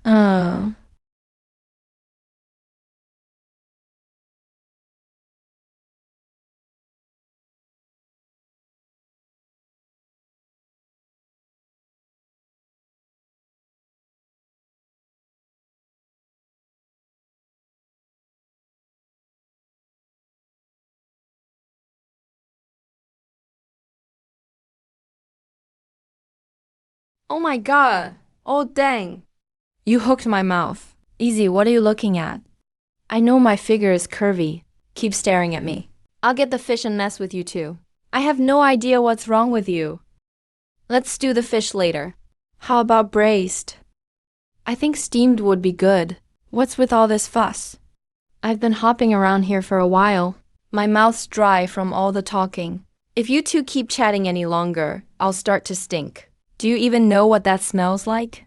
Uh, oh my god. Oh dang. You hooked my mouth. Easy, what are you looking at? I know my figure is curvy. Keep staring at me. I'll get the fish and mess with you too. I have no idea what's wrong with you. Let's stew the fish later. How about braised? I think steamed would be good. What's with all this fuss? I've been hopping around here for a while. My mouth's dry from all the talking. If you two keep chatting any longer, I'll start to stink. Do you even know what that smells like?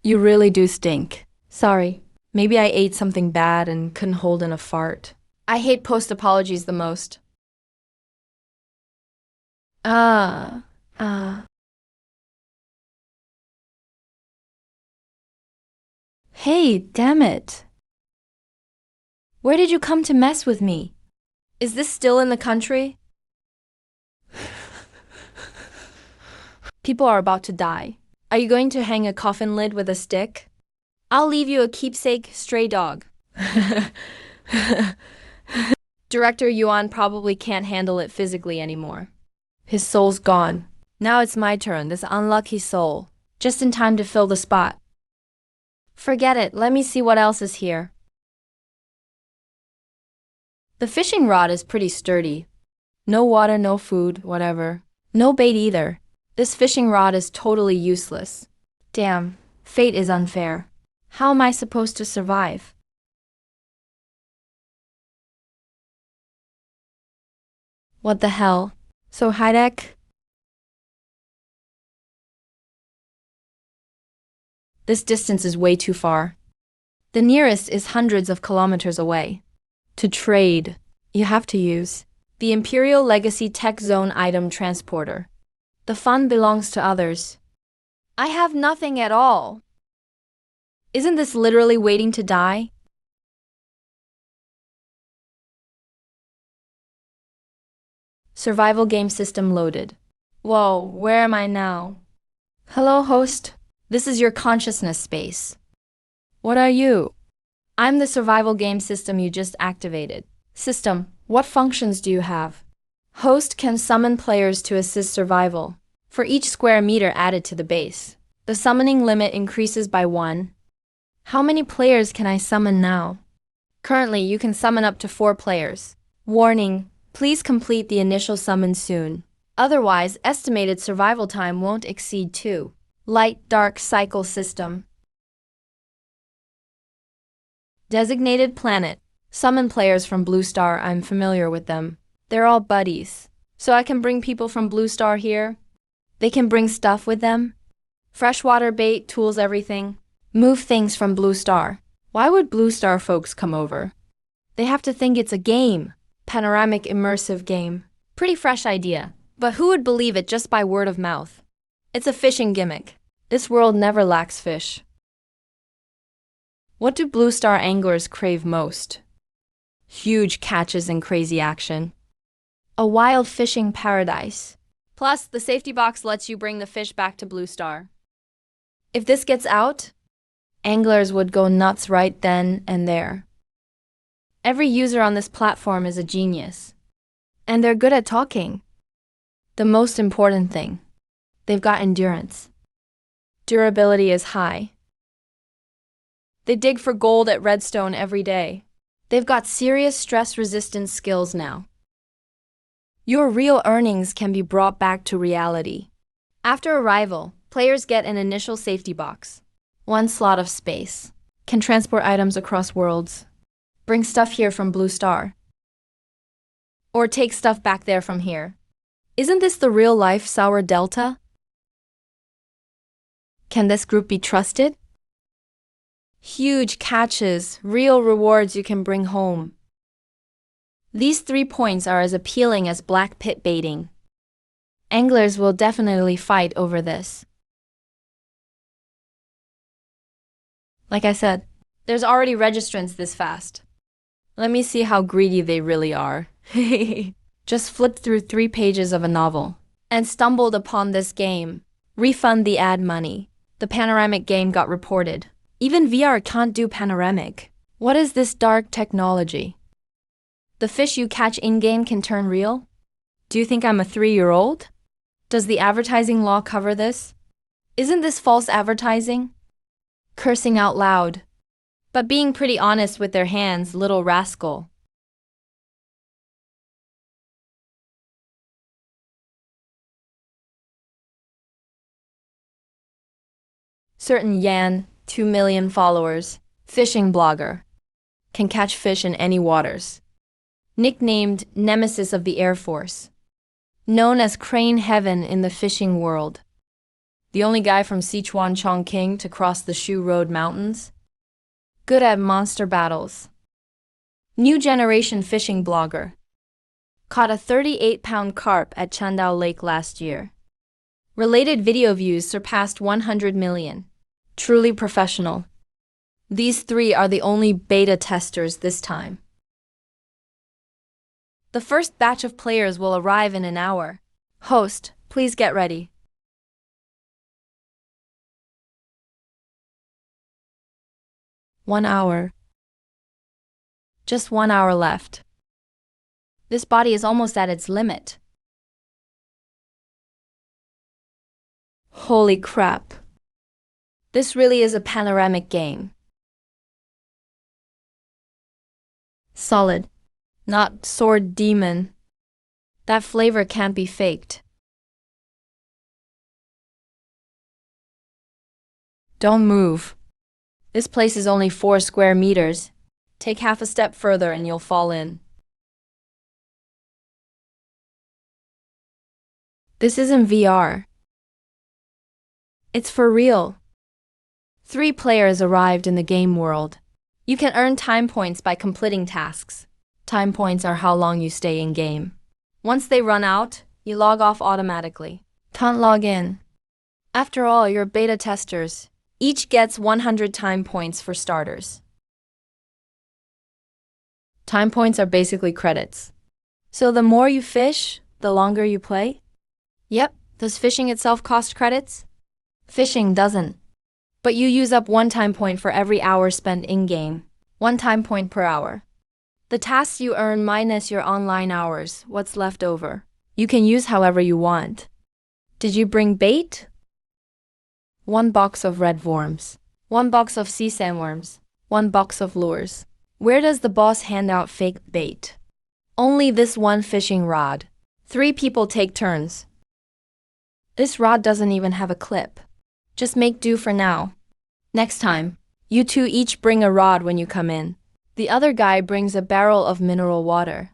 You really do stink. Sorry. Maybe I ate something bad and couldn't hold in a fart. I hate post-apologies the most. Ah, ah. Hey, damn it. Where did you come to mess with me? Is this still in the country? People are about to die. Are you going to hang a coffin lid with a stick? I'll leave you a keepsake stray dog. Director Yuan probably can't handle it physically anymore. His soul's gone. Now it's my turn, this unlucky soul. Just in time to fill the spot. Forget it, let me see what else is here. The fishing rod is pretty sturdy. No water, no food, whatever. No bait either. This fishing rod is totally useless. Damn, fate is unfair. How am I supposed to survive? What the hell? So high-tech? This distance is way too far. The nearest is hundreds of kilometers away. To trade, you have to use the Imperial Legacy Tech Zone Item Transporter. The fun belongs to others. I have nothing at all. Isn't this literally waiting to die? Survival game system loaded. Whoa, where am I now? Hello, host. This is your consciousness space. What are you? I'm the survival game system you just activated. System, what functions do you have? Host can summon players to assist survival. For each square meter added to the base, the summoning limit increases by 1. How many players can I summon now? Currently, you can summon up to 4 players. Warning, please complete the initial summon soon. Otherwise, estimated survival time won't exceed 2. Light-dark cycle system. Designated planet. Summon players from Blue Star, I'm familiar with them. They're all buddies. So I can bring people from Blue Star here? They can bring stuff with them? Freshwater bait, tools, everything. Move things from Blue Star. Why would Blue Star folks come over? They have to think it's a game. Panoramic immersive game. Pretty fresh idea. But who would believe it just by word of mouth? It's a fishing gimmick. This world never lacks fish. What do Blue Star anglers crave most? Huge catches and crazy action. A wild fishing paradise. Plus, the safety box lets you bring the fish back to Blue Star. If this gets out, anglers would go nuts right then and there. Every user on this platform is a genius. And they're good at talking. The most important thing, they've got endurance. Durability is high. They dig for gold at Redstone every day. They've got serious stress-resistant skills now. Your real earnings can be brought back to reality. After arrival, players get an initial safety box. 1 slot of space. Can transport items across worlds. Bring stuff here from Blue Star. Or take stuff back there from here. Isn't this the real-life Sour Delta? Can this group be trusted? Huge catches, real rewards you can bring home. These 3 points are as appealing as black pit baiting. Anglers will definitely fight over this. Like I said, there's already registrants this fast. Let me see how greedy they really are. Just flipped through 3 pages of a novel and stumbled upon this game. Refund the ad money. The panoramic game got reported. Even VR can't do panoramic. What is this dark technology? The fish you catch in-game can turn real? Do you think I'm a 3-year-old? Does the advertising law cover this? Isn't this false advertising? Cursing out loud, but being pretty honest with their hands, little rascal. Certain Yan, 2 million followers, fishing blogger, can catch fish in any waters. Nicknamed Nemesis of the Air Force. Known as Crane Heaven in the fishing world. The only guy from Sichuan Chongqing to cross the Shu Road Mountains. Good at monster battles. New generation fishing blogger. Caught a 38-pound carp at Chandao Lake last year. Related video views surpassed 100 million. Truly professional. These 3 are the only beta testers this time. The first batch of players will arrive in an hour. Host, please get ready. One hour. Just 1 hour left. This body is almost at its limit. Holy crap. This really is a panoramic game. Solid. Not sword demon. That flavor can't be faked. Don't move. This place is only 4 square meters. Take half a step further and you'll fall in. This isn't VR. It's for real. 3 players arrived in the game world. You can earn time points by completing tasks. Time points are how long you stay in game. Once they run out, you log off automatically. Can't log in. After all, you're beta testers. Each gets 100 time points for starters. Time points are basically credits. So the more you fish, the longer you play? Yep. Does fishing itself cost credits? Fishing doesn't. But you use up 1 time point for every hour spent in-game. 1 time point per hour. The tasks you earn minus your online hours, what's left over. You can use however you want. Did you bring bait? 1 box of red worms. 1 box of sea sandworms. 1 box of lures. Where does the boss hand out fake bait? Only this 1 fishing rod. 3 people take turns. This rod doesn't even have a clip. Just make do for now. Next time, you 2 each bring a rod when you come in. The other guy brings a barrel of mineral water.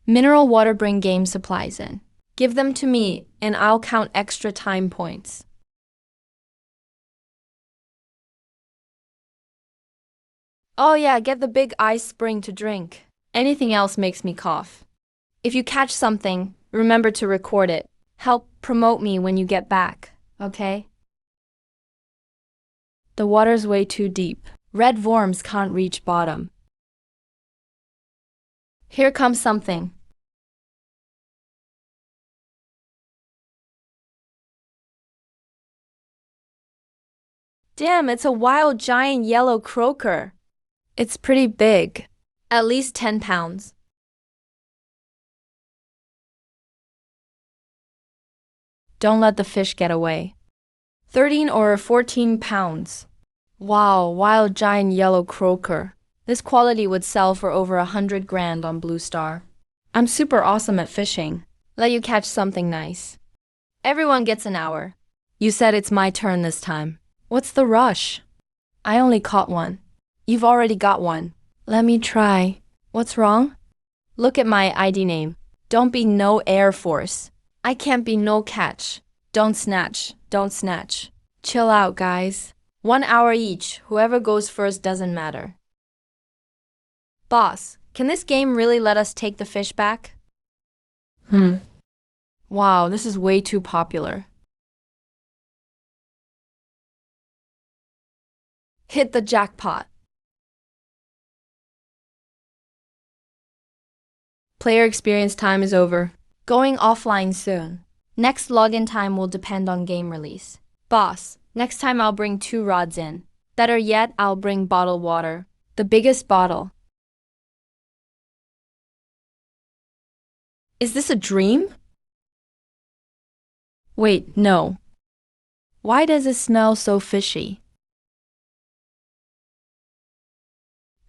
Mineral water bring game supplies in. Give them to me, and I'll count extra time points. Oh yeah, get the big ice spring to drink. Anything else makes me cough. If you catch something, remember to record it. Help promote me when you get back, okay? The water's way too deep. Red worms can't reach bottom. Here comes something. Damn, it's a wild giant yellow croaker. It's pretty big. At least 10 pounds. Don't let the fish get away. 13 or 14 pounds. Wow, wild giant yellow croaker. This quality would sell for over 100 grand on Blue Star. I'm super awesome at fishing. Let you catch something nice. Everyone gets an hour. You said it's my turn this time. What's the rush? I only caught 1. You've already got 1. Let me try. What's wrong? Look at my ID name. Don't be no Air Force. I can't be no catch. Don't snatch. Don't snatch. Chill out, guys. 1 hour each. Whoever goes first doesn't matter. Boss, can this game really let us take the fish back? Wow, this is way too popular. Hit the jackpot. Player experience time is over. Going offline soon. Next login time will depend on game release. Boss, next time I'll bring 2 rods in. Better yet, I'll bring bottled water. The biggest bottle. Is this a dream? Wait, no. Why does it smell so fishy?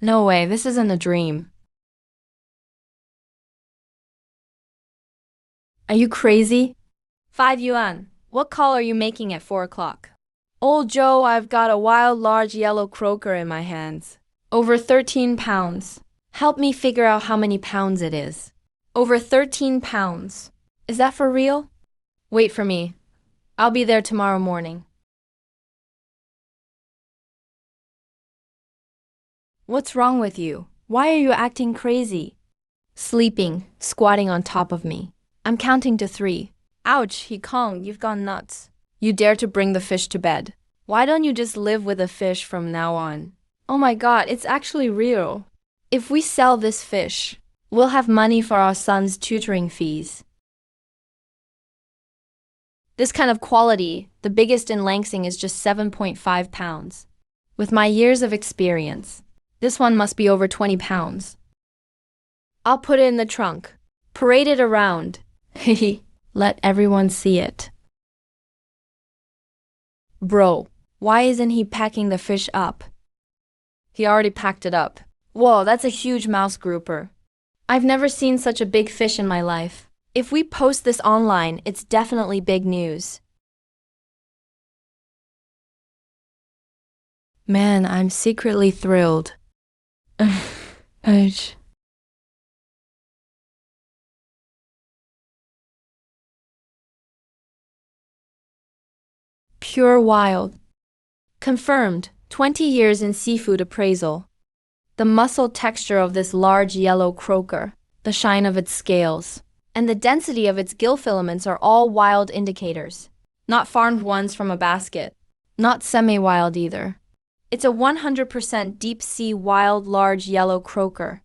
No way, this isn't a dream. Are you crazy? 5 yuan. What call are you making at 4 o'clock? Old Joe, I've got a wild large yellow croaker in my hands. Over 13 pounds. Help me figure out how many pounds it is. Over 13 pounds. Is that for real? Wait for me. I'll be there tomorrow morning. What's wrong with you? Why are you acting crazy? Sleeping, squatting on top of me. I'm counting to 3. Ouch, He Kong, you've gone nuts. You dare to bring the fish to bed. Why don't you just live with a fish from now on? Oh my god, it's actually real. If we sell this fish, we'll have money for our son's tutoring fees. This kind of quality, the biggest in Lansing is just 7.5 pounds. With my years of experience, this one must be over 20 pounds. I'll put it in the trunk. Parade it around. Hehe. Let everyone see it. Bro, why isn't he packing the fish up? He already packed it up. Whoa, that's a huge mouse grouper. I've never seen such a big fish in my life. If we post this online, it's definitely big news. Man, I'm secretly thrilled. Ouch. Pure wild. Confirmed, 20 years in seafood appraisal. The muscle texture of this large yellow croaker, the shine of its scales, and the density of its gill filaments are all wild indicators. Not farmed ones from a basket. Not semi-wild either. It's a 100% deep-sea wild large yellow croaker.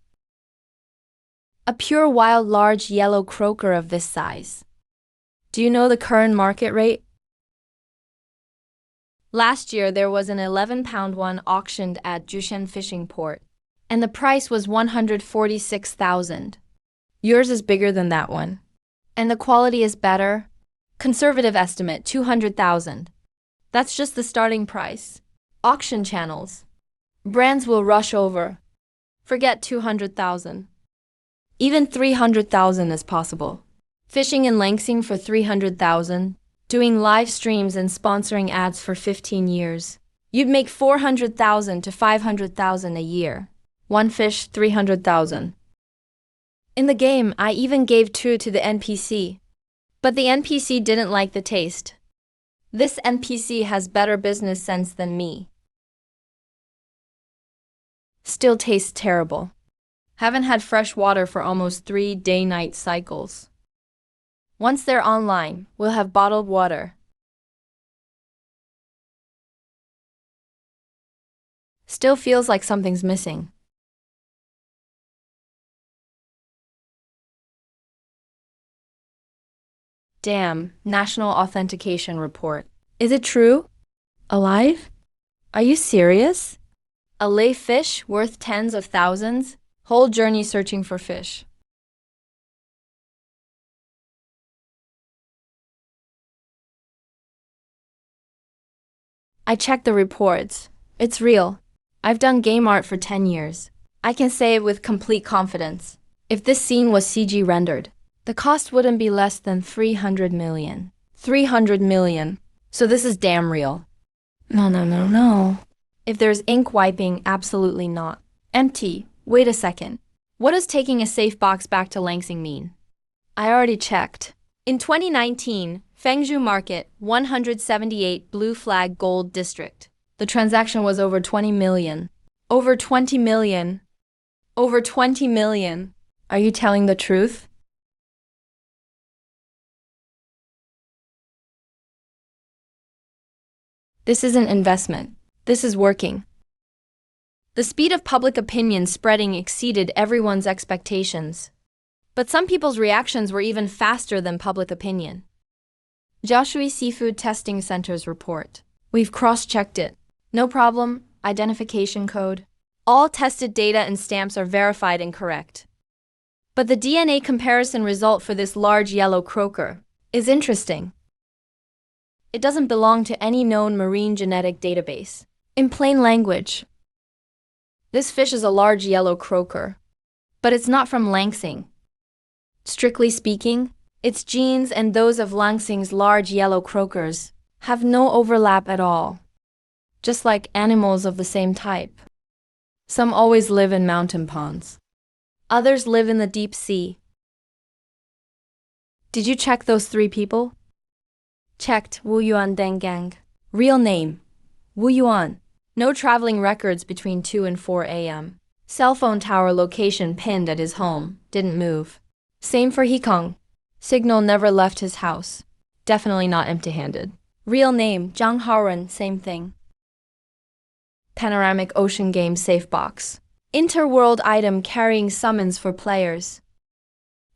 A pure wild large yellow croaker of this size. Do you know the current market rate? Last year, there was an 11-pound one auctioned at Jushan Fishing Port, and the price was 146,000. Yours is bigger than that one. And the quality is better? Conservative estimate, 200,000. That's just the starting price. Auction channels. Brands will rush over. Forget 200,000. Even 300,000 is possible. Fishing in Lansing for 300,000. Doing live streams and sponsoring ads for 15 years. You'd make 400,000 to 500,000 a year. One fish, 300,000. In the game, I even gave 2 to the NPC. But the NPC didn't like the taste. This NPC has better business sense than me. Still tastes terrible. Haven't had fresh water for almost 3 day-night cycles. Once they're online, we'll have bottled water. Still feels like something's missing. Damn, National Authentication Report. Is it true? Alive? Are you serious? A lay fish worth tens of thousands? Whole journey searching for fish. I checked the reports. It's real. I've done game art for 10 years. I can say it with complete confidence. If this scene was CG rendered, the cost wouldn't be less than 300 million. 300 million. So this is damn real. No. If there's ink wiping, absolutely not. Empty. Wait a second. What does taking a safe box back to Lansing mean? I already checked. In 2019, Fengzhou Market, 178 Blue Flag Gold District. The transaction was over 20 million. Over 20 million. Over 20 million. Are you telling the truth? This isn't investment. This is working. The speed of public opinion spreading exceeded everyone's expectations. But some people's reactions were even faster than public opinion. Jiaoshui Seafood Testing Center's report. We've cross-checked it. No problem, identification code. All tested data and stamps are verified and correct. But the DNA comparison result for this large yellow croaker is interesting. It doesn't belong to any known marine genetic database. In plain language, this fish is a large yellow croaker, but it's not from Langsing. Strictly speaking, its genes and those of Langsing's large yellow croakers have no overlap at all, just like animals of the same type. Some always live in mountain ponds. Others live in the deep sea. Did you check those 3 people? Checked Wu Yuan Dengang. Real name, Wu Yuan. No traveling records between 2 and 4 a.m. Cell phone tower location pinned at his home, didn't move. Same for Hikong. Signal never left his house. Definitely not empty-handed. Real name, Zhang Haoren, same thing. Panoramic Ocean Game Safe Box. Interworld item carrying summons for players.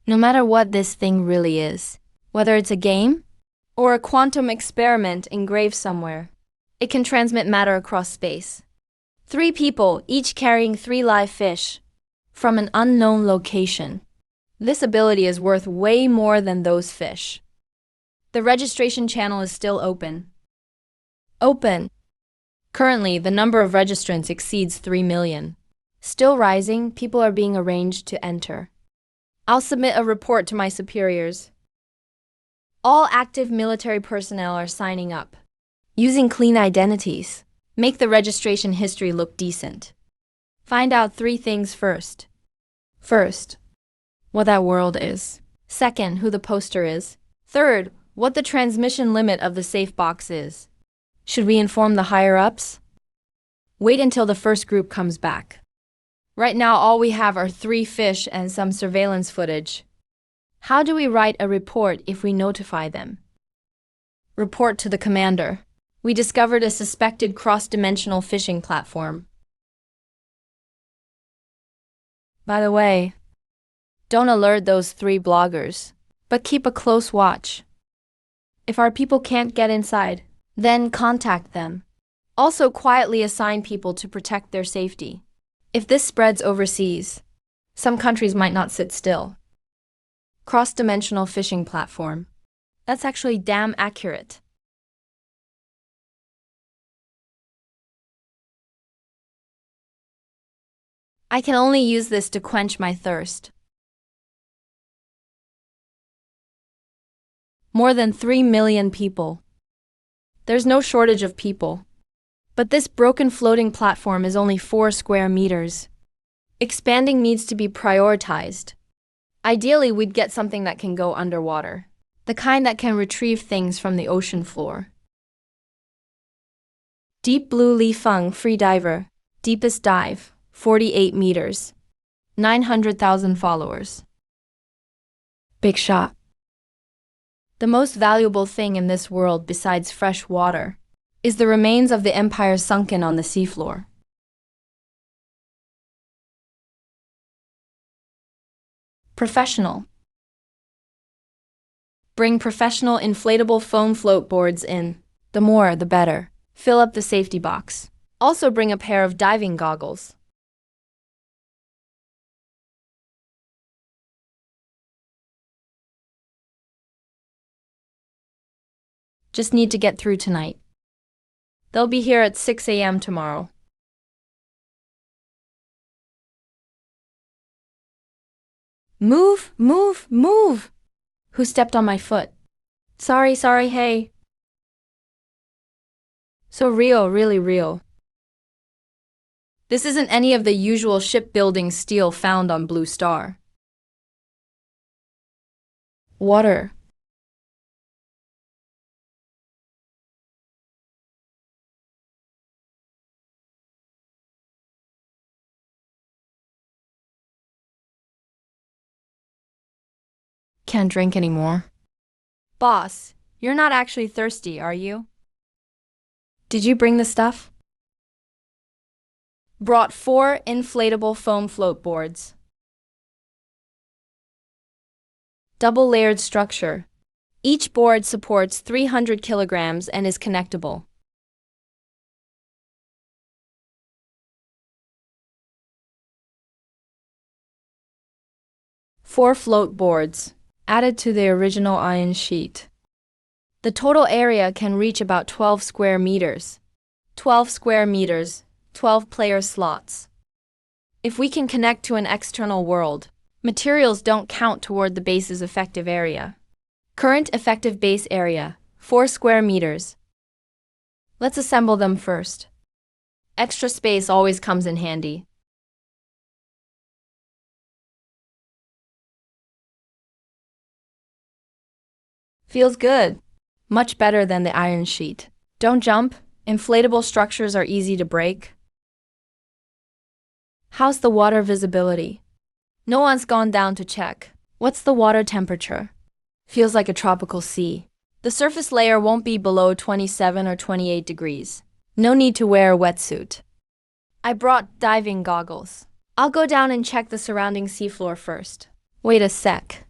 No matter what this thing really is, whether it's a game or a quantum experiment engraved somewhere, it can transmit matter across space. 3 people, each carrying 3 live fish from an unknown location. This ability is worth way more than those fish. The registration channel is still open. Currently, the number of registrants exceeds 3 million. Still rising, people are being arranged to enter. I'll submit a report to my superiors. All active military personnel are signing up. Using clean identities. Make the registration history look decent. Find out 3 things first. First, what that world is. Second, who the poster is. Third, what the transmission limit of the safe box is. Should we inform the higher-ups? Wait until the first group comes back. Right now, all we have are 3 fish and some surveillance footage. How do we write a report if we notify them? Report to the commander. We discovered a suspected cross-dimensional fishing platform. By the way, don't alert those 3 bloggers, but keep a close watch. If our people can't get inside, then contact them. Also quietly assign people to protect their safety. If this spreads overseas, some countries might not sit still. Cross-dimensional fishing platform. That's actually damn accurate. I can only use this to quench my thirst. More than 3 million people. There's no shortage of people. But this broken floating platform is only 4 square meters. Expanding needs to be prioritized. Ideally, we'd get something that can go underwater. The kind that can retrieve things from the ocean floor. Deep Blue Li Feng Free Diver. Deepest dive, 48 meters. 900,000 followers. Big shot. The most valuable thing in this world besides fresh water is the remains of the empire sunken on the seafloor. Professional. Bring professional inflatable foam float boards in. The more, the better. Fill up the safety box. Also bring a pair of diving goggles. Just need to get through tonight. They'll be here at 6 a.m. tomorrow. Move, move, move! Who stepped on my foot? Sorry, hey. So real, really real. This isn't any of the usual shipbuilding steel found on Blue Star. Water. Can't drink anymore. Boss, you're not actually thirsty, are you? Did you bring the stuff? Brought 4 inflatable foam float boards. Double-layered structure. Each board supports 300 kilograms and is connectable. Four float boards, added to the original iron sheet. The total area can reach about 12 square meters. 12 square meters, 12 player slots. If we can connect to an external world, materials don't count toward the base's effective area. Current effective base area, 4 square meters. Let's assemble them first. Extra space always comes in handy. Feels good. Much better than the iron sheet. Don't jump. Inflatable structures are easy to break. How's the water visibility? No one's gone down to check. What's the water temperature? Feels like a tropical sea. The surface layer won't be below 27 or 28 degrees. No need to wear a wetsuit. I brought diving goggles. I'll go down and check the surrounding seafloor first. Wait a sec.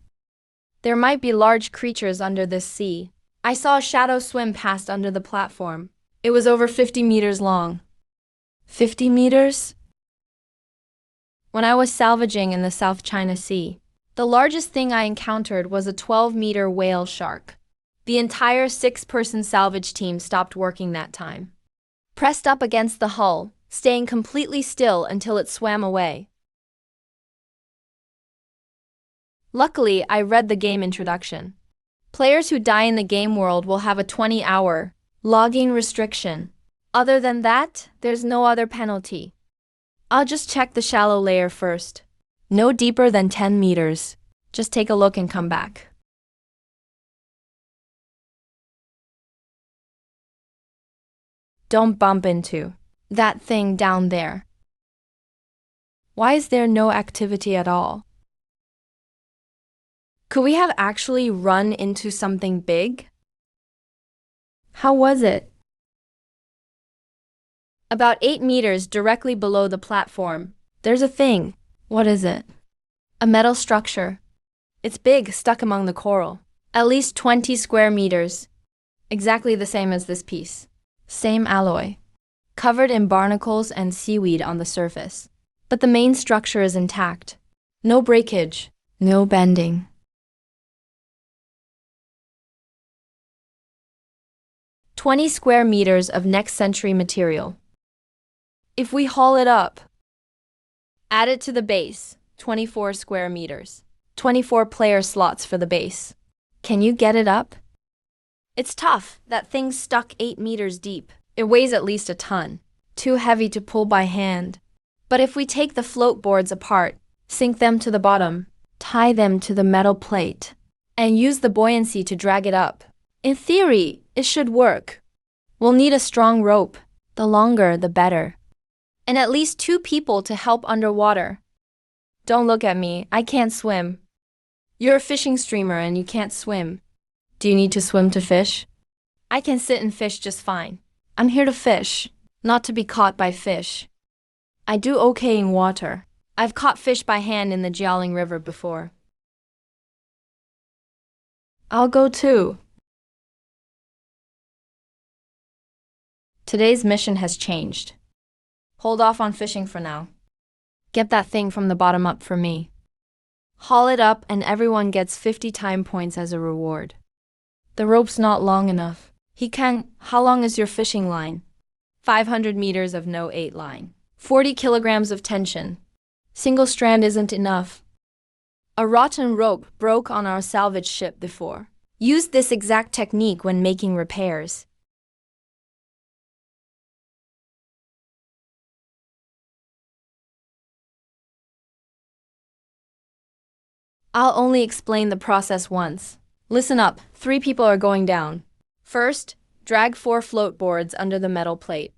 There might be large creatures under this sea. I saw a shadow swim past under the platform. It was over 50 meters long. 50 meters? When I was salvaging in the South China Sea, the largest thing I encountered was a 12-meter whale shark. The entire 6-person salvage team stopped working that time. Pressed up against the hull, staying completely still until it swam away. Luckily, I read the game introduction. Players who die in the game world will have a 20-hour logging restriction. Other than that, there's no other penalty. I'll just check the shallow layer first. No deeper than 10 meters. Just take a look and come back. Don't bump into that thing down there. Why is there no activity at all? Could we have actually run into something big? How was it? About 8 meters directly below the platform, there's a thing. What is it? A metal structure. It's big, stuck among the coral. At least 20 square meters. Exactly the same as this piece. Same alloy. Covered in barnacles and seaweed on the surface. But the main structure is intact. No breakage, no bending. 20 square meters of next century material. If we haul it up, add it to the base, 24 square meters. 24 player slots for the base. Can you get it up? It's tough. That thing's stuck 8 meters deep. It weighs at least a ton. Too heavy to pull by hand. But if we take the float boards apart, sink them to the bottom, tie them to the metal plate, and use the buoyancy to drag it up, in theory, it should work. We'll need a strong rope. The longer, the better. And at least 2 people to help underwater. Don't look at me. I can't swim. You're a fishing streamer and you can't swim. Do you need to swim to fish? I can sit and fish just fine. I'm here to fish, not to be caught by fish. I do okay in water. I've caught fish by hand in the Jiaoling River before. I'll go too. Today's mission has changed. Hold off on fishing for now. Get that thing from the bottom up for me. Haul it up and everyone gets 50 time points as a reward. The rope's not long enough. How long is your fishing line? 500 meters of no 8 line. 40 kilograms of tension. Single strand isn't enough. A rotten rope broke on our salvage ship before. Use this exact technique when making repairs. I'll only explain the process once. Listen up, 3 people are going down. First, drag 4 float boards under the metal plate.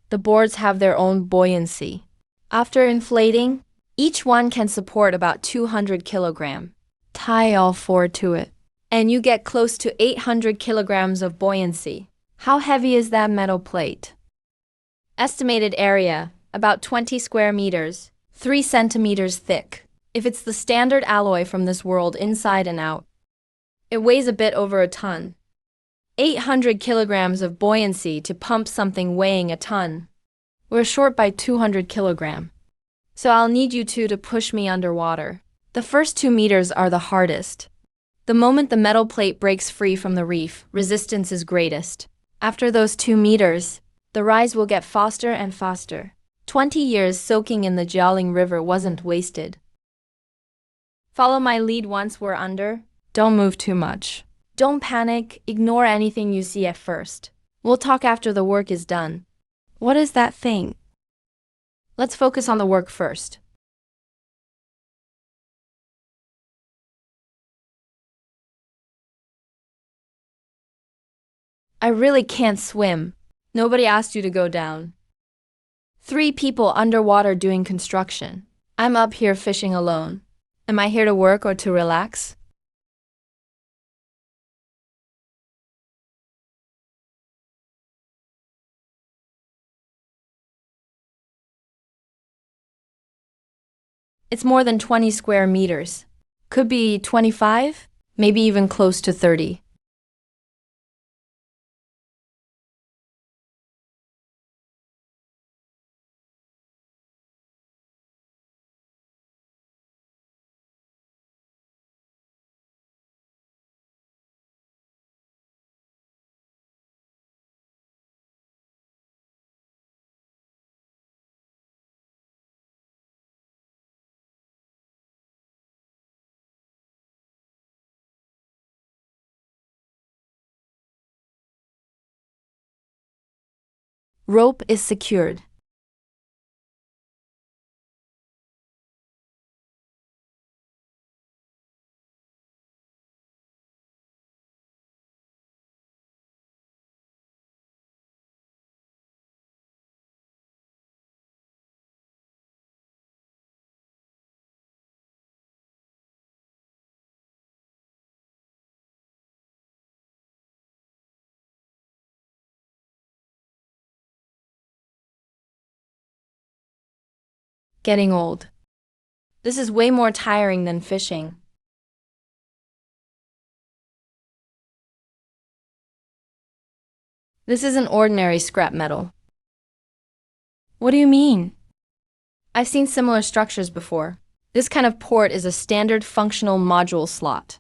The boards have their own buoyancy. After inflating, each one can support about 200 kilograms. Tie all 4 to it, and you get close to 800 kilograms of buoyancy. How heavy is that metal plate? Estimated area, about 20 square meters, 3 centimeters thick. If it's the standard alloy from this world inside and out. It weighs a bit over a ton. 800 kilograms of buoyancy to pump something weighing a ton. We're short by 200 kilograms. So I'll need you two to push me underwater. The first 2 meters are the hardest. The moment the metal plate breaks free from the reef, resistance is greatest. After those 2 meters, the rise will get faster and faster. 20 years soaking in the Jialing River wasn't wasted. Follow my lead once we're under. Don't move too much. Don't panic, ignore anything you see at first. We'll talk after the work is done. What is that thing? Let's focus on the work first. I really can't swim. Nobody asked you to go down. 3 people underwater doing construction. I'm up here fishing alone. Am I here to work or to relax? It's more than 20 square meters. Could be 25, maybe even close to 30. Rope is secured. Getting old. This is way more tiring than fishing. This isn't ordinary scrap metal. What do you mean? I've seen similar structures before. This kind of port is a standard functional module slot.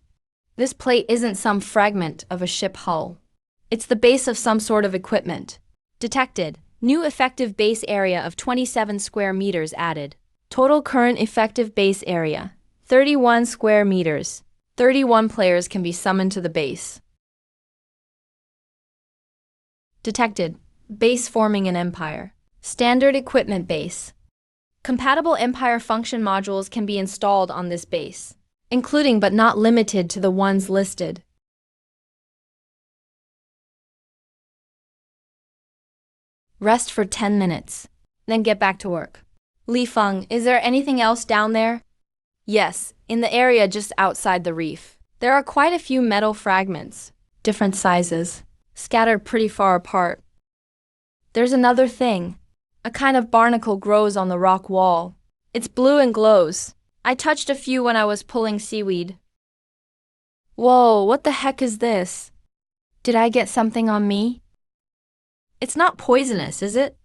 This plate isn't some fragment of a ship hull. It's the base of some sort of equipment. Detected. New effective base area of 27 square meters added. Total current effective base area, 31 square meters. 31 players can be summoned to the base. Detected. Base forming an empire. Standard equipment base. Compatible empire function modules can be installed on this base, including but not limited to the ones listed. Rest for 10 minutes, then get back to work. Li Feng, is there anything else down there? Yes, in the area just outside the reef. There are quite a few metal fragments, different sizes, scattered pretty far apart. There's another thing. A kind of barnacle grows on the rock wall. It's blue and glows. I touched a few when I was pulling seaweed. Whoa, what the heck is this? Did I get something on me? It's not poisonous, is it?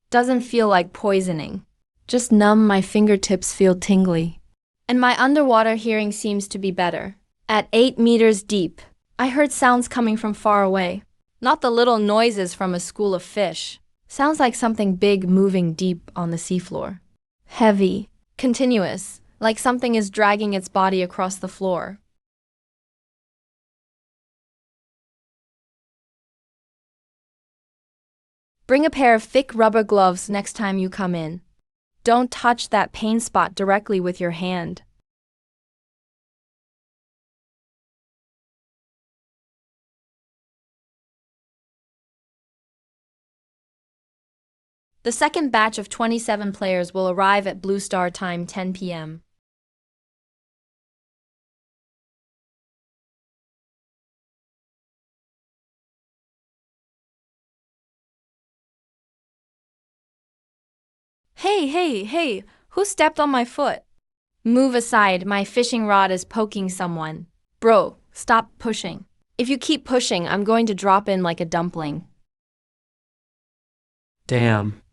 Doesn't feel like poisoning. Just numb, my fingertips feel tingly. And my underwater hearing seems to be better. At 8 meters deep, I heard sounds coming from far away. Not the little noises from a school of fish. Sounds like something big moving deep on the seafloor. Heavy, continuous, like something is dragging its body across the floor. Bring a pair of thick rubber gloves next time you come in. Don't touch that pain spot directly with your hand. The second batch of 27 players will arrive at Blue Star time 10 p.m. Hey, hey, hey, who stepped on my foot? Move aside, my fishing rod is poking someone. Bro, stop pushing. If you keep pushing, I'm going to drop in like a dumpling. Damn.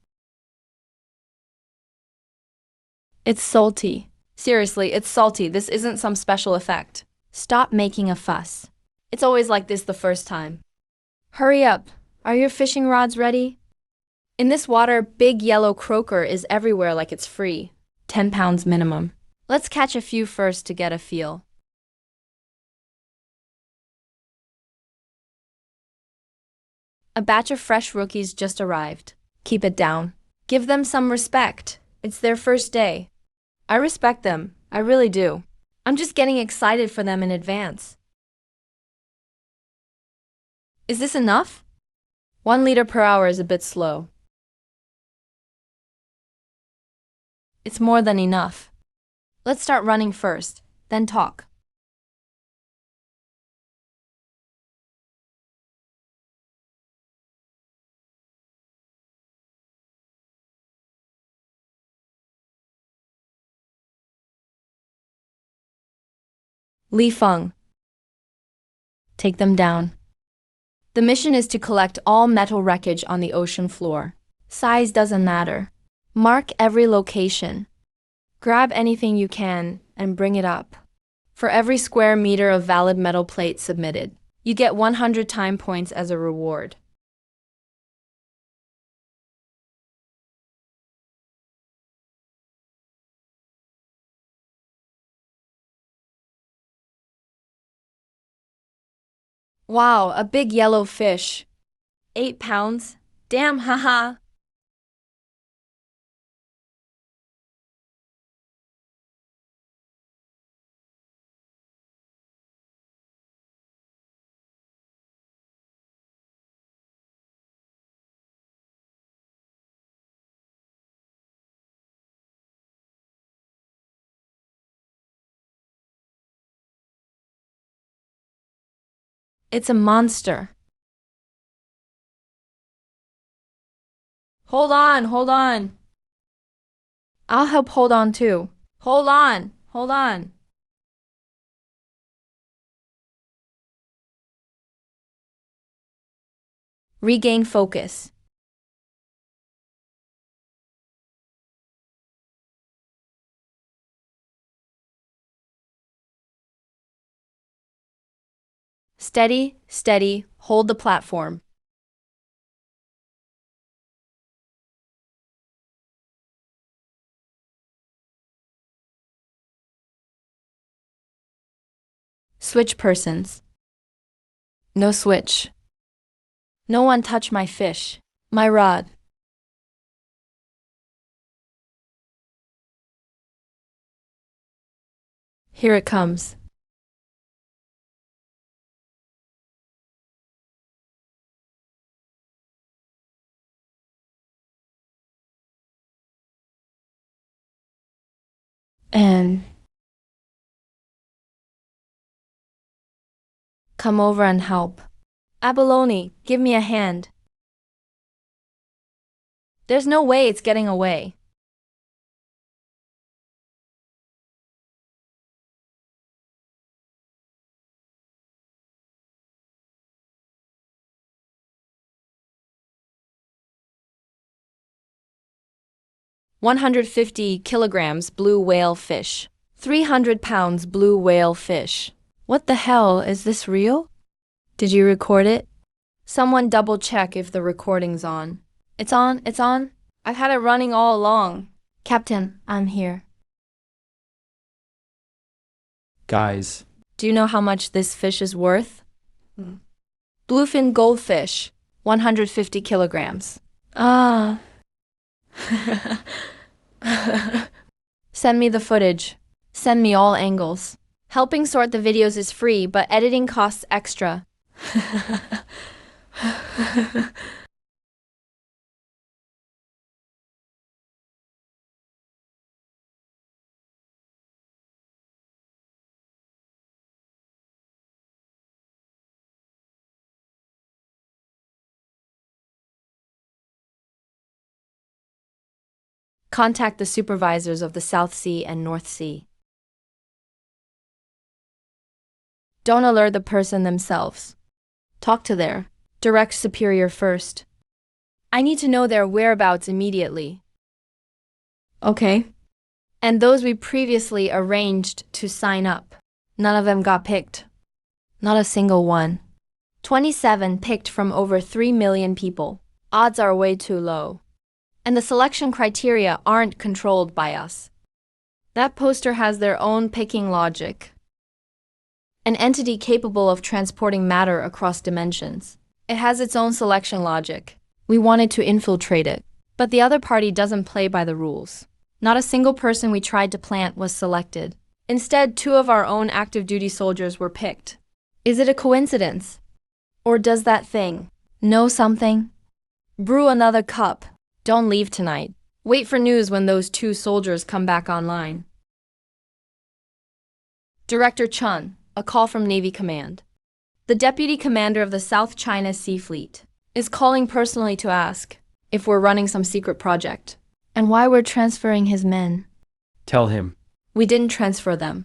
It's salty. Seriously, it's salty. This isn't some special effect. Stop making a fuss. It's always like this the first time. Hurry up. Are your fishing rods ready? In this water, big yellow croaker is everywhere like it's free. 10 pounds minimum. Let's catch a few first to get a feel. A batch of fresh rookies just arrived. Keep it down. Give them some respect. It's their first day. I respect them. I really do. I'm just getting excited for them in advance. Is this enough? 1 liter per hour is a bit slow. It's more than enough. Let's start running first, then talk. Li Feng. Take them down. The mission is to collect all metal wreckage on the ocean floor. Size doesn't matter. Mark every location. Grab anything you can and bring it up. For every square meter of valid metal plate submitted, you get 100 time points as a reward. Wow, a big yellow fish. 8 pounds? Damn, haha. It's a monster. Hold on, hold on. I'll help hold on too. Hold on, hold on. Regain focus. Steady, steady, hold the platform. Switch persons. No switch. No one touch my fish. My rod. Here it comes. And come over and help. Abalone, give me a hand. There's no way it's getting away. $150 blue whale fish. 300 pounds blue whale fish. What the hell, is this real? Did you record it? Someone double check if the recording's on. It's on, it's on. I've had it running all along. Captain, I'm here. Guys, Do you know how much this fish is worth? Bluefin goldfish, 150 kilograms. Ah. Send me the footage. Send me all angles. Helping sort the videos is free, but editing costs extra. Contact the supervisors of the South Sea and North Sea. Don't alert the person themselves. Talk to their direct superior first. I need to know their whereabouts immediately. Okay. And those we previously arranged to sign up. None of them got picked. Not a single one. 27 picked from over 3 million people. Odds are way too low. And the selection criteria aren't controlled by us. That poster has their own picking logic. An entity capable of transporting matter across dimensions. It has its own selection logic. We wanted to infiltrate it, but the other party doesn't play by the rules. Not a single person we tried to plant was selected. Instead, 2 of our own active duty soldiers were picked. Is it a coincidence? Or does that thing know something? Brew another cup. Don't leave tonight. Wait for news when those 2 soldiers come back online. Director Chun, a call from Navy Command. The Deputy Commander of the South China Sea Fleet is calling personally to ask if we're running some secret project and why we're transferring his men. Tell him. We didn't transfer them.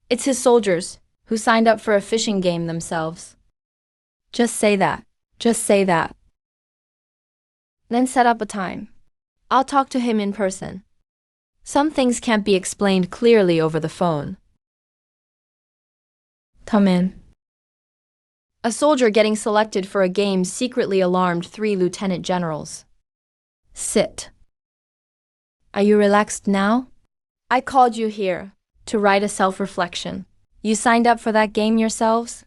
It's his soldiers who signed up for a fishing game themselves. Just say that. Just say that. Then set up a time. I'll talk to him in person. Some things can't be explained clearly over the phone. Come in. A soldier getting selected for a game secretly alarmed 3 lieutenant generals. Sit. Are you relaxed now? I called you here to write a self-reflection. You signed up for that game yourselves?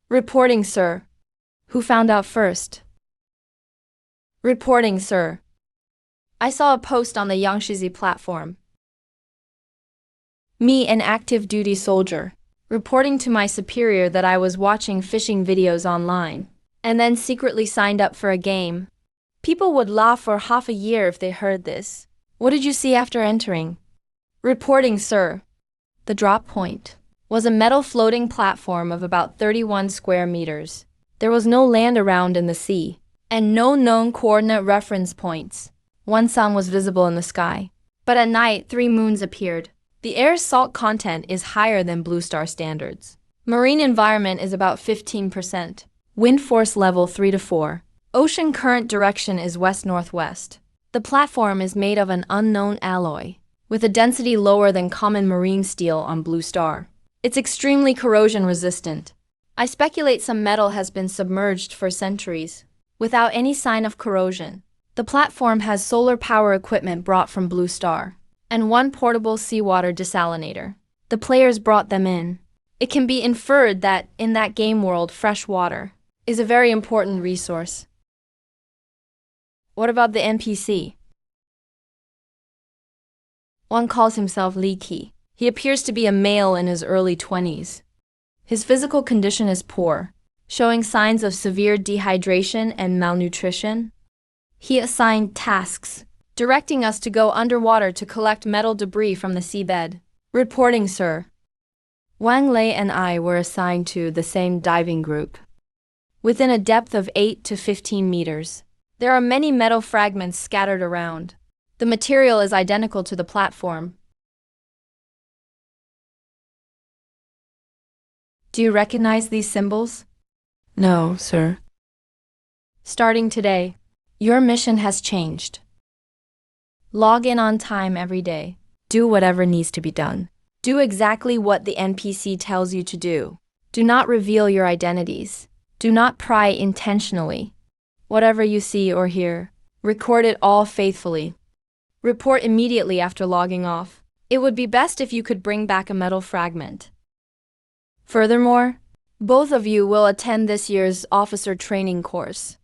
Reporting, sir. Who found out first? Reporting, sir. I saw a post on the Yangtze platform. Me, an active duty soldier, reporting to my superior that I was watching fishing videos online, and then secretly signed up for a game. People would laugh for half a year if they heard this. What did you see after entering? Reporting, sir. The drop point was a metal floating platform of about 31 square meters. There was no land around in the sea, and no known coordinate reference points. 1 sun was visible in the sky, but at night 3 moons appeared. The air's salt content is higher than Blue Star standards. Marine environment is about 15%. Wind force level 3 to 4. Ocean current direction is west-northwest. The platform is made of an unknown alloy, with a density lower than common marine steel on Blue Star. It's extremely corrosion resistant. I speculate some metal has been submerged for centuries, without any sign of corrosion. The platform has solar power equipment brought from Blue Star, and 1 portable seawater desalinator. The players brought them in. It can be inferred that, in that game world, fresh water is a very important resource. What about the NPC? One calls himself Li Qi. He appears to be a male in his early 20s. His physical condition is poor, showing signs of severe dehydration and malnutrition. He assigned tasks, directing us to go underwater to collect metal debris from the seabed. Reporting, sir. Wang Lei and I were assigned to the same diving group. Within a depth of 8 to 15 meters, there are many metal fragments scattered around. The material is identical to the platform. Do you recognize these symbols? No, sir. Starting today, your mission has changed. Log in on time every day. Do whatever needs to be done. Do exactly what the NPC tells you to do. Do not reveal your identities. Do not pry intentionally. Whatever you see or hear, record it all faithfully. Report immediately after logging off. It would be best if you could bring back a metal fragment. Furthermore, both of you will attend this year's officer training course.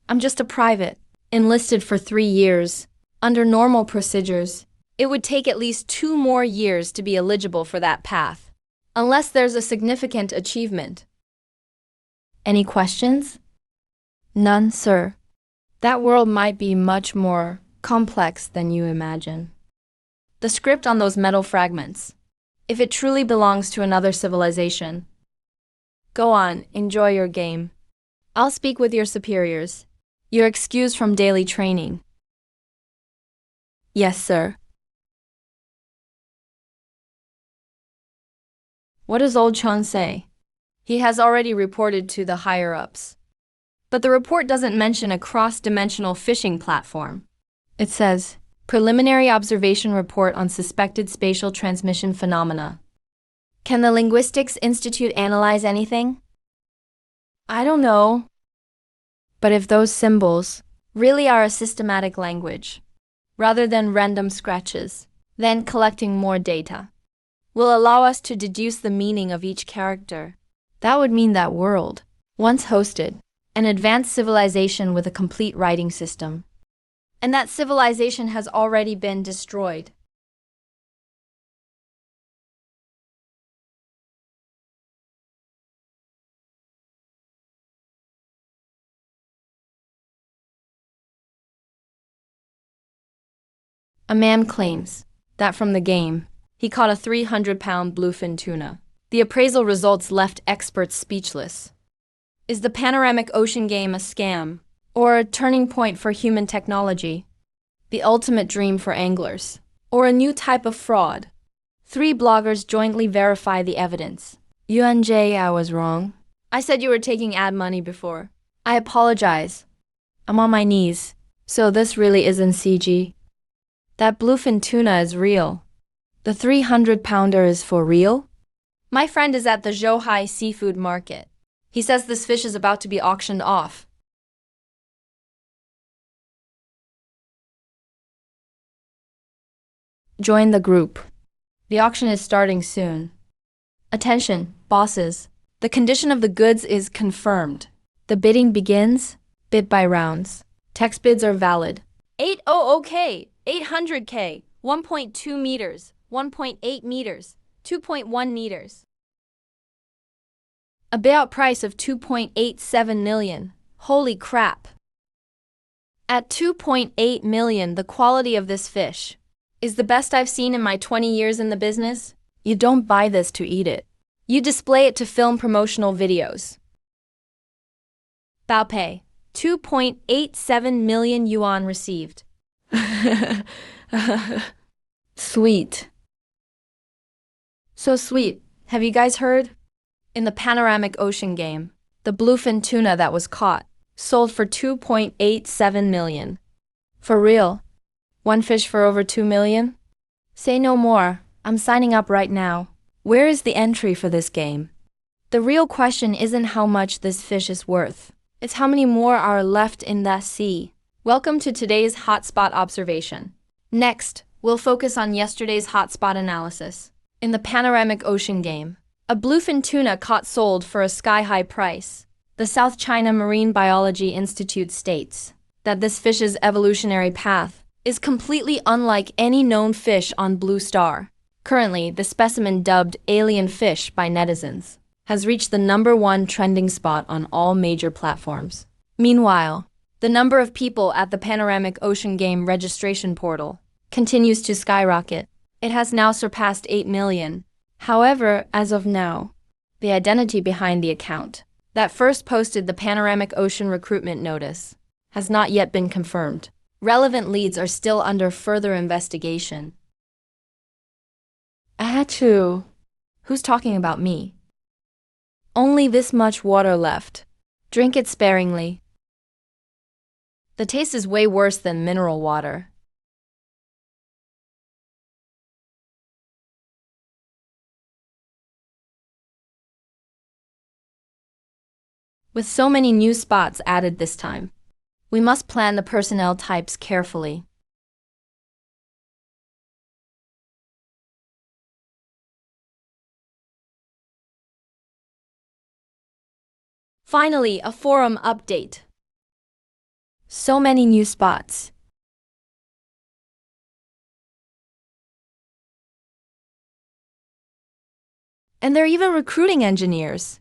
I'm just a private, enlisted for 3 years. Under normal procedures, it would take at least 2 more years to be eligible for that path, unless there's a significant achievement. Any questions? None, sir. That world might be much more complex than you imagine. The script on those metal fragments, if it truly belongs to another civilization. Go on, enjoy your game. I'll speak with your superiors. You're excused from daily training. Yes, sir. What does old Chun say? He has already reported to the higher-ups. But the report doesn't mention a cross-dimensional fishing platform. It says, preliminary observation report on suspected spatial transmission phenomena. Can the Linguistics Institute analyze anything? I don't know. But if those symbols really are a systematic language, rather than random scratches, then collecting more data will allow us to deduce the meaning of each character. That would mean that world once hosted an advanced civilization with a complete writing system. And that civilization has already been destroyed. A man claims that from the game, he caught a 300-pound bluefin tuna. The appraisal results left experts speechless. Is the panoramic ocean game a scam or a turning point for human technology? The ultimate dream for anglers or a new type of fraud? 3 bloggers jointly verify the evidence. Yuan J, I was wrong. I said you were taking ad money before. I apologize. I'm on my knees. So this really isn't CG. That bluefin tuna is real. The 300-pounder is for real? My friend is at the Zhouhai seafood market. He says this fish is about to be auctioned off. Join the group. The auction is starting soon. Attention, bosses. The condition of the goods is confirmed. The bidding begins, bid by rounds. Text bids are valid. 800K, 800K, 1.2 meters, 1.8 meters, 2.1 meters. A buyout price of 2.87 million. Holy crap. At 2.8 million, the quality of this fish is the best I've seen in my 20 years in the business. You don't buy this to eat it. You display it to film promotional videos. Bao pay. 2.87 million yuan received. Sweet. So sweet. Have you guys heard? In the panoramic ocean game, the bluefin tuna that was caught sold for 2.87 million. For real? One fish for over 2 million? Say no more. I'm signing up right now. Where is the entry for this game? The real question isn't how much this fish is worth. It's how many more are left in that sea. Welcome to today's hotspot observation. Next, we'll focus on yesterday's hotspot analysis. In the panoramic ocean game, a bluefin tuna caught sold for a sky-high price. The South China Marine Biology Institute states that this fish's evolutionary path is completely unlike any known fish on Blue Star. Currently, the specimen dubbed alien fish by netizens has reached the #1 trending spot on all major platforms. Meanwhile, the number of people at the panoramic ocean game registration portal continues to skyrocket. It has now surpassed 8 million. However, as of now, the identity behind the account that first posted the panoramic ocean recruitment notice has not yet been confirmed. Relevant leads are still under further investigation. Achoo! Who's talking about me? Only this much water left. Drink it sparingly. The taste is way worse than mineral water. With so many new spots added this time, we must plan the personnel types carefully. Finally, a forum update. So many new spots. And they're even recruiting engineers.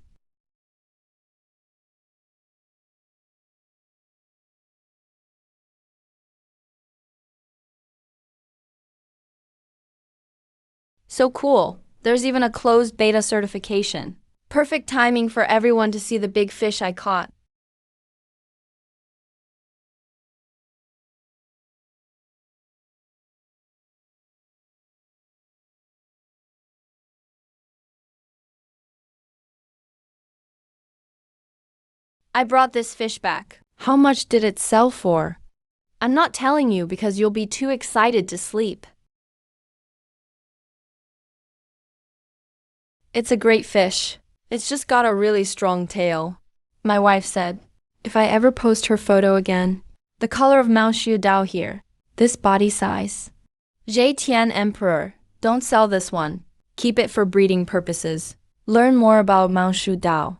So cool. There's even a closed beta certification. Perfect timing for everyone to see the big fish I caught. I brought this fish back. How much did it sell for? I'm not telling you because you'll be too excited to sleep. It's a great fish. It's just got a really strong tail. My wife said, if I ever post her photo again, the color of Mao Shu Dao here, this body size. Zhe Tian Emperor, don't sell this one. Keep it for breeding purposes. Learn more about Mao Shu Dao.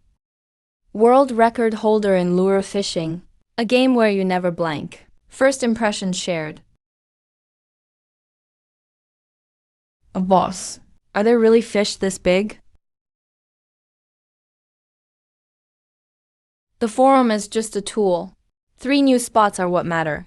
World record holder in lure fishing. A game where you never blank. First impression shared. A boss. Are there really fish this big? The forum is just a tool. 3 new spots are what matter.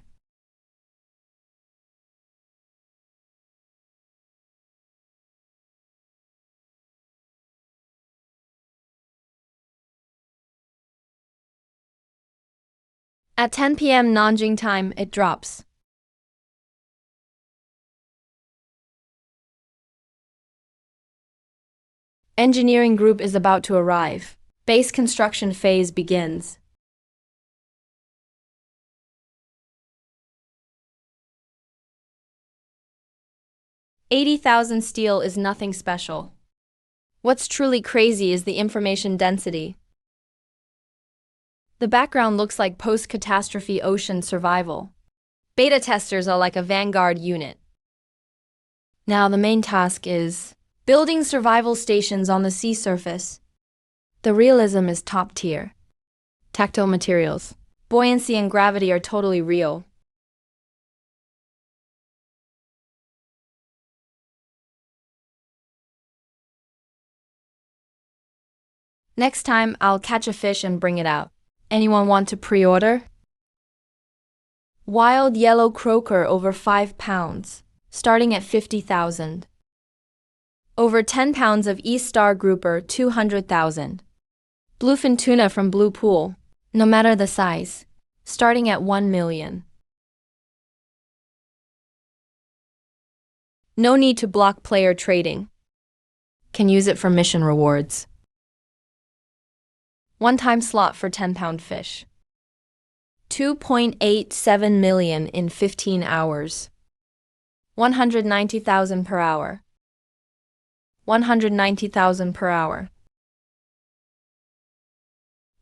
At 10 p.m. Nanjing time, it drops. Engineering group is about to arrive. Base construction phase begins. $80,000 steel is nothing special. What's truly crazy is the information density. The background looks like post-catastrophe ocean survival. Beta testers are like a vanguard unit. Now the main task is building survival stations on the sea surface. The realism is top tier. Tactile materials. Buoyancy and gravity are totally real. Next time, I'll catch a fish and bring it out. Anyone want to pre-order? Wild yellow croaker over 5 pounds, starting at 50,000. Over 10 pounds of East Star grouper, 200,000. Bluefin tuna from Blue Pool, no matter the size, starting at 1 million. No need to block player trading. Can use it for mission rewards. One-time slot for 10-pound fish. 2.87 million in 15 hours. 190,000 per hour. 190,000 per hour.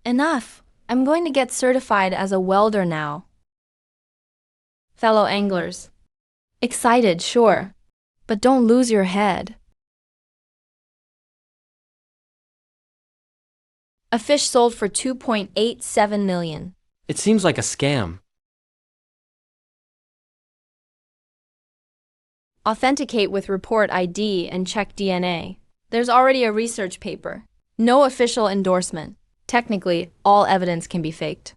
Enough! I'm going to get certified as a welder now. Fellow anglers. Excited, sure. But don't lose your head. A fish sold for 2.87 million. It seems like a scam. Authenticate with report ID and check DNA. There's already a research paper. No official endorsement. Technically, all evidence can be faked.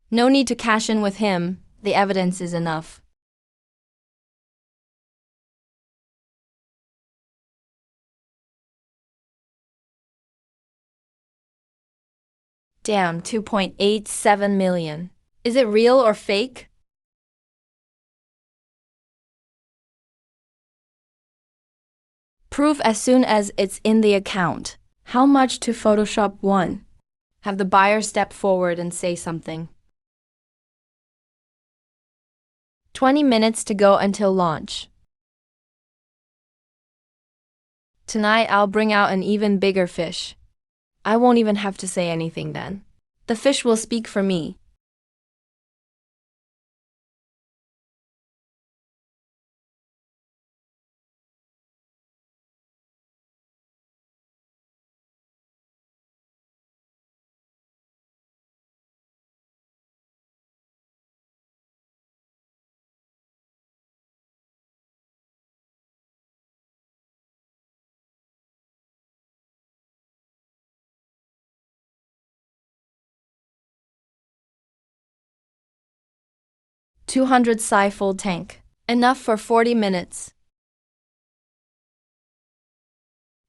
No need to cash in with him. The evidence is enough. Damn, 2.87 million. Is it real or fake? Proof as soon as it's in the account. How much to Photoshop 1? Have the buyer step forward and say something. 20 minutes to go until launch. Tonight I'll bring out an even bigger fish. I won't even have to say anything then. The fish will speak for me. $200 psi full tank. Enough for 40 minutes.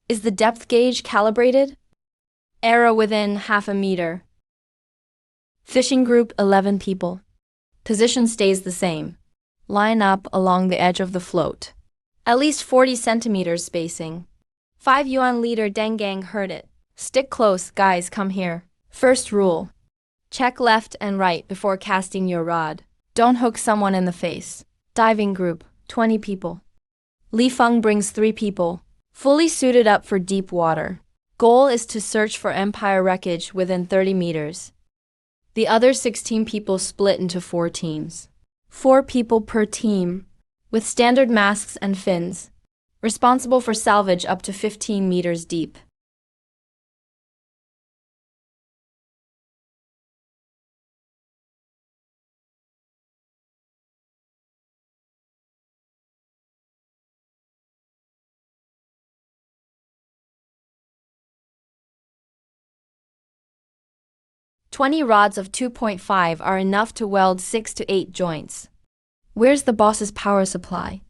Is the depth gauge calibrated? Error within half a meter. Fishing group 11 people. Position stays the same. Line up along the edge of the float. At least 40 centimeters spacing. 5 yuan leader Dengang heard it. Stick close, guys, come here. First rule. Check left and right before casting your rod. Don't hook someone in the face. Diving group, 20 people. Li Feng brings 3 people, fully suited up for deep water. Goal is to search for Empire wreckage within 30 meters. The other 16 people split into 4 teams. 4 people per team, with standard masks and fins, responsible for salvage up to 15 meters deep. "20 rods of 2.5 are enough to weld 6 to 8 joints. Where's the boss's power supply?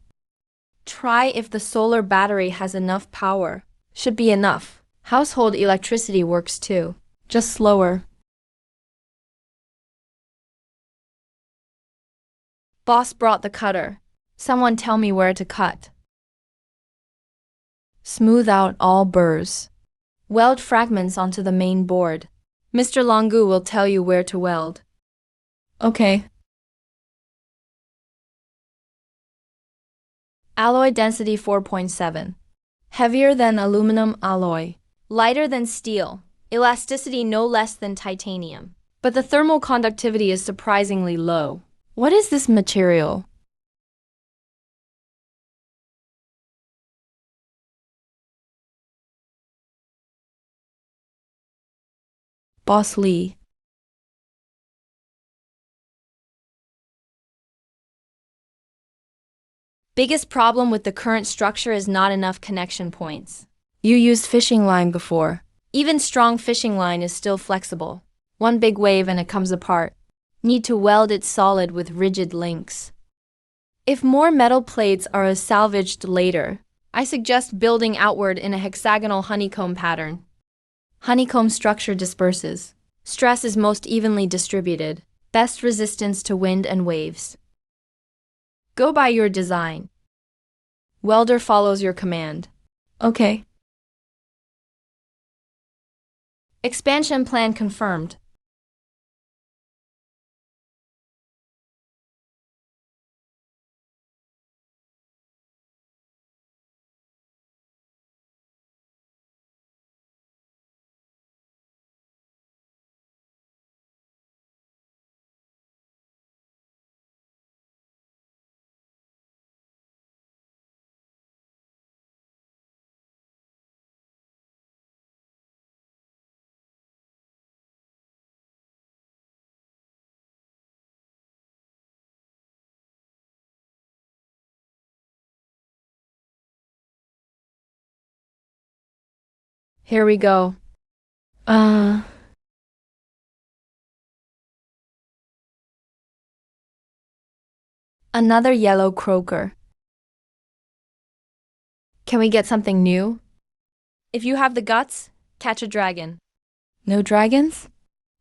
Try if the solar battery has enough power. Should be enough. Household electricity works too, just slower. Boss brought the cutter. Someone tell me where to cut. Smooth out all burrs. Weld fragments onto the main board. Mr. Longu will tell you where to weld." Okay. Alloy density 4.7. Heavier than aluminum alloy. Lighter than steel. Elasticity no less than titanium. But the thermal conductivity is surprisingly low. What is this material? Boss Lee. Biggest problem with the current structure is not enough connection points. You used fishing line before. Even strong fishing line is still flexible. One big wave and it comes apart. Need to weld it solid with rigid links. If more metal plates are salvaged later, I suggest building outward in a hexagonal honeycomb pattern. Honeycomb structure disperses. Stress is most evenly distributed. Best resistance to wind and waves. Go by your design. Welder follows your command. Okay. Expansion plan confirmed. Here we go. Another yellow croaker. Can we get something new? If you have the guts, catch a dragon. No dragons?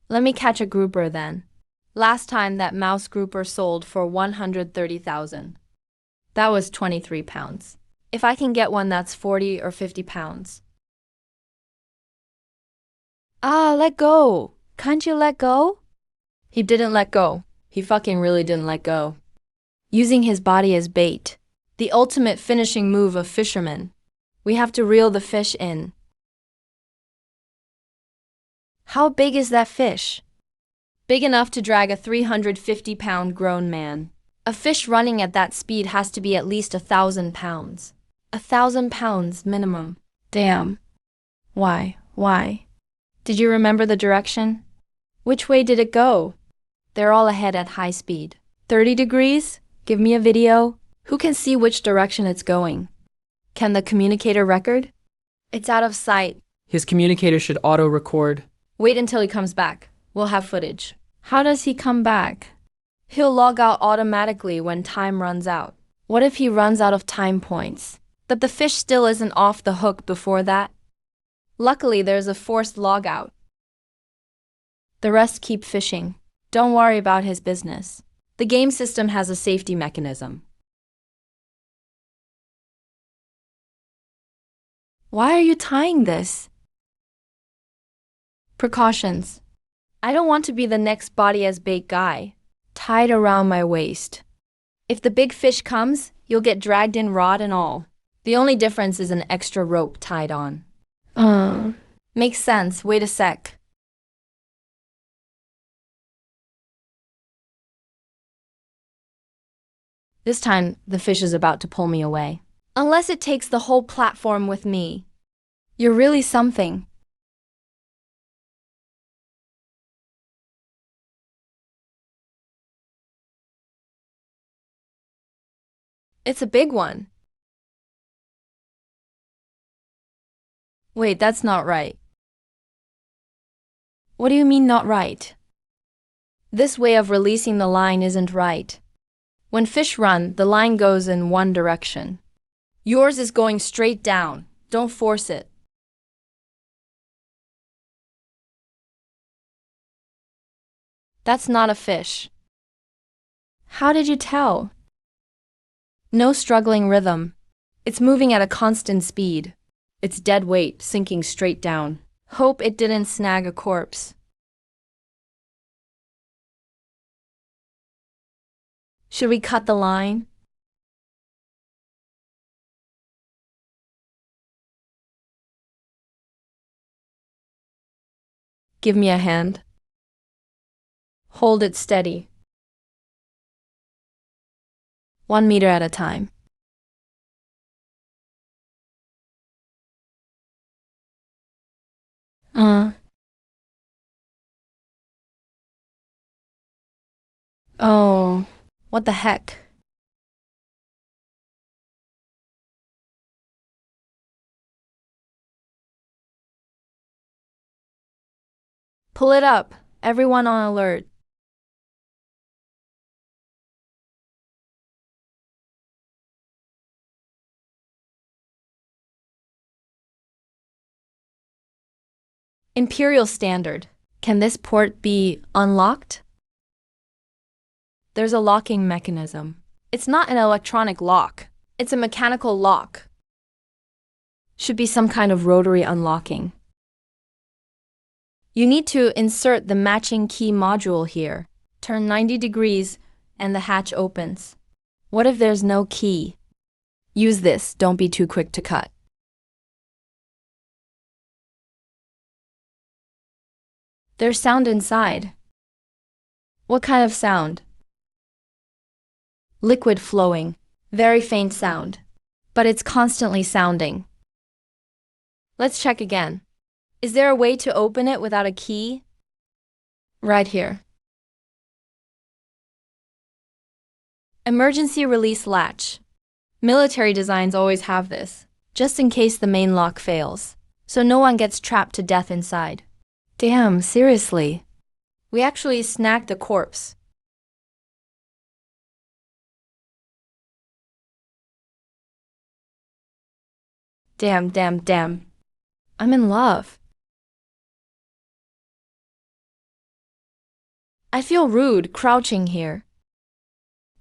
Let me catch a grouper then. Last time that mouse grouper sold for 130,000. That was 23 pounds. If I can get one that's 40 or 50 pounds. Ah, let go. Can't you let go? He didn't let go. He fucking really didn't let go. Using his body as bait. The ultimate finishing move of fishermen. We have to reel the fish in. How big is that fish? Big enough to drag a 350-pound grown man. A fish running at that speed has to be at least 1,000 pounds. 1,000 pounds minimum. Damn. Why? Did you remember the direction? Which way did it go? They're all ahead at high speed. 30 degrees? Give me a video. Who can see which direction it's going? Can the communicator record? It's out of sight. His communicator should auto-record. Wait until he comes back. We'll have footage. How does he come back? He'll log out automatically when time runs out. What if he runs out of time points? But the fish still isn't off the hook before that? Luckily, there's a forced logout. The rest keep fishing. Don't worry about his business. The game system has a safety mechanism. Why are you tying this? Precautions. I don't want to be the next body as bait guy. Tied around my waist. If the big fish comes, you'll get dragged in rod and all. The only difference is an extra rope tied on. Makes sense. Wait a sec. This time, the fish is about to pull me away. Unless it takes the whole platform with me. You're really something. It's a big one. Wait, that's not right. What do you mean not right? This way of releasing the line isn't right. When fish run, the line goes in one direction. Yours is going straight down. Don't force it. That's not a fish. How did you tell? No struggling rhythm. It's moving at a constant speed. It's dead weight, sinking straight down. Hope it didn't snag a corpse. Should we cut the line? Give me a hand. Hold it steady. 1 meter at a time. Oh, what the heck? Pull it up. Everyone on alert. Imperial Standard. Can this port be unlocked? There's a locking mechanism. It's not an electronic lock. It's a mechanical lock. Should be some kind of rotary unlocking. You need to insert the matching key module here. Turn 90 degrees and the hatch opens. What if there's no key? Use this. Don't be too quick to cut. There's sound inside. What kind of sound? Liquid flowing. Very faint sound. But it's constantly sounding. Let's check again. Is there a way to open it without a key? Right here. Emergency release latch. Military designs always have this, just in case the main lock fails, so no one gets trapped to death inside. Damn, seriously. We actually snagged a corpse. Damn. I'm in love. I feel rude crouching here.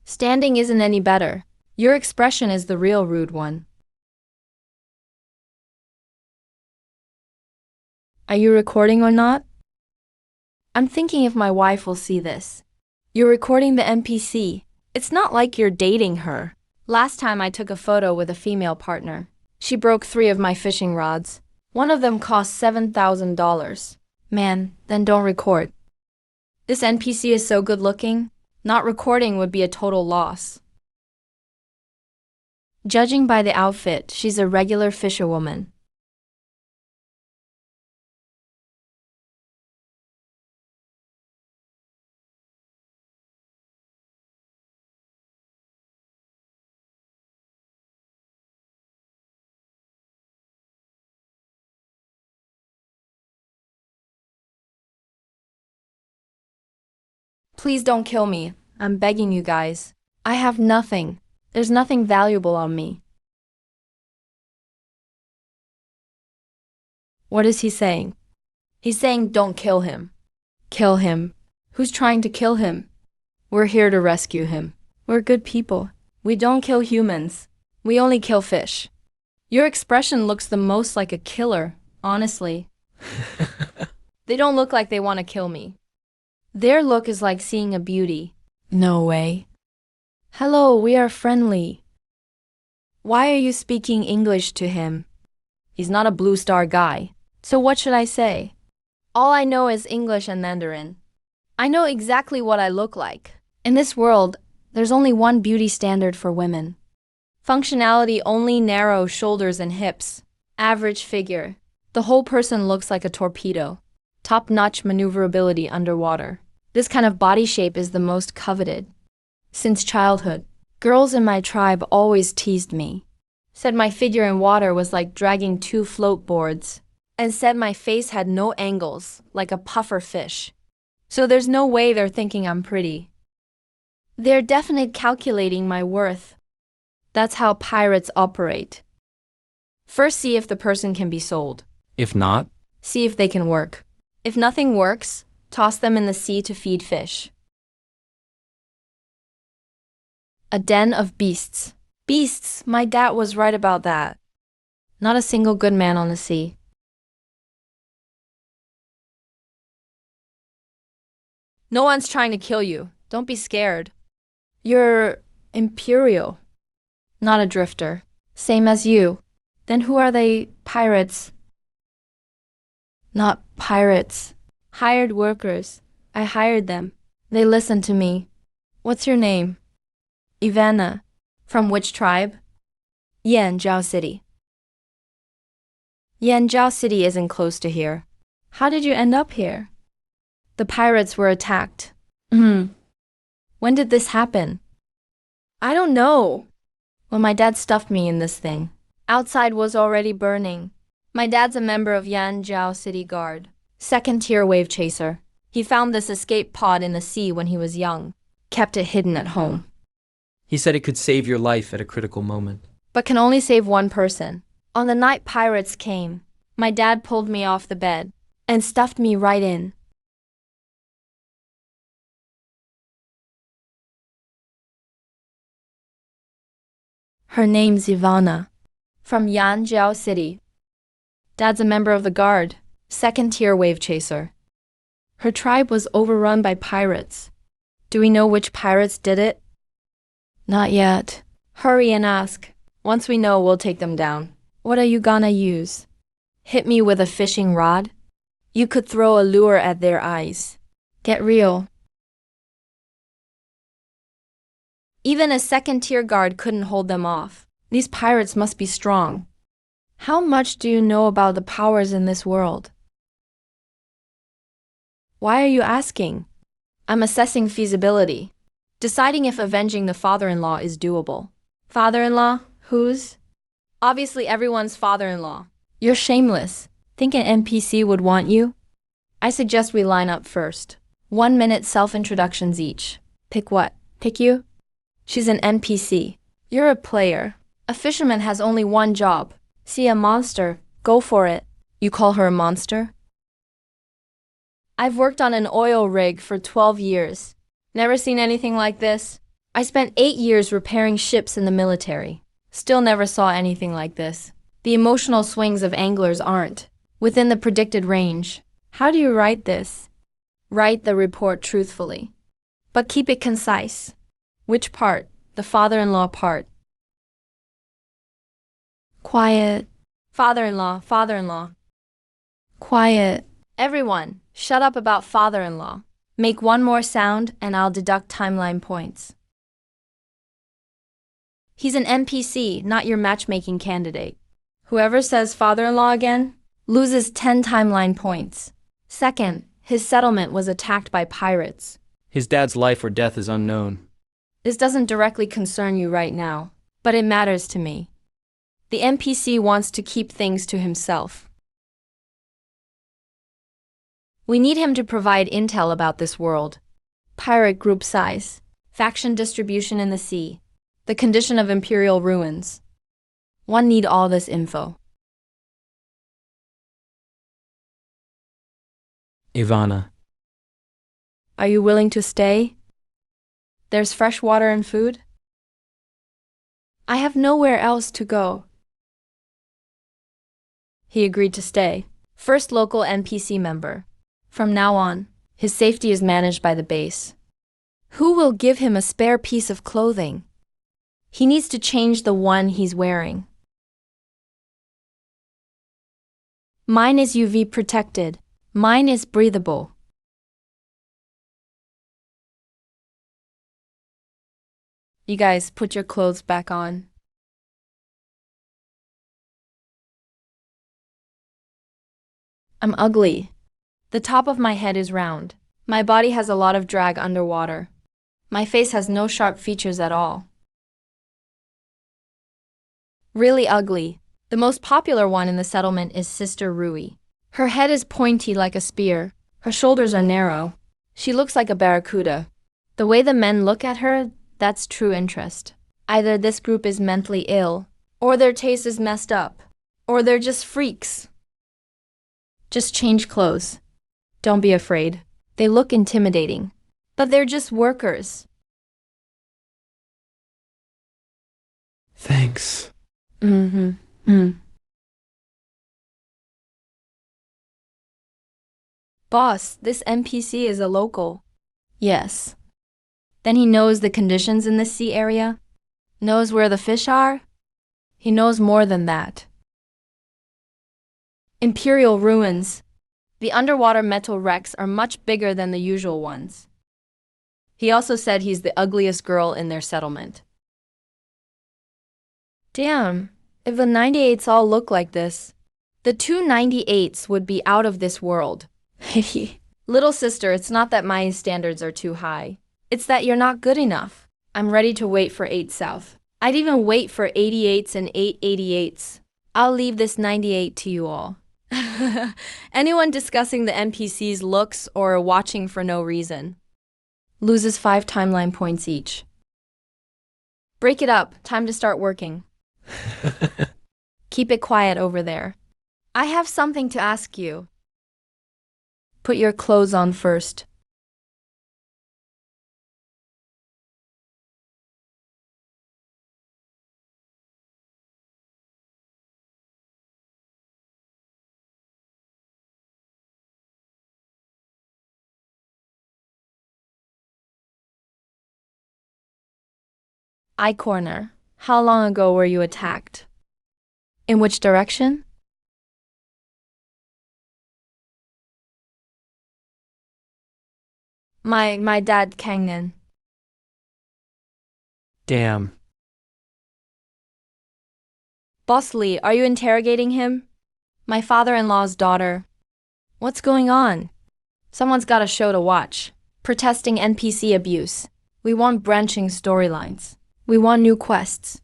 Standing isn't any better. Your expression is the real rude one. Are you recording or not? I'm thinking if my wife will see this. You're recording the NPC. It's not like you're dating her. Last time I took a photo with a female partner. She broke 3 of my fishing rods. One of them cost $7,000. Man, then don't record. This NPC is so good looking. Not recording would be a total loss. Judging by the outfit, she's a regular fisherwoman. Please don't kill me. I'm begging you guys. I have nothing. There's nothing valuable on me. What is he saying? He's saying don't kill him. Kill him. Who's trying to kill him? We're here to rescue him. We're good people. We don't kill humans. We only kill fish. Your expression looks the most like a killer, honestly. They don't look like they want to kill me. Their look is like seeing a beauty. No way. Hello, we are friendly. Why are you speaking English to him? He's not a Blue Star guy. So what should I say? All I know is English and Mandarin. I know exactly what I look like. In this world, there's only one beauty standard for women. Functionality only narrow shoulders and hips. Average figure. The whole person looks like a torpedo. Top-notch maneuverability underwater. This kind of body shape is the most coveted. Since childhood, girls in my tribe always teased me. Said my figure in water was like dragging 2 float boards. And said my face had no angles, like a puffer fish. So there's no way they're thinking I'm pretty. They're definitely calculating my worth. That's how pirates operate. First, see if the person can be sold. If not, See if they can work. If nothing works, toss them in the sea to feed fish. A den of beasts. Beasts, my dad was right about that. Not a single good man on the sea. No one's trying to kill you. Don't be scared. You're imperial, not a drifter. Same as you. Then who are they? Pirates? Not pirates. Hired workers. I hired them. They listened to me. What's your name? Ivana. From which tribe? Yanjiao City. Yanjiao City isn't close to here. How did you end up here? The pirates were attacked. When did this happen? I don't know. When my dad stuffed me in this thing. Outside was already burning. My dad's a member of Yanjiao City Guard. 2nd-tier wave chaser. He found this escape pod in the sea when he was young. Kept it hidden at home. he said it could save your life at a critical moment. But can only save one person. On the night pirates came, my dad pulled me off the bed and stuffed me right in. Her name's Ivana, from Yanjiao City. Dad's a member of the Guard, 2nd-tier wave chaser. Her tribe was overrun by pirates. Do we know which pirates did it? Not yet. Hurry and ask. Once we know, we'll take them down. What are you gonna use? Hit me with a fishing rod? You could throw a lure at their eyes. Get real. Even a 2nd-tier guard couldn't hold them off. These pirates must be strong. How much do you know about the powers in this world? Why are you asking? I'm assessing feasibility, deciding if avenging the father-in-law is doable. Father-in-law? Whose? Obviously everyone's father-in-law. You're shameless. Think an NPC would want you? I suggest we line up first. 1-minute self-introductions each. Pick what? Pick you? She's an NPC. You're a player. A fisherman has only one job. See a monster, go for it. You call her a monster? I've worked on an oil rig for 12 years. Never seen anything like this. I spent 8 years repairing ships in the military. Still never saw anything like this. The emotional swings of anglers aren't within the predicted range. How do you write this? Write the report truthfully, but keep it concise. Which part? The father-in-law part. Quiet. Father-in-law, father-in-law. Quiet. Everyone, shut up about father-in-law. Make one more sound and I'll deduct timeline points. He's an NPC, not your matchmaking candidate. Whoever says father-in-law again loses 10 timeline points. Second, his settlement was attacked by pirates. His dad's life or death is unknown. This doesn't directly concern you right now, but it matters to me. The NPC wants to keep things to himself. We need him to provide intel about this world. Pirate group size, faction distribution in the sea, the condition of imperial ruins. One need all this info. Ivana. Are you willing to stay? There's fresh water and food? I have nowhere else to go. He agreed to stay. First local NPC member. From now on, his safety is managed by the base. Who will give him a spare piece of clothing? He needs to change the one he's wearing. Mine is UV protected. Mine is breathable. You guys, put your clothes back on. I'm ugly. The top of my head is round. My body has a lot of drag underwater. My face has no sharp features at all. Really ugly. The most popular one in the settlement is Sister Rui. Her head is pointy like a spear. Her shoulders are narrow. She looks like a barracuda. The way the men look at her, that's true interest. Either this group is mentally ill, or their taste is messed up, or they're just freaks. Just change clothes. Don't be afraid. They look intimidating, but they're just workers. Thanks. Boss, this NPC is a local. Yes. Then he knows the conditions in the sea area? Knows where the fish are? He knows more than that. Imperial ruins. The underwater metal wrecks are much bigger than the usual ones. He also said he's the ugliest girl in their settlement. Damn, if the 98s all look like this, the 298s would be out of this world. Little sister, it's not that my standards are too high. It's that you're not good enough. I'm ready to wait for 8 South. I'd even wait for 88s and 888s. I'll leave this 98 to you all. Anyone discussing the NPC's looks or watching for no reason loses 5 timeline points each. Break it up. Time to start working. Keep it quiet over there. I have something to ask you. Put your clothes on first. Eye corner. How long ago were you attacked? In which direction? My dad, Kangnan. Damn. Boss Lee, are you interrogating him? My father-in-law's daughter. What's going on? Someone's got a show to watch. Protesting NPC abuse. We want branching storylines. We want new quests.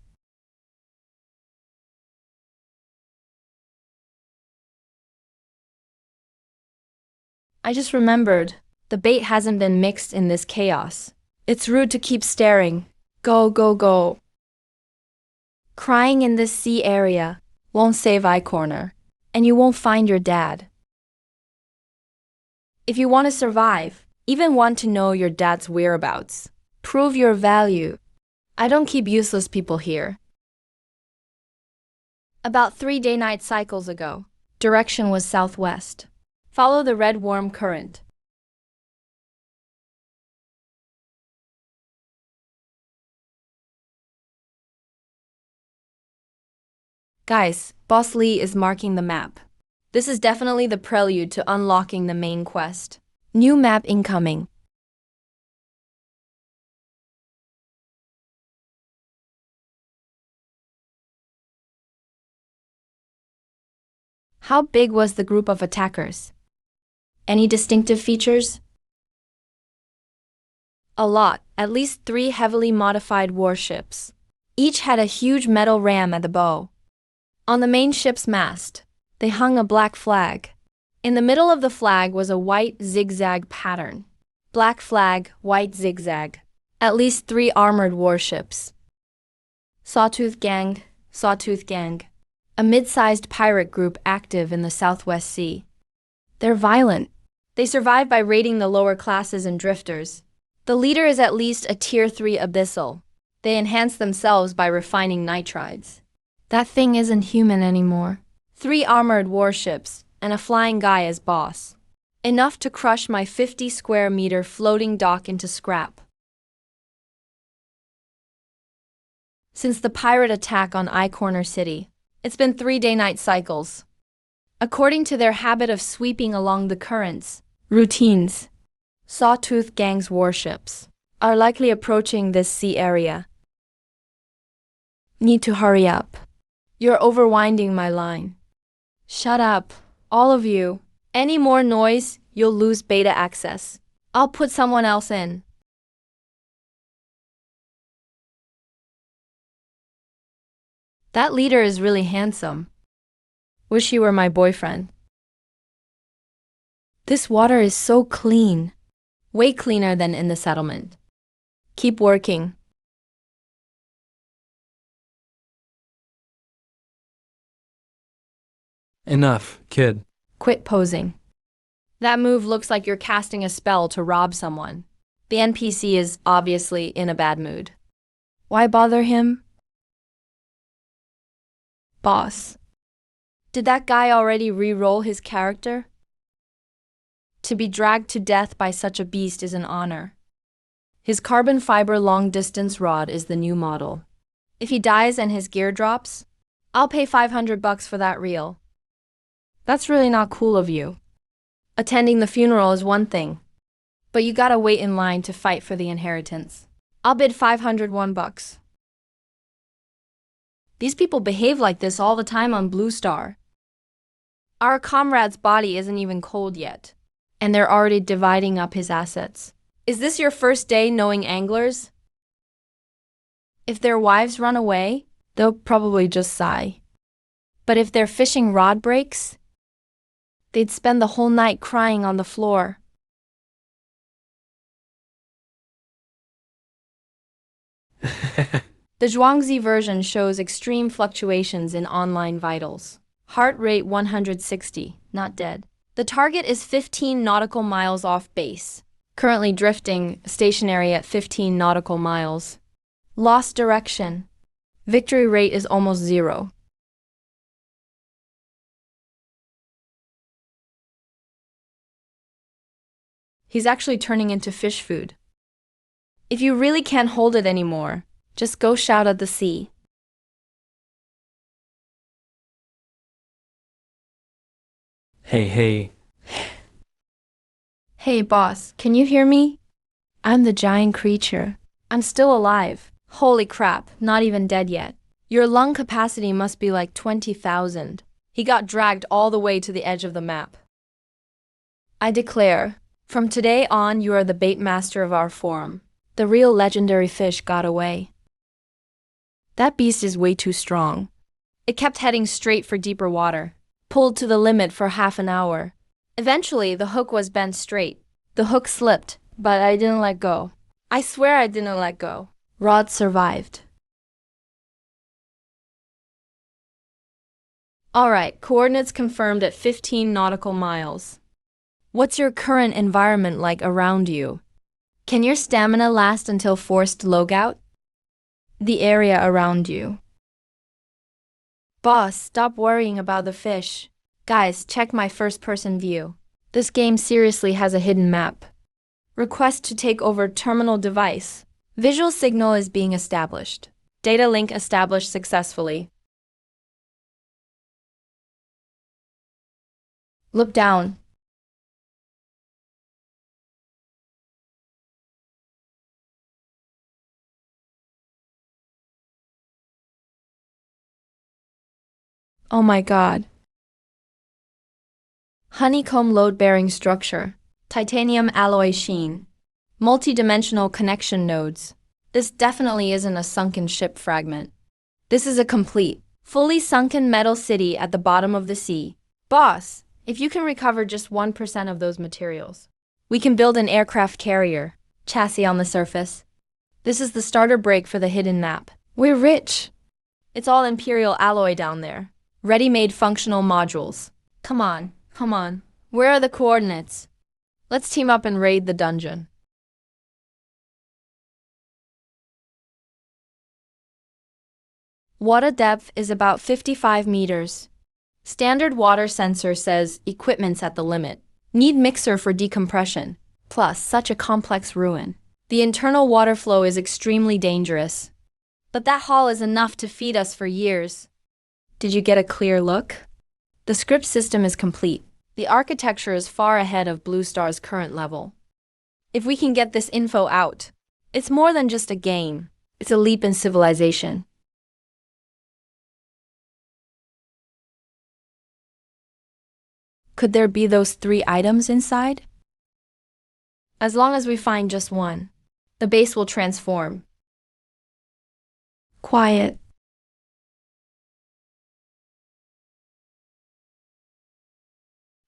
I just remembered. The bait hasn't been mixed in this chaos. It's rude to keep staring. Go, go, go. Crying in this sea area won't save Eye Corner, and you won't find your dad. If you want to survive, even want to know your dad's whereabouts, prove your value. I don't keep useless people here. About 3 day-night cycles ago, direction was southwest. Follow the red warm current. Guys, Boss Lee is marking the map. This is definitely the prelude to unlocking the main quest. New map incoming. How big was the group of attackers? Any distinctive features? A lot, at least 3 heavily modified warships. Each had a huge metal ram at the bow. On the main ship's mast, they hung a black flag. In the middle of the flag was a white zigzag pattern. Black flag, white zigzag. At least 3 armored warships. Sawtooth Gang, Sawtooth Gang. A mid-sized pirate group active in the Southwest Sea. They're violent. They survive by raiding the lower classes and drifters. The leader is at least a Tier 3 abyssal. They enhance themselves by refining nitrides. That thing isn't human anymore. 3 armored warships, and a flying guy as boss. Enough to crush my 50 square meter floating dock into scrap. Since the pirate attack on Eye Corner City, it's been 3 day-night cycles. According to their habit of sweeping along the currents, routines, Sawtooth Gang's warships are likely approaching this sea area. Need to hurry up. You're overwinding my line. Shut up, all of you. Any more noise, you'll lose beta access. I'll put someone else in. That leader is really handsome. Wish he were my boyfriend. This water is so clean. Way cleaner than in the settlement. Keep working. Enough, kid. Quit posing. That move looks like you're casting a spell to rob someone. The NPC is obviously in a bad mood. Why bother him? Boss. Did that guy already re-roll his character? To be dragged to death by such a beast is an honor. His carbon fiber long-distance rod is the new model. If he dies and his gear drops, I'll pay $500 for that reel. That's really not cool of you. Attending the funeral is one thing, but you gotta wait in line to fight for the inheritance. I'll bid $501. These people behave like this all the time on Blue Star. Our comrade's body isn't even cold yet, and they're already dividing up his assets. Is this your first day knowing anglers? If their wives run away, they'll probably just sigh. But if their fishing rod breaks, they'd spend the whole night crying on the floor. The Zhuangzi version shows extreme fluctuations in online vitals. Heart rate 160, not dead. The target is 15 nautical miles off base. Currently drifting, stationary at 15 nautical miles. Lost direction. Victory rate is almost 0. He's actually turning into fish food. If you really can't hold it anymore, just go shout at the sea. Hey. Hey boss, can you hear me? I'm the giant creature. I'm still alive. Holy crap, not even dead yet. Your lung capacity must be like 20,000. He got dragged all the way to the edge of the map. I declare, from today on you are the bait master of our forum. The real legendary fish got away. That beast is way too strong. It kept heading straight for deeper water. Pulled to the limit for half an hour. Eventually, the hook was bent straight. The hook slipped, but I didn't let go. I swear I didn't let go. Rod survived. Alright, coordinates confirmed at 15 nautical miles. What's your current environment like around you? Can your stamina last until forced logout? The area around you. Boss, stop worrying about the fish. Guys, check my first-person view. This game seriously has a hidden map. Request to take over terminal device. Visual signal is being established. Data link established successfully. Look down. Oh my god. Honeycomb load-bearing structure. Titanium alloy sheen. Multi-dimensional connection nodes. This definitely isn't a sunken ship fragment. This is a complete, fully sunken metal city at the bottom of the sea. Boss, if you can recover just 1% of those materials, we can build an aircraft carrier, chassis on the surface. This is the starter break for the hidden map. We're rich. It's all Imperial alloy down there. Ready-made functional modules. Come on. Where are the coordinates? Let's team up and raid the dungeon. Water depth is about 55 meters. Standard water sensor says equipment's at the limit. Need mixer for decompression. Plus, such a complex ruin. The internal water flow is extremely dangerous. But that haul is enough to feed us for years. Did you get a clear look? The script system is complete. The architecture is far ahead of Blue Star's current level. If we can get this info out, it's more than just a game. It's a leap in civilization. Could there be those 3 items inside? As long as we find just one, the base will transform. Quiet.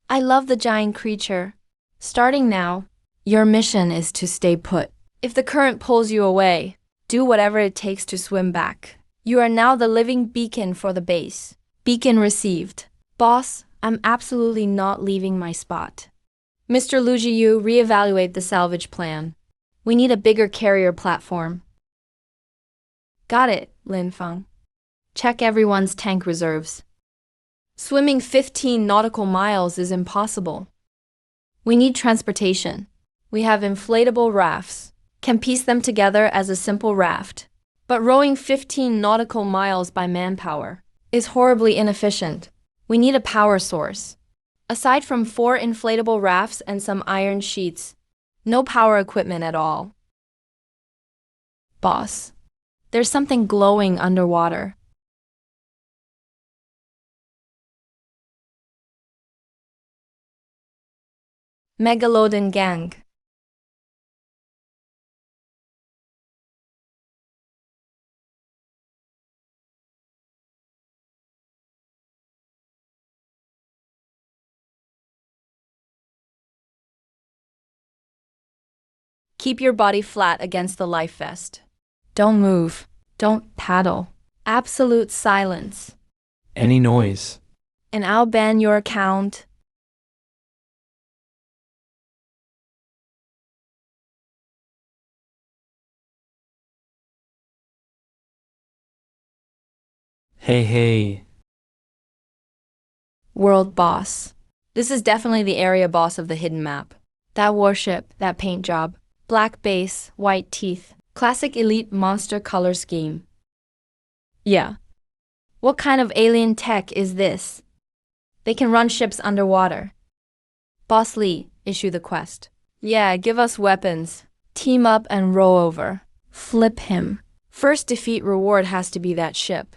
I love the giant creature. Starting now, your mission is to stay put. If the current pulls you away, do whatever it takes to swim back. You are now the living beacon for the base. Beacon received. Boss, I'm absolutely not leaving my spot. Mr. Lu Jiu, reevaluate the salvage plan. We need a bigger carrier platform. Got it, Lin Feng. Check everyone's tank reserves. Swimming 15 nautical miles is impossible. We need transportation. We have inflatable rafts. Can piece them together as a simple raft. But rowing 15 nautical miles by manpower is horribly inefficient. We need a power source. Aside from 4 inflatable rafts and some iron sheets, no power equipment at all. Boss, there's something glowing underwater. Megalodon gang. Keep your body flat against the life vest. Don't move. Don't paddle. Absolute silence. Any noise. And I'll ban your account. Hey. World boss. This is definitely the area boss of the hidden map. That warship, that paint job. Black base, white teeth. Classic elite monster color scheme. Yeah. What kind of alien tech is this? They can run ships underwater. Boss Lee, issue the quest. Yeah, give us weapons. Team up and row over. Flip him. First defeat reward has to be that ship.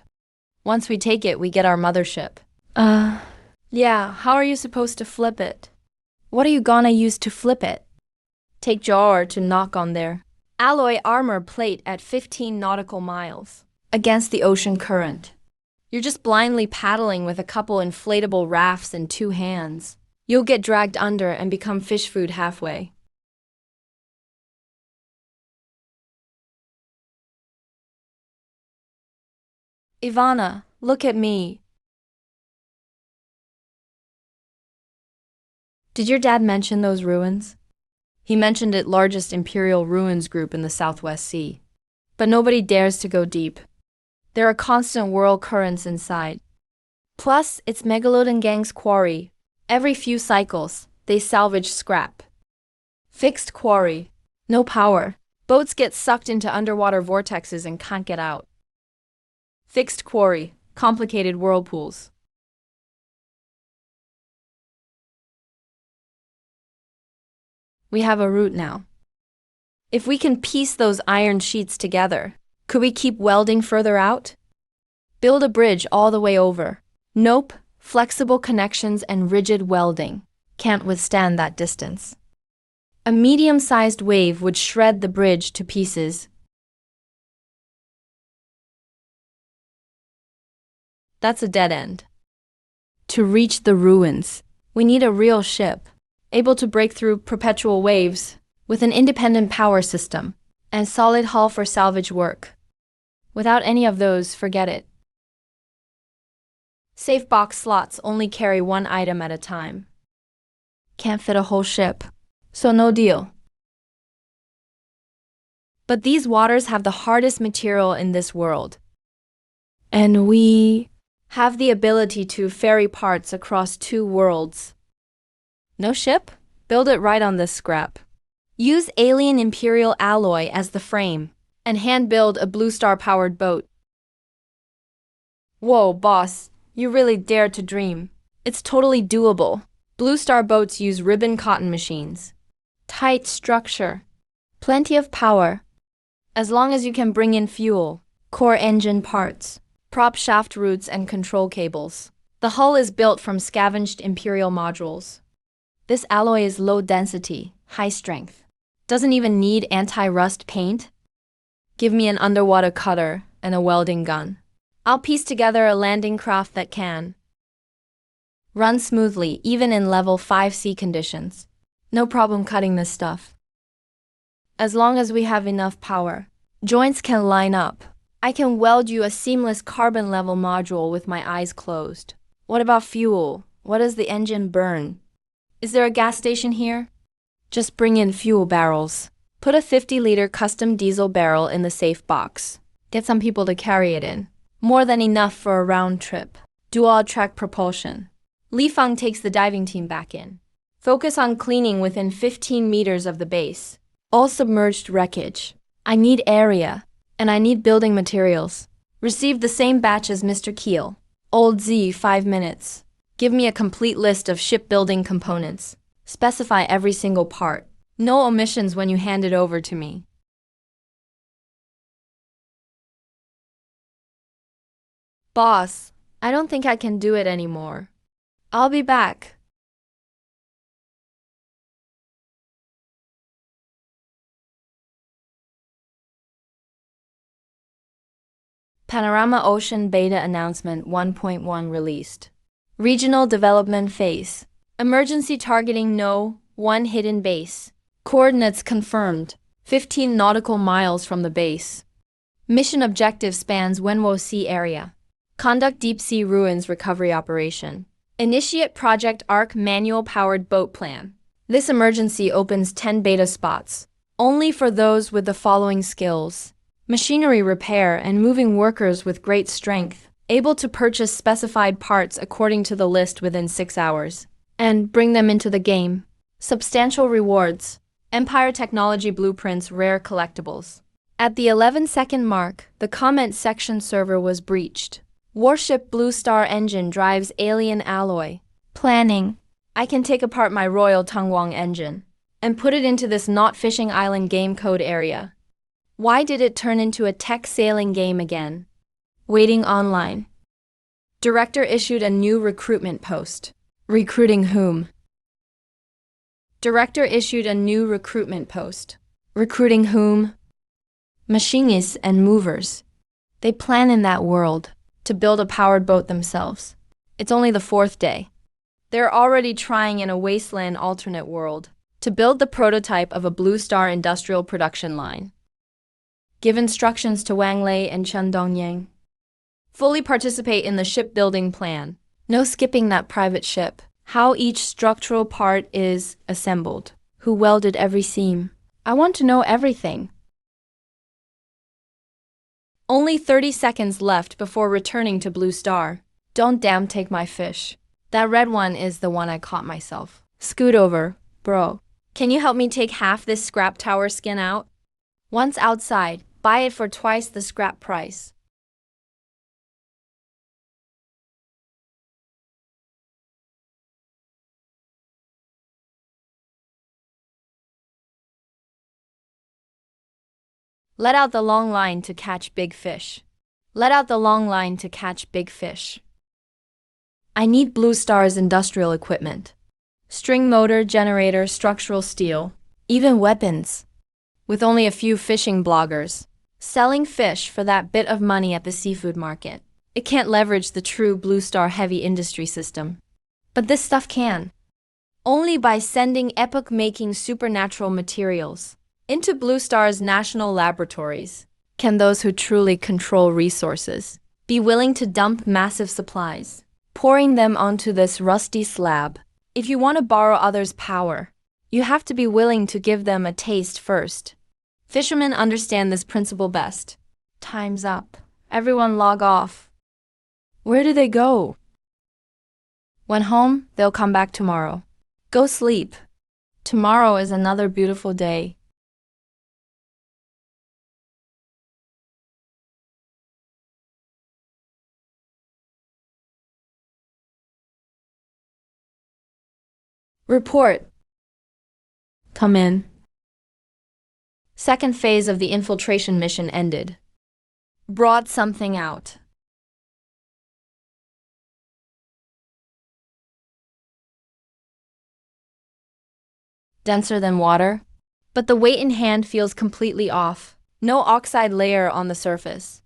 Once we take it, we get our mothership. Yeah, how are you supposed to flip it? What are you gonna use to flip it? Take Jar to knock on their alloy armor plate at 15 nautical miles against the ocean current. You're just blindly paddling with a couple inflatable rafts in 2 hands. You'll get dragged under and become fish food halfway. Ivana, look at me. Did your dad mention those ruins? He mentioned it largest Imperial ruins group in the Southwest Sea. But nobody dares to go deep. There are constant whirl currents inside. Plus, it's Megalodon Gang's quarry. Every few cycles, they salvage scrap. Fixed quarry. No power. Boats get sucked into underwater vortexes and can't get out. Fixed quarry. Complicated whirlpools. We have a route now. If we can piece those iron sheets together, could we keep welding further out? Build a bridge all the way over. Nope, flexible connections and rigid welding can't withstand that distance. A medium-sized wave would shred the bridge to pieces. That's a dead end. To reach the ruins, we need a real ship, able to break through perpetual waves, with an independent power system, and solid hull for salvage work. Without any of those, forget it. Safe box slots only carry 1 item at a time. Can't fit a whole ship, so no deal. But these waters have the hardest material in this world. And we have the ability to ferry parts across two worlds. No ship? Build it right on this scrap. Use alien imperial alloy as the frame, and hand-build a Blue Star-powered boat. Whoa, boss, you really dared to dream. It's totally doable. Blue Star boats use ribbon cotton machines. Tight structure. Plenty of power. As long as you can bring in fuel, core engine parts, prop shaft roots and control cables. The hull is built from scavenged Imperial modules. This alloy is low density, high strength. Doesn't even need anti-rust paint. Give me an underwater cutter and a welding gun. I'll piece together a landing craft that can run smoothly even in level 5 sea conditions. No problem cutting this stuff. As long as we have enough power, joints can line up. I can weld you a seamless carbon level module with my eyes closed. What about fuel? What does the engine burn? Is there a gas station here? Just bring in fuel barrels. Put a 50-liter custom diesel barrel in the safe box. Get some people to carry it in. More than enough for a round trip. Dual-track propulsion. Li Feng takes the diving team back in. Focus on cleaning within 15 meters of the base. All submerged wreckage. I need area, and I need building materials. Receive the same batch as Mr. Keel. Old Z, 5 minutes. Give me a complete list of shipbuilding components. Specify every single part. No omissions when you hand it over to me. Boss, I don't think I can do it anymore. I'll be back. Panorama Ocean Beta Announcement 1.1 released. Regional Development Phase. Emergency targeting No. 1 hidden base. Coordinates confirmed. 15 nautical miles from the base. Mission objective spans Wenwo Sea area. Conduct deep sea ruins recovery operation. Initiate Project Arc manual-powered boat plan. This emergency opens 10 beta spots. Only for those with the following skills. Machinery repair and moving workers with great strength, able to purchase specified parts according to the list within 6 hours, and bring them into the game. Substantial rewards. Empire Technology Blueprints Rare Collectibles. At the 11-second mark, the comment section server was breached. Warship Blue Star engine drives alien alloy. Planning. I can take apart my Royal Tungwang engine and put it into this not fishing island game code area. Why did it turn into a tech sailing game again? Waiting online. Director issued a new recruitment post. Recruiting whom? Director issued a new recruitment post. Recruiting whom? Machinists and movers. They plan in that world to build a powered boat themselves. It's only the 4th day. They're already trying in a wasteland alternate world to build the prototype of a Blue Star industrial production line. Give instructions to Wang Lei and Chen Dongyang. Fully participate in the shipbuilding plan. No skipping that private ship. How each structural part is assembled. Who welded every seam. I want to know everything. Only 30 seconds left before returning to Blue Star. Don't damn take my fish. That red one is the one I caught myself. Scoot over, bro. Can you help me take half this scrap tower skin out? Once outside, buy it for twice the scrap price. Let out the long line to catch big fish. Let out the long line to catch big fish. I need Blue Star's industrial equipment. String motor, generator, structural steel, even weapons. With only a few fishing bloggers selling fish for that bit of money at the seafood market. It can't leverage the true Blue Star heavy industry system. But this stuff can. Only by sending epoch-making supernatural materials into Blue Star's national laboratories can those who truly control resources be willing to dump massive supplies, pouring them onto this rusty slab. If you want to borrow others' power, you have to be willing to give them a taste first. Fishermen understand this principle best. Time's up. Everyone log off. Where do they go? When home, they'll come back tomorrow. Go sleep. Tomorrow is another beautiful day. Report. Come in. Second phase of the infiltration mission ended. Brought something out. Denser than water, but the weight in hand feels completely off. No oxide layer on the surface.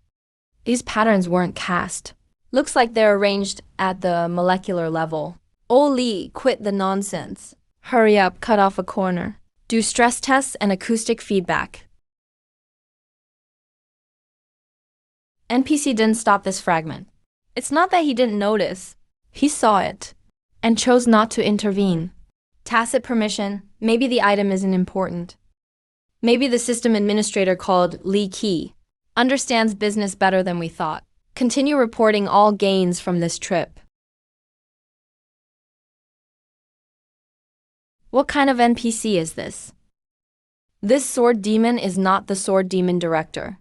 These patterns weren't cast. Looks like they're arranged at the molecular level. Oli, quit the nonsense. Hurry up, cut off a corner. Do stress tests and acoustic feedback. NPC didn't stop this fragment. It's not that he didn't notice. He saw it and chose not to intervene. Tacit permission. Maybe the item isn't important. Maybe the system administrator called Lee Key understands business better than we thought. Continue reporting all gains from this trip. What kind of NPC is this? This sword demon is not the sword demon director.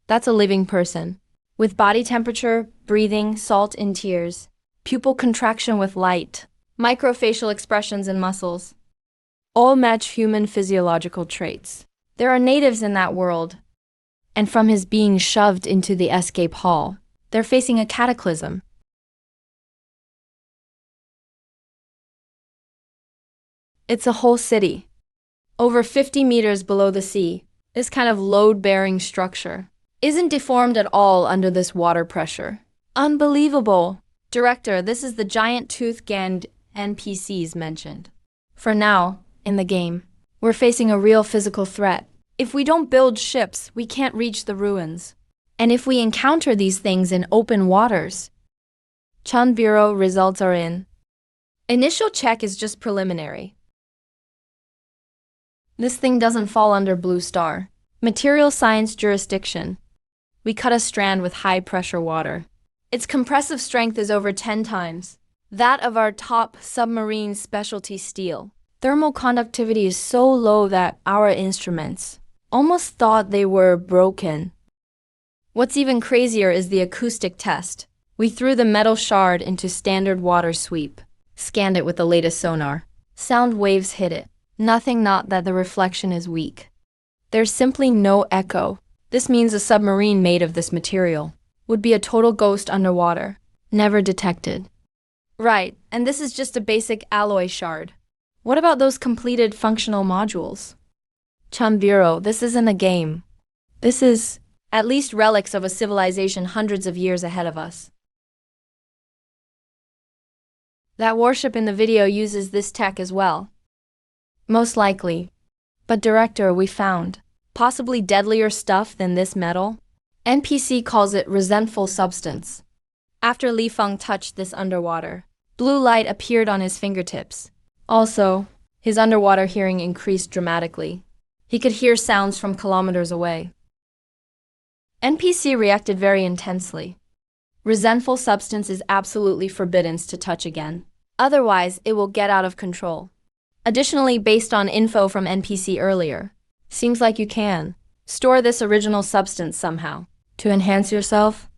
That's a living person. With body temperature, breathing, salt in tears, pupil contraction with light, microfacial expressions and muscles. All match human physiological traits. There are natives in that world, and from his being shoved into the escape hall, they're facing a cataclysm. It's a whole city. Over 50 meters below the sea, this kind of load-bearing structure isn't deformed at all under this water pressure. Unbelievable! Director, this is the giant tooth-ganned NPCs mentioned. For now, in the game, we're facing a real physical threat. If we don't build ships, we can't reach the ruins. And if we encounter these things in open waters, Chun Bureau results are in. Initial check is just preliminary. This thing doesn't fall under Blue Star. Material science jurisdiction. We cut a strand with high-pressure water. Its compressive strength is over 10 times that of our top submarine specialty steel. Thermal conductivity is so low that our instruments almost thought they were broken. What's even crazier is the acoustic test. We threw the metal shard into standard water sweep, scanned it with the latest sonar. Sound waves hit it. Nothing, not that the reflection is weak. There's simply no echo. This means a submarine made of this material would be a total ghost underwater, never detected. Right, and this is just a basic alloy shard. What about those completed functional modules? Chun Bureau, this isn't a game. This is at least relics of a civilization hundreds of years ahead of us. That warship in the video uses this tech as well. Most likely. But Director, we found possibly deadlier stuff than this metal. NPC calls it resentful substance. After Li Feng touched this underwater, blue light appeared on his fingertips. Also, his underwater hearing increased dramatically. He could hear sounds from kilometers away. NPC reacted very intensely. Resentful substance is absolutely forbidden to touch again. Otherwise, it will get out of control. Additionally, based on info from NPC earlier, seems like you can store this original substance somehow to enhance yourself.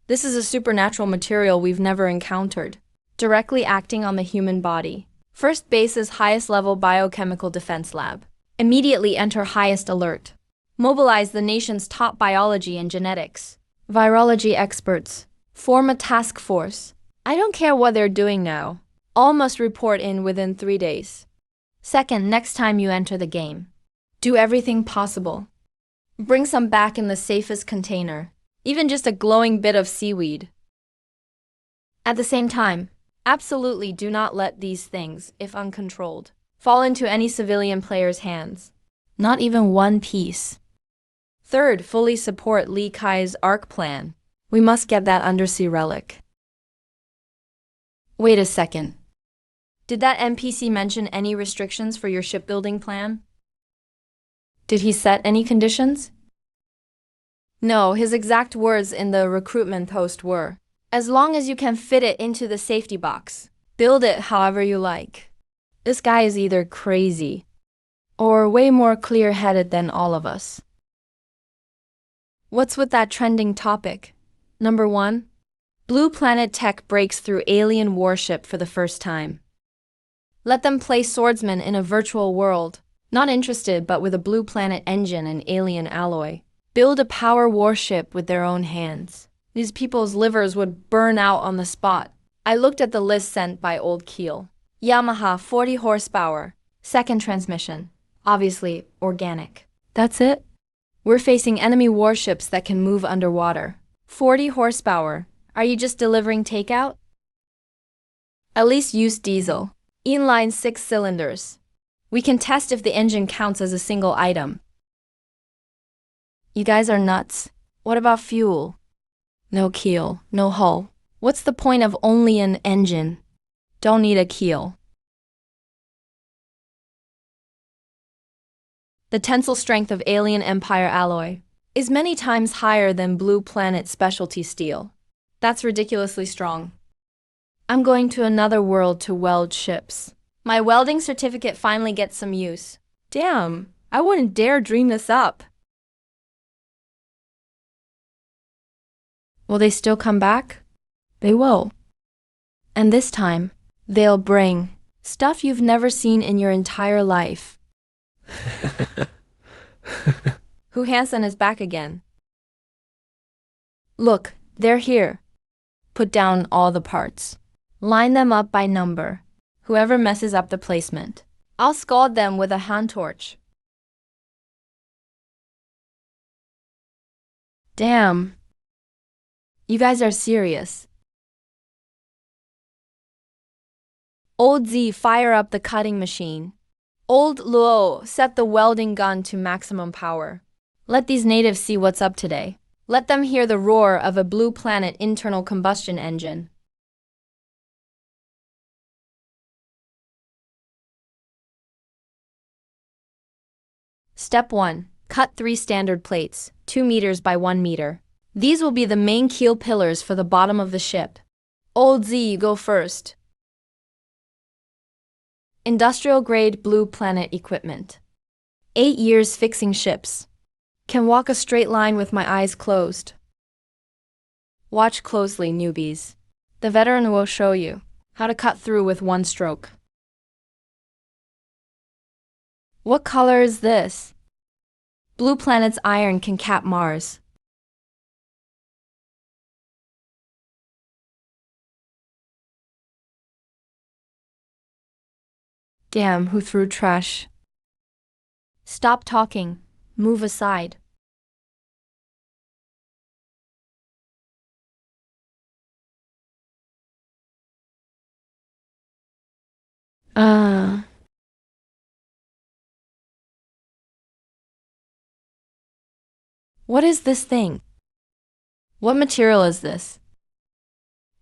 This is a supernatural material we've never encountered, directly acting on the human body. First base's highest level biochemical defense lab. Immediately enter highest alert. Mobilize the nation's top biology and genetics, virology experts. Form a task force. I don't care what they're doing now. All must report in within 3 days. Second, next time you enter the game, do everything possible. Bring some back in the safest container, even just a glowing bit of seaweed. At the same time, absolutely do not let these things, if uncontrolled, fall into any civilian player's hands. Not even one piece. Third, fully support Li Kai's ARC plan. We must get that undersea relic. Wait a second. Did that NPC mention any restrictions for your shipbuilding plan? Did he set any conditions? No, his exact words in the recruitment post were, As long as you can fit it into the safety box. Build it however you like. This guy is either crazy or way more clear-headed than all of us. What's with that trending topic? Number 1. Blue Planet tech breaks through alien warship for the first time. Let them play swordsman in a virtual world. Not interested, but with a Blue Planet engine and alien alloy. Build a power warship with their own hands. These people's livers would burn out on the spot. I looked at the list sent by Old Keel. Yamaha 40 horsepower, second transmission. Obviously, organic. That's it? We're facing enemy warships that can move underwater. 40 horsepower. Are you just delivering takeout? At least use diesel. Inline 6 cylinders. We can test if the engine counts as a single item. You guys are nuts. What about fuel? No keel, no hull. What's the point of only an engine? Don't need a keel. The tensile strength of Alien Empire alloy is many times higher than Blue Planet specialty steel. That's ridiculously strong. I'm going to another world to weld ships. My welding certificate finally gets some use. Damn, I wouldn't dare dream this up. Will they still come back? They will. And this time, they'll bring stuff you've never seen in your entire life. Who Hansen is back again. Look, they're here. Put down all the parts. Line them up by number. Whoever messes up the placement, I'll scald them with a hand torch. Damn. You guys are serious. Old Z, fire up the cutting machine. Old Luo, set the welding gun to maximum power. Let these natives see what's up today. Let them hear the roar of a Blue Planet internal combustion engine. Step 1. Cut 3 standard plates, 2 meters by 1 meter. These will be the main keel pillars for the bottom of the ship. Old Z, you go first. Industrial-grade Blue Planet equipment. 8 years fixing ships. Can walk a straight line with my eyes closed. Watch closely, newbies. The veteran will show you how to cut through with one stroke. What color is this? Blue Planet's iron can cap Mars. Damn, who threw trash? Stop talking. Move aside. What is this thing? What material is this?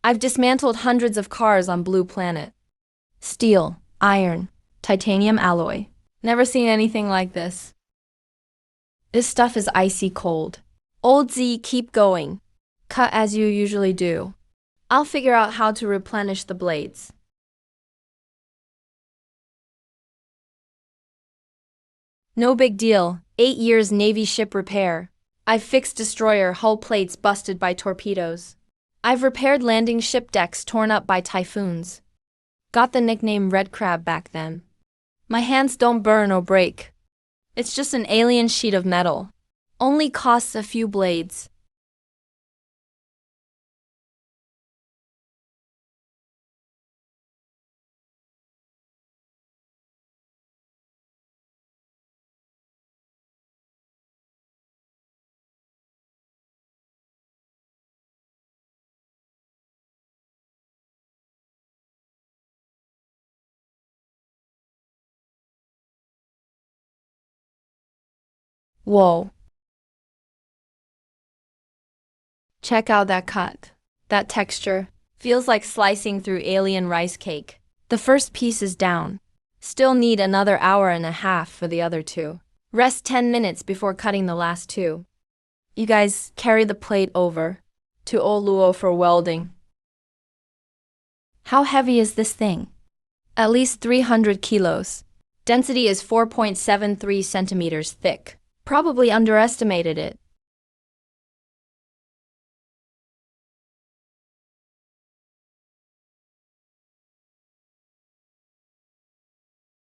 I've dismantled hundreds of cars on Blue Planet. Steel, iron, titanium alloy. Never seen anything like this. This stuff is icy cold. Old Z, keep going. Cut as you usually do. I'll figure out how to replenish the blades. No big deal. 8 years Navy ship repair. I've fixed destroyer hull plates busted by torpedoes. I've repaired landing ship decks torn up by typhoons. Got the nickname Red Crab back then. My hands don't burn or break. It's just an alien sheet of metal. Only costs a few blades. Whoa. Check out that cut. That texture feels like slicing through alien rice cake. The first piece is down. Still need another hour and a half for the other two. Rest 10 minutes before cutting the last two. You guys carry the plate over to Old Luo for welding. How heavy is this thing? At least 300 kilos. Density is 4.73 centimeters thick. Probably underestimated it.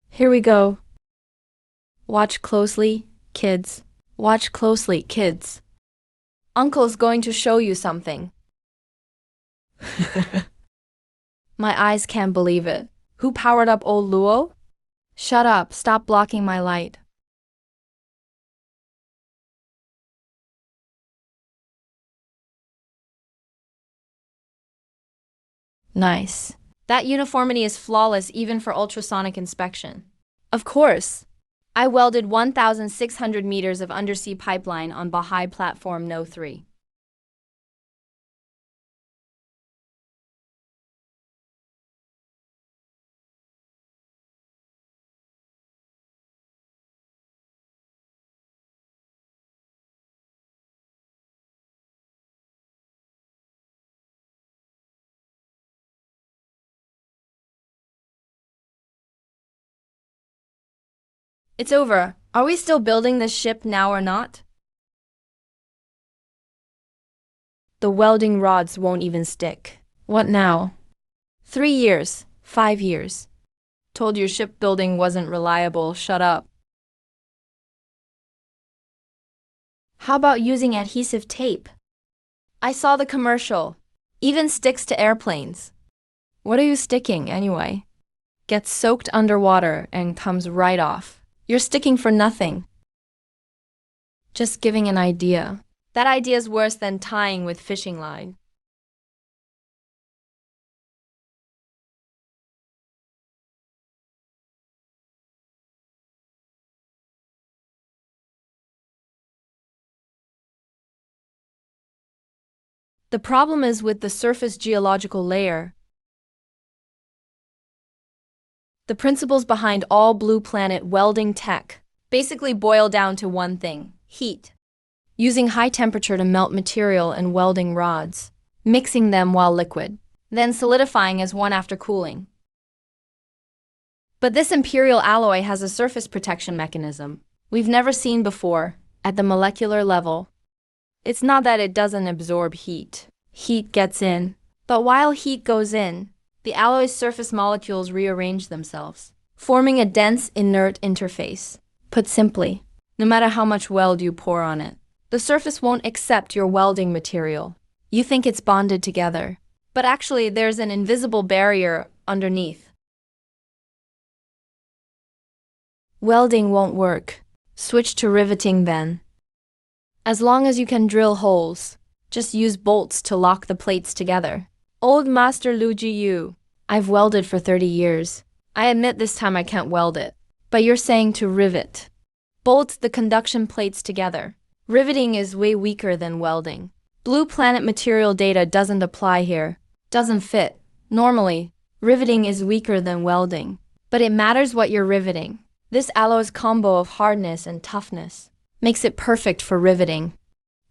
Here we go. Watch closely, kids. Watch closely, kids. Uncle's going to show you something. My eyes can't believe it. Who powered up old Luo? Shut up, stop blocking my light. Nice. That uniformity is flawless even for ultrasonic inspection. Of course. I welded 1,600 meters of undersea pipeline on Baha'i Platform No. 3. It's over. Are we still building this ship now or not? The welding rods won't even stick. What now? 3 years. 5 years. Told you shipbuilding wasn't reliable, shut up. How about using adhesive tape? I saw the commercial. Even sticks to airplanes. What are you sticking anyway? Gets soaked underwater and comes right off. You're sticking for nothing. Just giving an idea. That idea's worse than tying with fishing line. The problem is with the surface geological layer. The principles behind all Blue Planet welding tech basically boil down to one thing: heat. Using high temperature to melt material and welding rods, mixing them while liquid, then solidifying as one after cooling. But this imperial alloy has a surface protection mechanism we've never seen before at the molecular level. It's not that it doesn't absorb heat. Heat gets in. But while heat goes in, the alloy's surface molecules rearrange themselves, forming a dense, inert interface. Put simply, no matter how much weld you pour on it, the surface won't accept your welding material. You think it's bonded together, but actually there's an invisible barrier underneath. Welding won't work. Switch to riveting then. As long as you can drill holes, just use bolts to lock the plates together. Old Master Lu Jiyu. I've welded for 30 years. I admit this time I can't weld it. But you're saying to rivet. Bolt the conduction plates together. Riveting is way weaker than welding. Blue Planet material data doesn't apply here. Doesn't fit. Normally, riveting is weaker than welding. But it matters what you're riveting. This alloy's combo of hardness and toughness makes it perfect for riveting.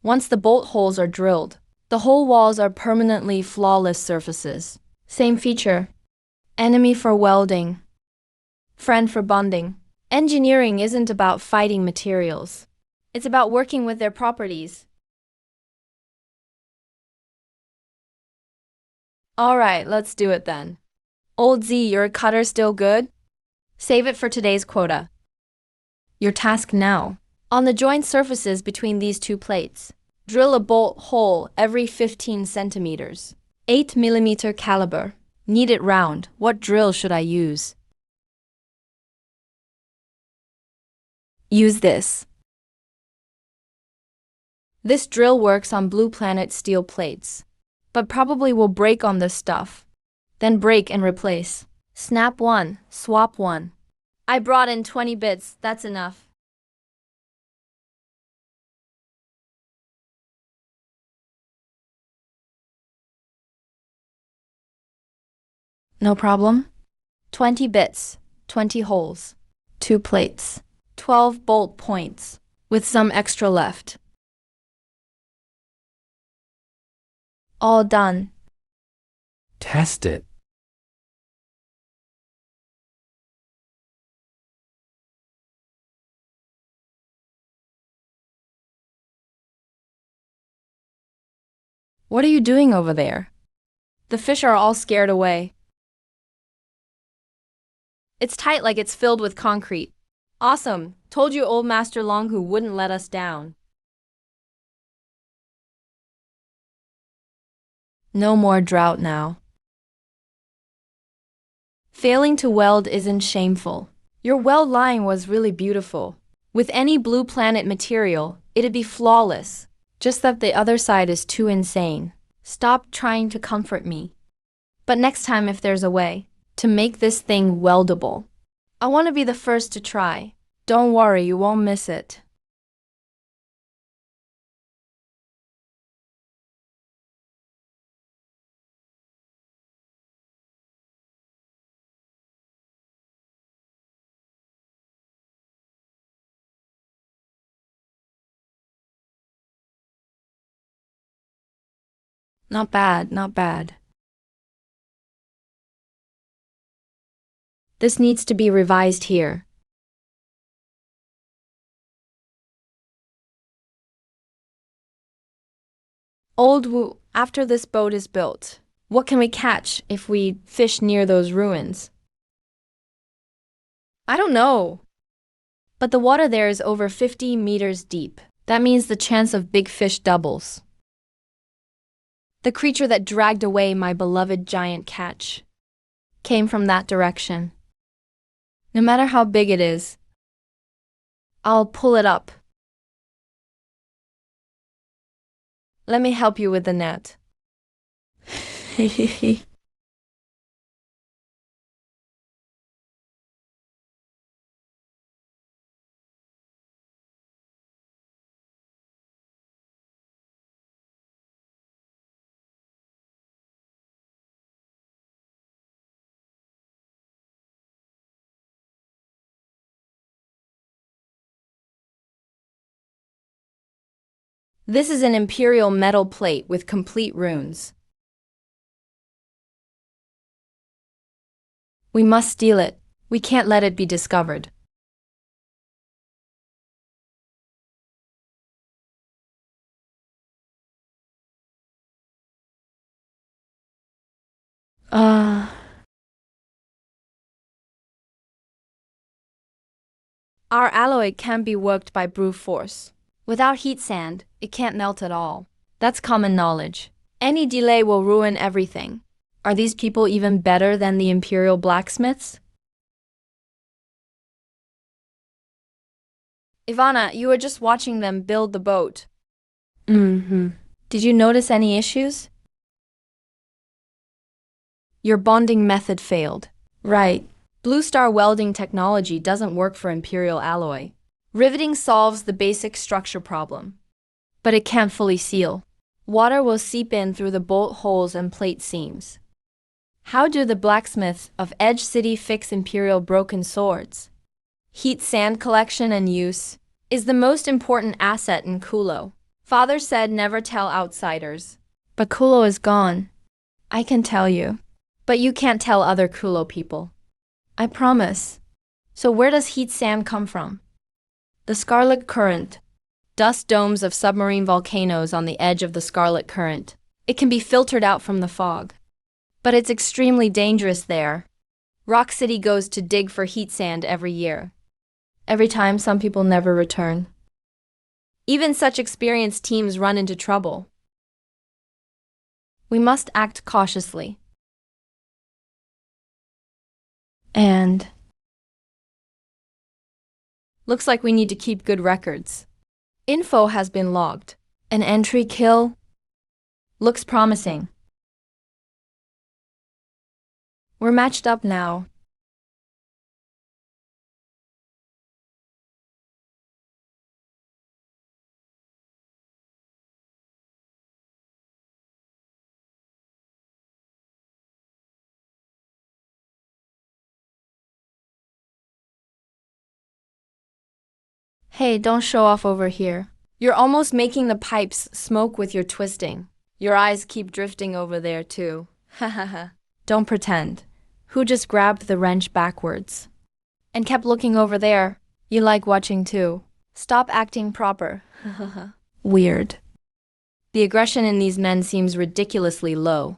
Once the bolt holes are drilled, the whole walls are permanently flawless surfaces. Same feature. Enemy for welding. Friend for bonding. Engineering isn't about fighting materials. It's about working with their properties. Alright, let's do it then. Old Z, your cutter still good? Save it for today's quota. Your task now. On the joint surfaces between these two plates, drill a bolt hole every 15 centimeters. 8 mm caliber. Need it round. What drill should I use? Use this. This drill works on Blue Planet steel plates, but probably will break on this stuff. Then break and replace. Snap one, swap one. I brought in 20 bits, that's enough. No problem. 20 bits, 20 holes, 2 plates, 12 bolt points, with some extra left. All done. Test it. What are you doing over there? The fish are all scared away. It's tight like it's filled with concrete. Awesome. Told you old Master Long who wouldn't let us down. No more drought now. Failing to weld isn't shameful. Your weld line was really beautiful. With any blue planet material, it'd be flawless. Just that the other side is too insane. Stop trying to comfort me. But next time if there's a way to make this thing weldable, I want to be the first to try. Don't worry, you won't miss it. Not bad, not bad. This needs to be revised here. Old Wu, after this boat is built, what can we catch if we fish near those ruins? I don't know. But the water there is over 50 meters deep. That means the chance of big fish doubles. The creature that dragged away my beloved giant catch came from that direction. No matter how big it is, I'll pull it up. Let me help you with the net. This is an imperial metal plate with complete runes. We must steal it. We can't let it be discovered. Our alloy can't be worked by brute force. Without heat sand, it can't melt at all. That's common knowledge. Any delay will ruin everything. Are these people even better than the imperial blacksmiths? Ivana, you were just watching them build the boat. Did you notice any issues? Your bonding method failed. Right. Blue Star welding technology doesn't work for imperial alloy. Riveting solves the basic structure problem, but it can't fully seal. Water will seep in through the bolt holes and plate seams. How do the blacksmiths of Edge City fix imperial broken swords? Heat sand collection and use is the most important asset in Kulo. Father said never tell outsiders. But Kulo is gone. I can tell you. But you can't tell other Kulo people. I promise. So where does heat sand come from? The Scarlet Current. Dust domes of submarine volcanoes on the edge of the Scarlet Current. It can be filtered out from the fog. But it's extremely dangerous there. Rock City goes to dig for heat sand every year. Every time, some people never return. Even such experienced teams run into trouble. We must act cautiously. And looks like we need to keep good records. Info has been logged. An entry kill looks promising. We're matched up now. Hey, don't show off over here. You're almost making the pipes smoke with your twisting. Your eyes keep drifting over there too. Hahaha. Don't pretend. Who just grabbed the wrench backwards? And kept looking over there. You like watching too. Stop acting proper. Weird. The aggression in these men seems ridiculously low.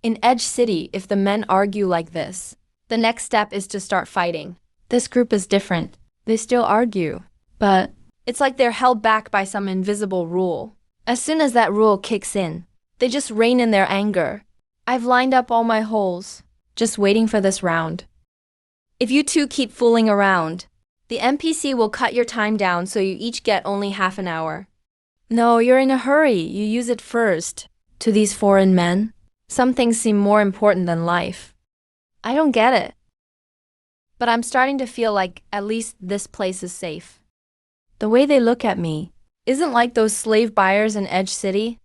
In Edge City, if the men argue like this, the next step is to start fighting. This group is different. They still argue, but it's like they're held back by some invisible rule. As soon as that rule kicks in, they just rein in their anger. I've lined up all my holes, just waiting for this round. If you two keep fooling around, the NPC will cut your time down so you each get only half an hour. No, you're in a hurry. You use it first. To these foreign men, some things seem more important than life. I don't get it. But I'm starting to feel like at least this place is safe. The way they look at me isn't like those slave buyers in Edge City.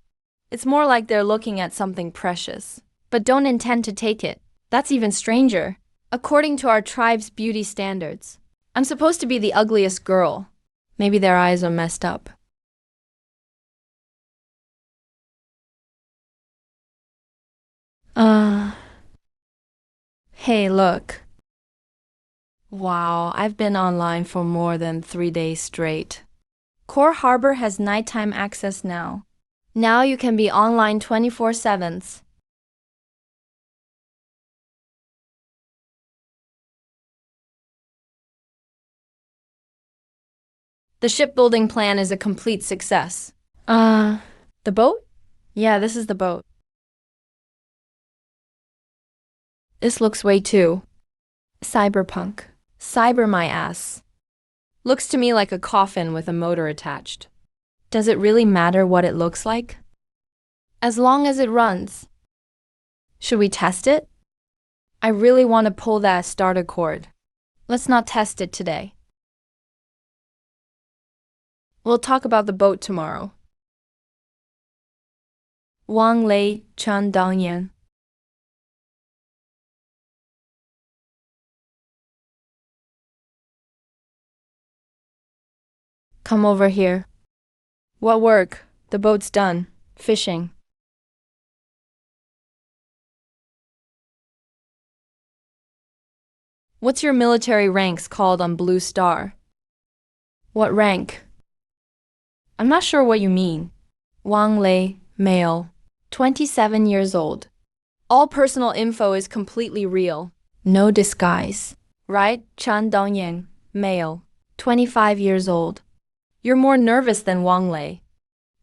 It's more like they're looking at something precious, but don't intend to take it. That's even stranger. According to our tribe's beauty standards, I'm supposed to be the ugliest girl. Maybe their eyes are messed up. Hey, look. Wow, I've been online for more than 3 days straight. Core Harbor has nighttime access now. Now you can be online 24/7. The shipbuilding plan is a complete success. The boat? Yeah, this is the boat. This looks way too cyberpunk. Cyber my ass. Looks to me like a coffin with a motor attached. Does it really matter what it looks like? As long as it runs. Should we test it? I really want to pull that starter cord. Let's not test it today. We'll talk about the boat tomorrow. Wang Lei Chan Dangyan. Come over here. What work? The boat's done. Fishing. What's your military ranks called on Blue Star? What rank? I'm not sure what you mean. Wang Lei, male, 27 years old. All personal info is completely real. No disguise. Right? Chan Dongyan, male, 25 years old. You're more nervous than Wang Lei.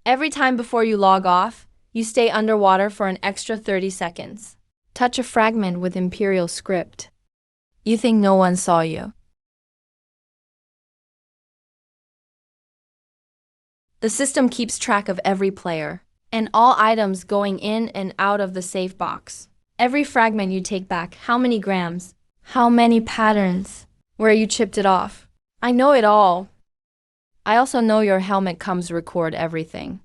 Every time before you log off, you stay underwater for an extra 30 seconds. Touch a fragment with Imperial script. You think no one saw you. The system keeps track of every player and all items going in and out of the safe box. Every fragment you take back, how many grams, how many patterns, where you chipped it off. I know it all. I also know your helmet comes record everything.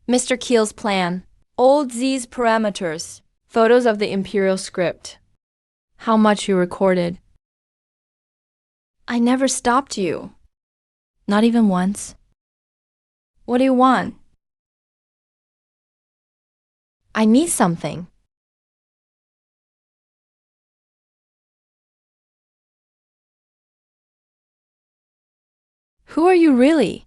Mr. Keel's plan, Old Z's parameters, photos of the Imperial script. How much you recorded. I never stopped you. Not even once. What do you want? I need something. Who are you really?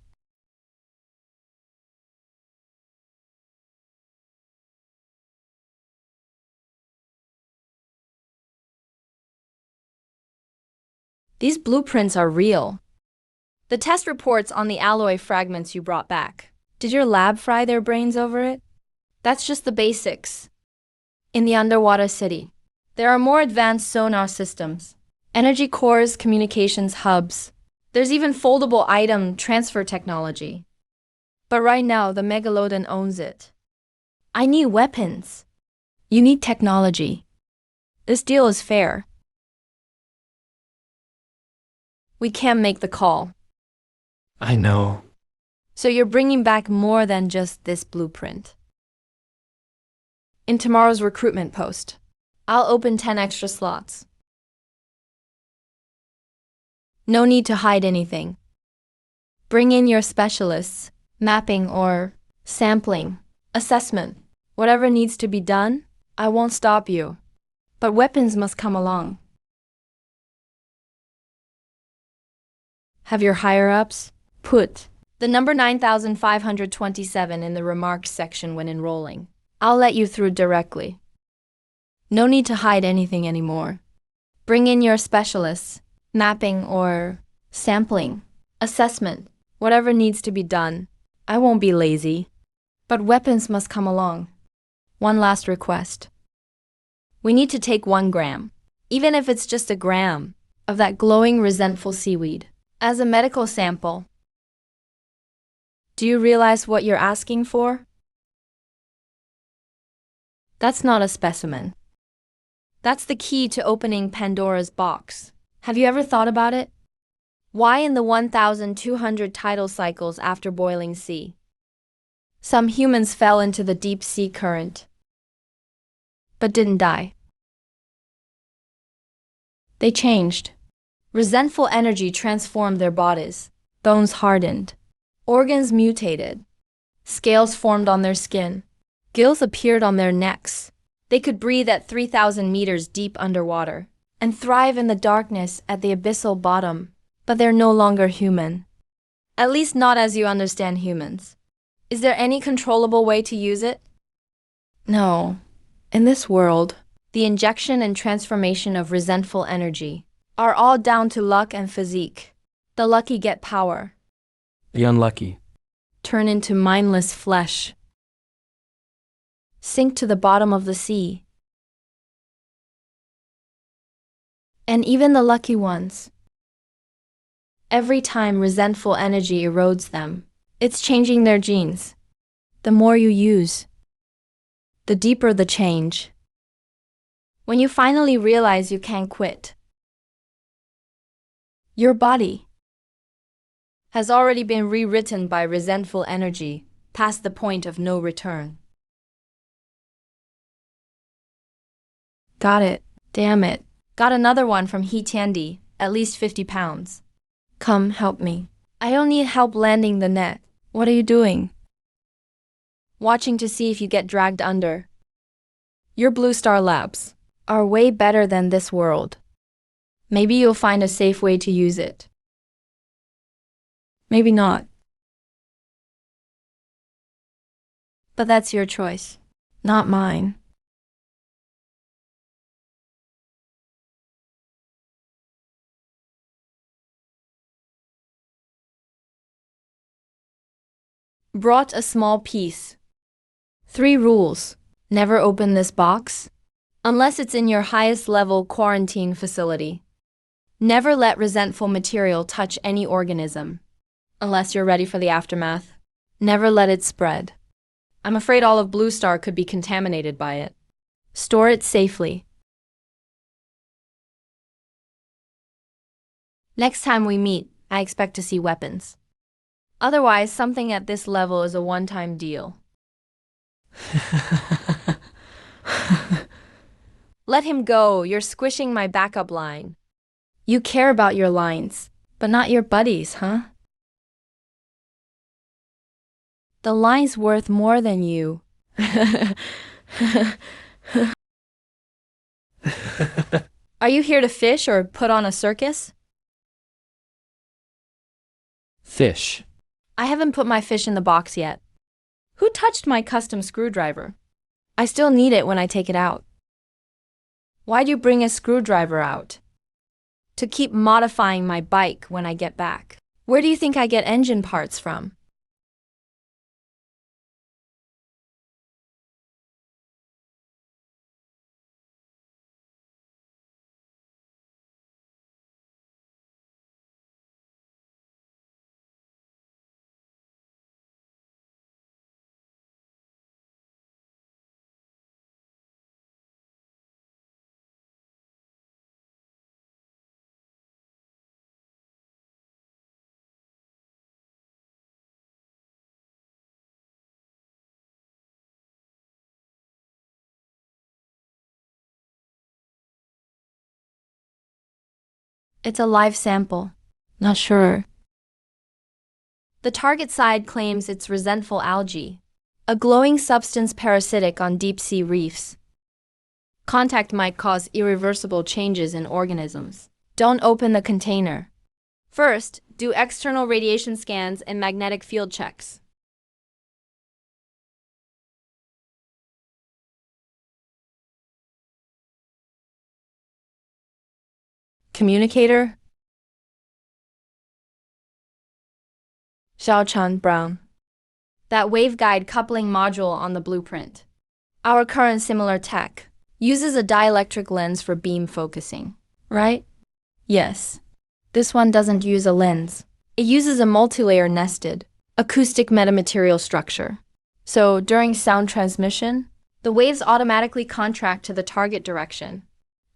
These blueprints are real. The test reports on the alloy fragments you brought back. Did your lab fry their brains over it? That's just the basics. In the underwater city, there are more advanced sonar systems, energy cores, communications hubs. There's even foldable item transfer technology. But right now, the Megalodon owns it. I need weapons. You need technology. This deal is fair. We can't make the call. I know. So you're bringing back more than just this blueprint. In tomorrow's recruitment post, I'll open 10 extra slots. No need to hide anything. Bring in your specialists, mapping or sampling, assessment. Whatever needs to be done, I won't stop you. But weapons must come along. Have your higher-ups put The number 9527 in the remarks section when enrolling. I'll let you through directly. No need to hide anything anymore. Bring in your specialists, mapping or sampling, assessment, whatever needs to be done. I won't be lazy. But weapons must come along. One last request. We need to take 1 gram, even if it's just a gram, of that glowing, resentful seaweed, as a medical sample. Do you realize what you're asking for? That's not a specimen. That's the key to opening Pandora's box. Have you ever thought about it? Why in the 1,200 tidal cycles after boiling sea? Some humans fell into the deep sea current, but didn't die. They changed. Resentful energy transformed their bodies. Bones hardened. Organs mutated. Scales formed on their skin. Gills appeared on their necks. They could breathe at 3,000 meters deep underwater and thrive in the darkness at the abyssal bottom. But they're no longer human. At least not as you understand humans. Is there any controllable way to use it? No. In this world, the injection and transformation of resentful energy are all down to luck and physique. The lucky get power. The unlucky Turn into mindless flesh. Sink to the bottom of the sea. And even the lucky ones. Every time resentful energy erodes them, it's changing their genes. The more you use, the deeper the change. When you finally realize you can't quit, your body has already been rewritten by resentful energy past the point of no return. Got it. Damn it. Got another one from He Tiandi, at least 50 pounds. Come, help me. I don't need help landing the net. What are you doing? Watching to see if you get dragged under. Your Blue Star Labs are way better than this world. Maybe you'll find a safe way to use it. Maybe not. But that's your choice, not mine. Brought a small piece. 3 rules. Never open this box, unless it's in your highest level quarantine facility. Never let resentful material touch any organism, unless you're ready for the aftermath. Never let it spread. I'm afraid all of Blue Star could be contaminated by it. Store it safely. Next time we meet, I expect to see weapons. Otherwise, something at this level is a one-time deal. Let him go. You're squishing my backup line. You care about your lines, but not your buddies, huh? The line's worth more than you. Are you here to fish or put on a circus? fish. I haven't put my fish in the box yet. Who touched my custom screwdriver? I still need it when I take it out. Why'd you bring a screwdriver out? To keep modifying my bike when I get back. Where do you think I get engine parts from? It's a live sample. Not sure. The target side claims it's resentful algae, a glowing substance parasitic on deep-sea reefs. Contact might cause irreversible changes in organisms. Don't open the container. First, do external radiation scans and magnetic field checks. Communicator. Xiaochan Brown. That waveguide coupling module on the blueprint. Our current similar tech uses a dielectric lens for beam focusing, right? Yes. This one doesn't use a lens. It uses a multilayer nested, acoustic metamaterial structure. So during sound transmission, the waves automatically contract to the target direction.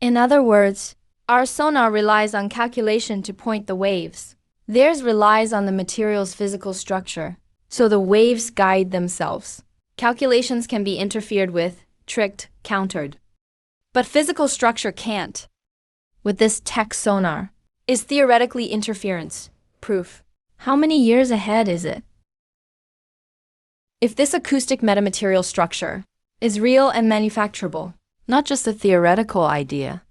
In other words, our sonar relies on calculation to point the waves. Theirs relies on the material's physical structure, so the waves guide themselves. Calculations can be interfered with, tricked, countered. But physical structure can't. With this tech sonar, is theoretically interference proof. How many years ahead is it? If this acoustic metamaterial structure is real and manufacturable, not just a theoretical idea,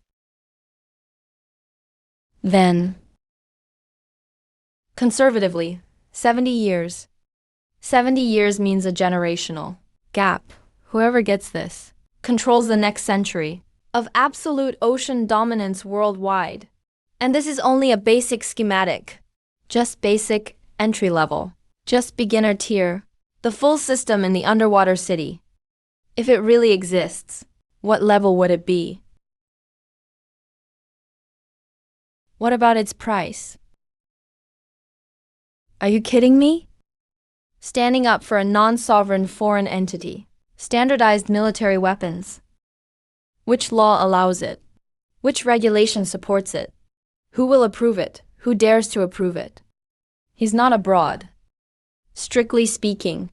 then, conservatively, 70 years. 70 years means a generational gap. Whoever gets this controls the next century of absolute ocean dominance worldwide. And this is only a basic schematic. Just basic, entry level. Just beginner tier. The full system in the underwater city. If it really exists, what level would it be? What about its price? Are you kidding me? Standing up for a non-sovereign foreign entity. Standardized military weapons. Which law allows it? Which regulation supports it? Who will approve it? Who dares to approve it? He's not abroad. Strictly speaking,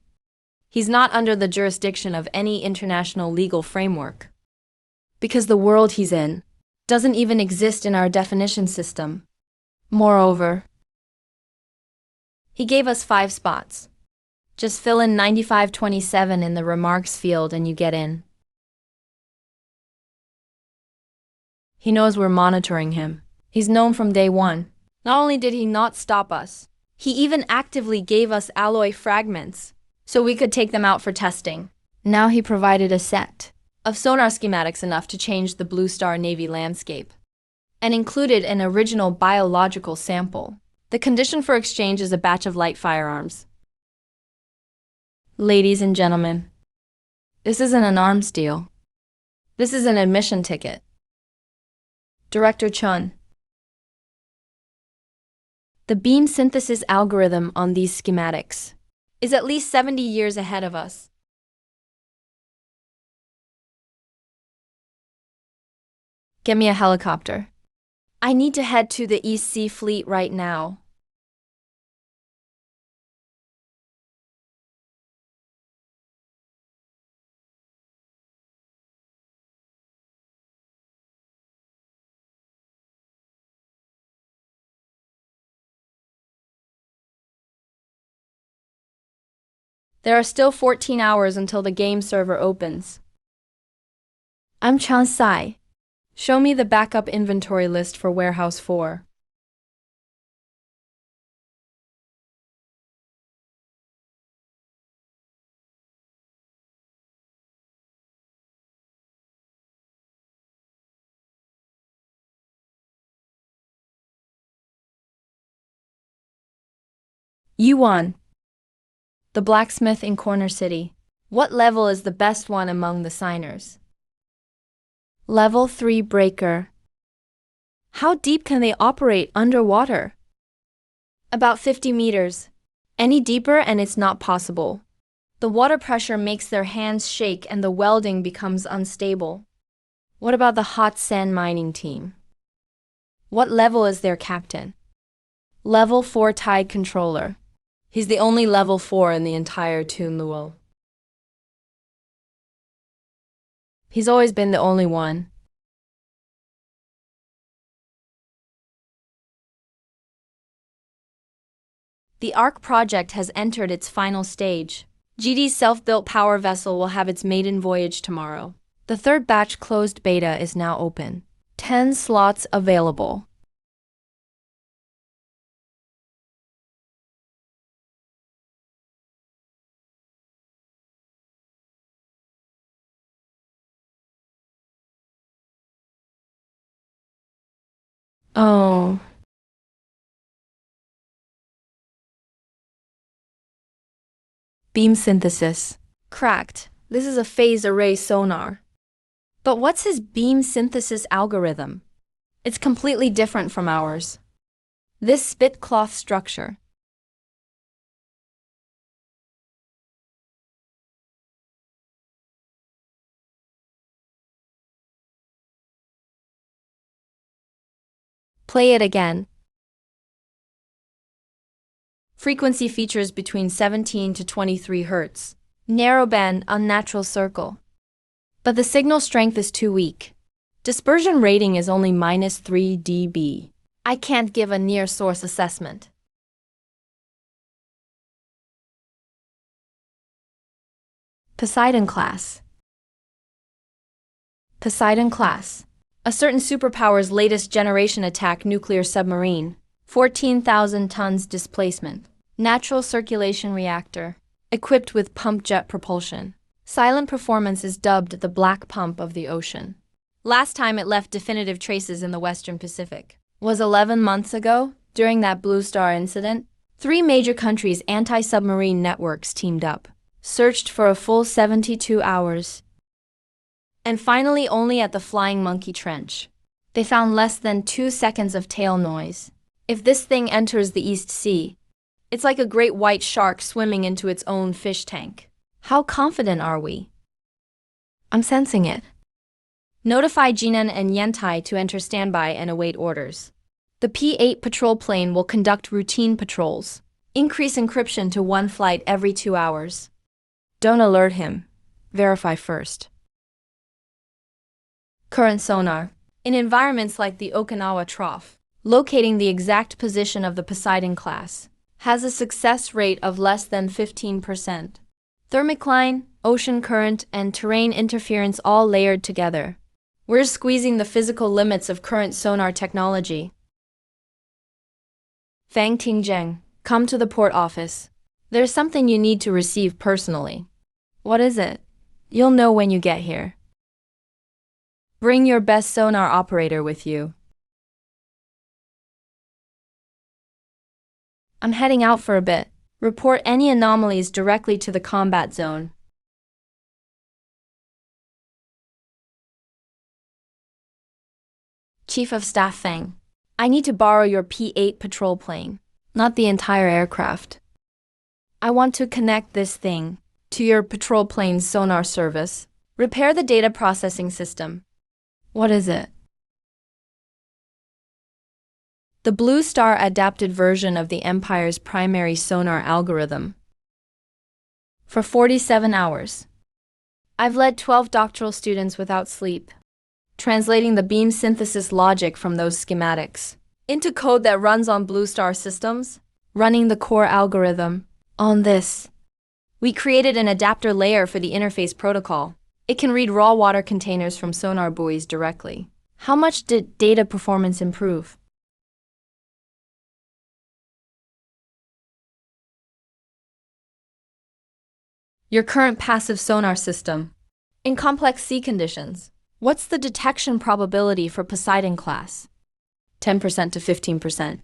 he's not under the jurisdiction of any international legal framework. Because the world he's in doesn't even exist in our definition system. Moreover, he gave us 5 spots. Just fill in 9527 in the remarks field and you get in. He knows we're monitoring him. He's known from day one. Not only did he not stop us, he even actively gave us alloy fragments so we could take them out for testing. Now he provided a set of sonar schematics enough to change the Blue Star Navy landscape and included an original biological sample. The condition for exchange is a batch of light firearms. Ladies and gentlemen, this isn't an arms deal. This is an admission ticket. Director Chun. The beam synthesis algorithm on these schematics is at least 70 years ahead of us. Get me a helicopter. I need to head to the East Sea Fleet right now. There are still 14 hours until the game server opens. I'm Chan Sai. Show me the backup inventory list for Warehouse 4. Yuan. The blacksmith in Corner City. What level is the best one among the signers? Level 3 breaker. How deep can they operate underwater? About 50 meters. Any deeper and it's not possible. The water pressure makes their hands shake and the welding becomes unstable. What about the hot sand mining team? What level is their captain? Level 4 tide controller. He's the only level 4 in the entire Toon Luo. He's always been the only one. The ARC project has entered its final stage. GD's self-built power vessel will have its maiden voyage tomorrow. The third batch closed beta is now open. 10 slots available. Oh. Beam synthesis. Cracked. This is a phase array sonar. But what's his beam synthesis algorithm? It's completely different from ours. This spit cloth structure. Play it again. Frequency features between 17 to 23 Hz. Narrowband, unnatural circle. But the signal strength is too weak. Dispersion rating is only -3 dB. I can't give a near source assessment. Poseidon class. Poseidon class. A certain superpower's latest generation attack nuclear submarine. 14,000 tons displacement. Natural circulation reactor. Equipped with pump jet propulsion. Silent performance is dubbed the black pump of the ocean. Last time it left definitive traces in the Western Pacific was 11 months ago, during that Blue Star incident. 3 major countries' anti-submarine networks teamed up, searched for a full 72 hours. And finally, only at the Flying Monkey Trench, they found less than 2 seconds of tail noise. If this thing enters the East Sea, it's like a great white shark swimming into its own fish tank. How confident are we? I'm sensing it. Notify Jinan and Yantai to enter standby and await orders. The P-8 patrol plane will conduct routine patrols. Increase encryption to 1 flight every 2 hours. Don't alert him. Verify first. Current sonar. In environments like the Okinawa Trough, locating the exact position of the Poseidon class has a success rate of less than 15%. Thermocline, ocean current, and terrain interference all layered together. We're squeezing the physical limits of current sonar technology. Fang Tingzheng, come to the port office. There's something you need to receive personally. What is it? You'll know when you get here. Bring your best sonar operator with you. I'm heading out for a bit. Report any anomalies directly to the combat zone. Chief of Staff Feng, I need to borrow your P-8 patrol plane, not the entire aircraft. I want to connect this thing to your patrol plane's sonar service. Repair the data processing system. What is it? The Blue Star adapted version of the Empire's primary sonar algorithm. For 47 hours, I've led 12 doctoral students without sleep, translating the beam synthesis logic from those schematics into code that runs on Blue Star systems, running the core algorithm on this. We created an adapter layer for the interface protocol. It can read raw water containers from sonar buoys directly. How much did data performance improve? Your current passive sonar system. In complex sea conditions, what's the detection probability for Poseidon class? 10% to 15%.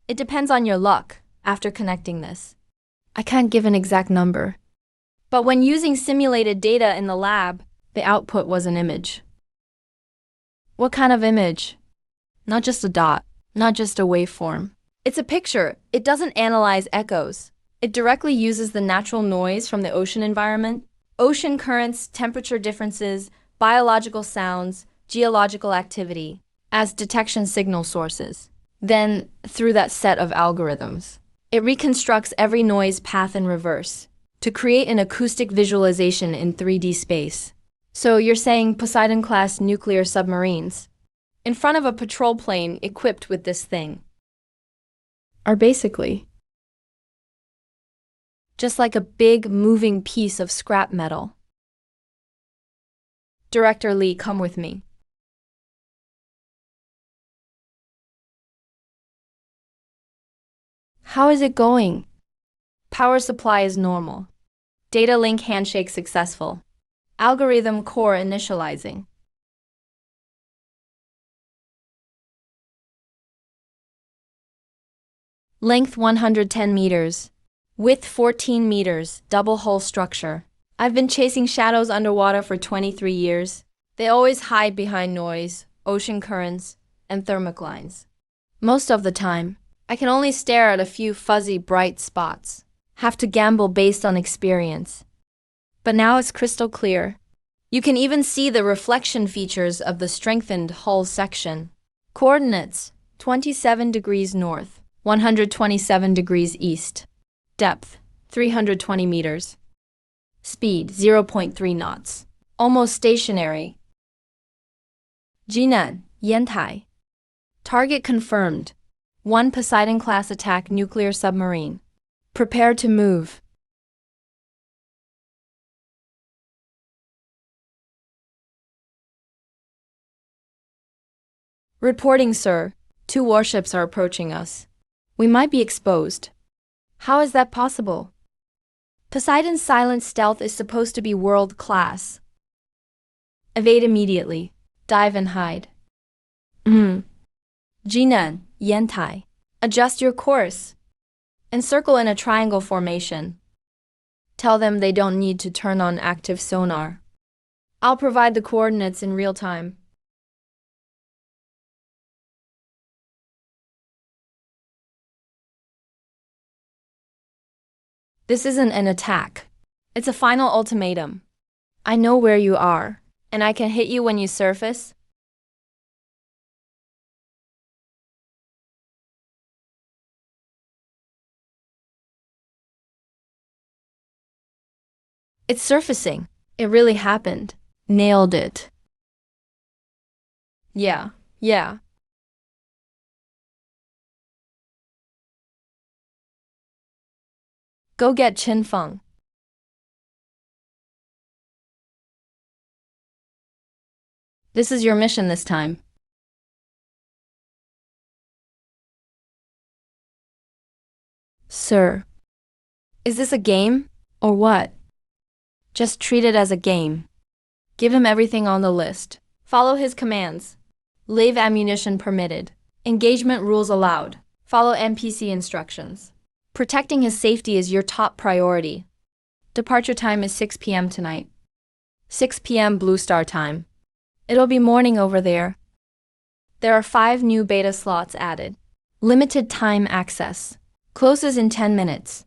It depends on your luck after connecting this. I can't give an exact number. But when using simulated data in the lab, the output was an image. What kind of image? Not just a dot, not just a waveform. It's a picture. It doesn't analyze echoes. It directly uses the natural noise from the ocean environment, ocean currents, temperature differences, biological sounds, geological activity, as detection signal sources. Then, through that set of algorithms, it reconstructs every noise path in reverse to create an acoustic visualization in 3D space. So you're saying Poseidon-class nuclear submarines, in front of a patrol plane equipped with this thing, are basically just like a big, moving piece of scrap metal. Director Lee, come with me. How is it going? Power supply is normal. Data link handshake successful. Algorithm core initializing. Length 110 meters. Width 14 meters, double hull structure. I've been chasing shadows underwater for 23 years. They always hide behind noise, ocean currents, and thermoclines. Most of the time, I can only stare at a few fuzzy, bright spots. Have to gamble based on experience. But now it's crystal clear. You can even see the reflection features of the strengthened hull section. Coordinates: 27 degrees north, 127 degrees east. Depth: 320 meters. Speed: 0.3 knots. Almost stationary. Jinan, Yantai. Target confirmed. 1 Poseidon-class attack nuclear submarine. Prepare to move. Reporting, sir. 2 warships are approaching us. We might be exposed. How is that possible? Poseidon's silent stealth is supposed to be world-class. Evade immediately. Dive and hide. Jinan, Yantai. Adjust your course. Encircle in a triangle formation. Tell them they don't need to turn on active sonar. I'll provide the coordinates in real time. This isn't an attack. It's a final ultimatum. I know where you are, and I can hit you when you surface. It's surfacing. It really happened. Nailed it. Yeah. Go get Chin Feng. This is your mission this time. Sir. Is this a game, or what? Just treat it as a game. Give him everything on the list. Follow his commands. Leave ammunition permitted. Engagement rules allowed. Follow NPC instructions. Protecting his safety is your top priority. Departure time is 6 p.m. tonight. 6 p.m. Blue Star time. It'll be morning over there. There are 5 new beta slots added. Limited time access. Closes in 10 minutes.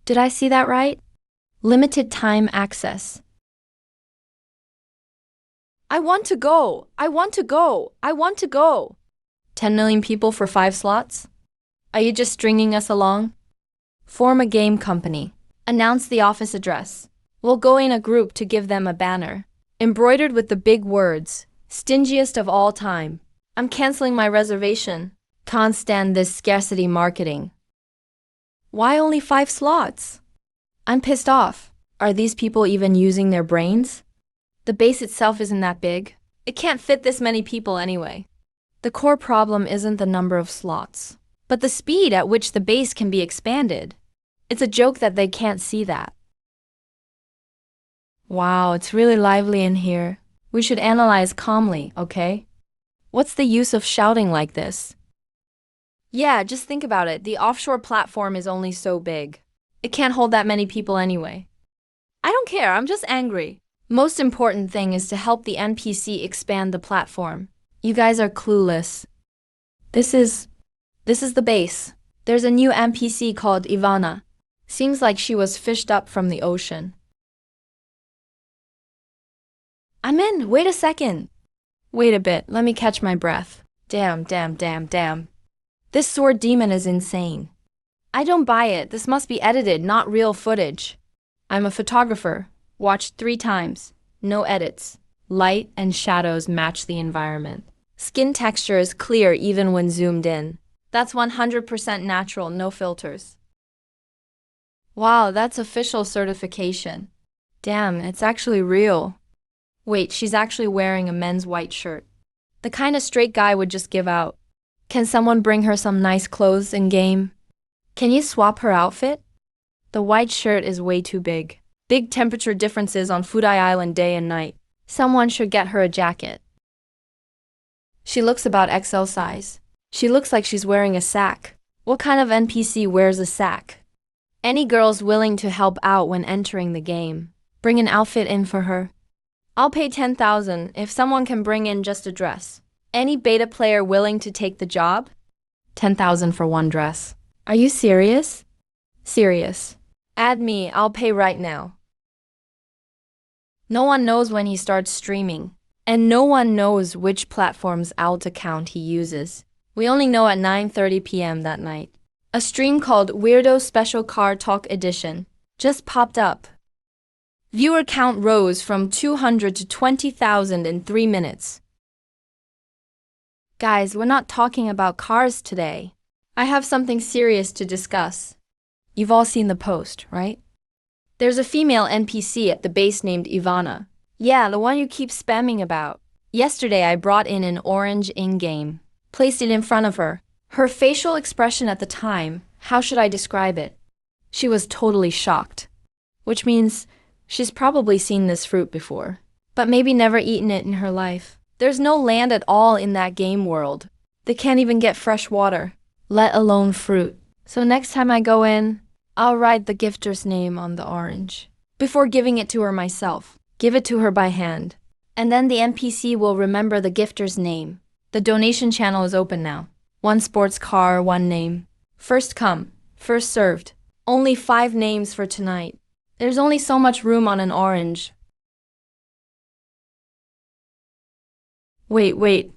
Did I see that right? Limited time access. I want to go! 10 million people for 5 slots? Are you just stringing us along? Form a game company. Announce the office address. We'll go in a group to give them a banner. Embroidered with the big words, stingiest of all time. I'm canceling my reservation. Can't stand this scarcity marketing. Why only 5 slots? I'm pissed off. Are these people even using their brains? The base itself isn't that big. It can't fit this many people anyway. The core problem isn't the number of slots, but the speed at which the base can be expanded. It's a joke that they can't see that. Wow, it's really lively in here. We should analyze calmly, okay? What's the use of shouting like this? Yeah, just think about it. The offshore platform is only so big. It can't hold that many people anyway. I don't care, I'm just angry. Most important thing is to help the NPC expand the platform. You guys are clueless. This is the base. There's a new NPC called Ivana. Seems like she was fished up from the ocean. I'm in, wait a second. Wait a bit, let me catch my breath. Damn. This sword demon is insane. I don't buy it, this must be edited, not real footage. I'm a photographer. Watched 3 times. No edits. Light and shadows match the environment. Skin texture is clear even when zoomed in. That's 100% natural, no filters. Wow, that's official certification. Damn, it's actually real. Wait, she's actually wearing a men's white shirt. The kind of straight guy would just give out. Can someone bring her some nice clothes in game? Can you swap her outfit? The white shirt is way too big. Big temperature differences on Fudai Island day and night. Someone should get her a jacket. She looks about XL size. She looks like she's wearing a sack. What kind of NPC wears a sack? Any girls willing to help out when entering the game? Bring an outfit in for her. I'll pay 10,000 if someone can bring in just a dress. Any beta player willing to take the job? 10,000 for one dress. Are you serious? Serious. Add me, I'll pay right now. No one knows when he starts streaming, and no one knows which platform's alt account he uses. We only know at 9:30 p.m. that night. A stream called Weirdo Special Car Talk Edition just popped up. Viewer count rose from 200 to 20,000 in 3 minutes. Guys, we're not talking about cars today. I have something serious to discuss. You've all seen the post, right? There's a female NPC at the base named Ivana. Yeah, the one you keep spamming about. Yesterday I brought in an orange in-game, placed it in front of her. Her facial expression at the time, how should I describe it? She was totally shocked. Which means she's probably seen this fruit before, but maybe never eaten it in her life. There's no land at all in that game world. They can't even get fresh water, let alone fruit. So next time I go in, I'll write the gifter's name on the orange. Before giving it to her myself, give it to her by hand. And then the NPC will remember the gifter's name. The donation channel is open now. One sports car, one name. First come, first served. Only 5 names for tonight. There's only so much room on an orange. Wait.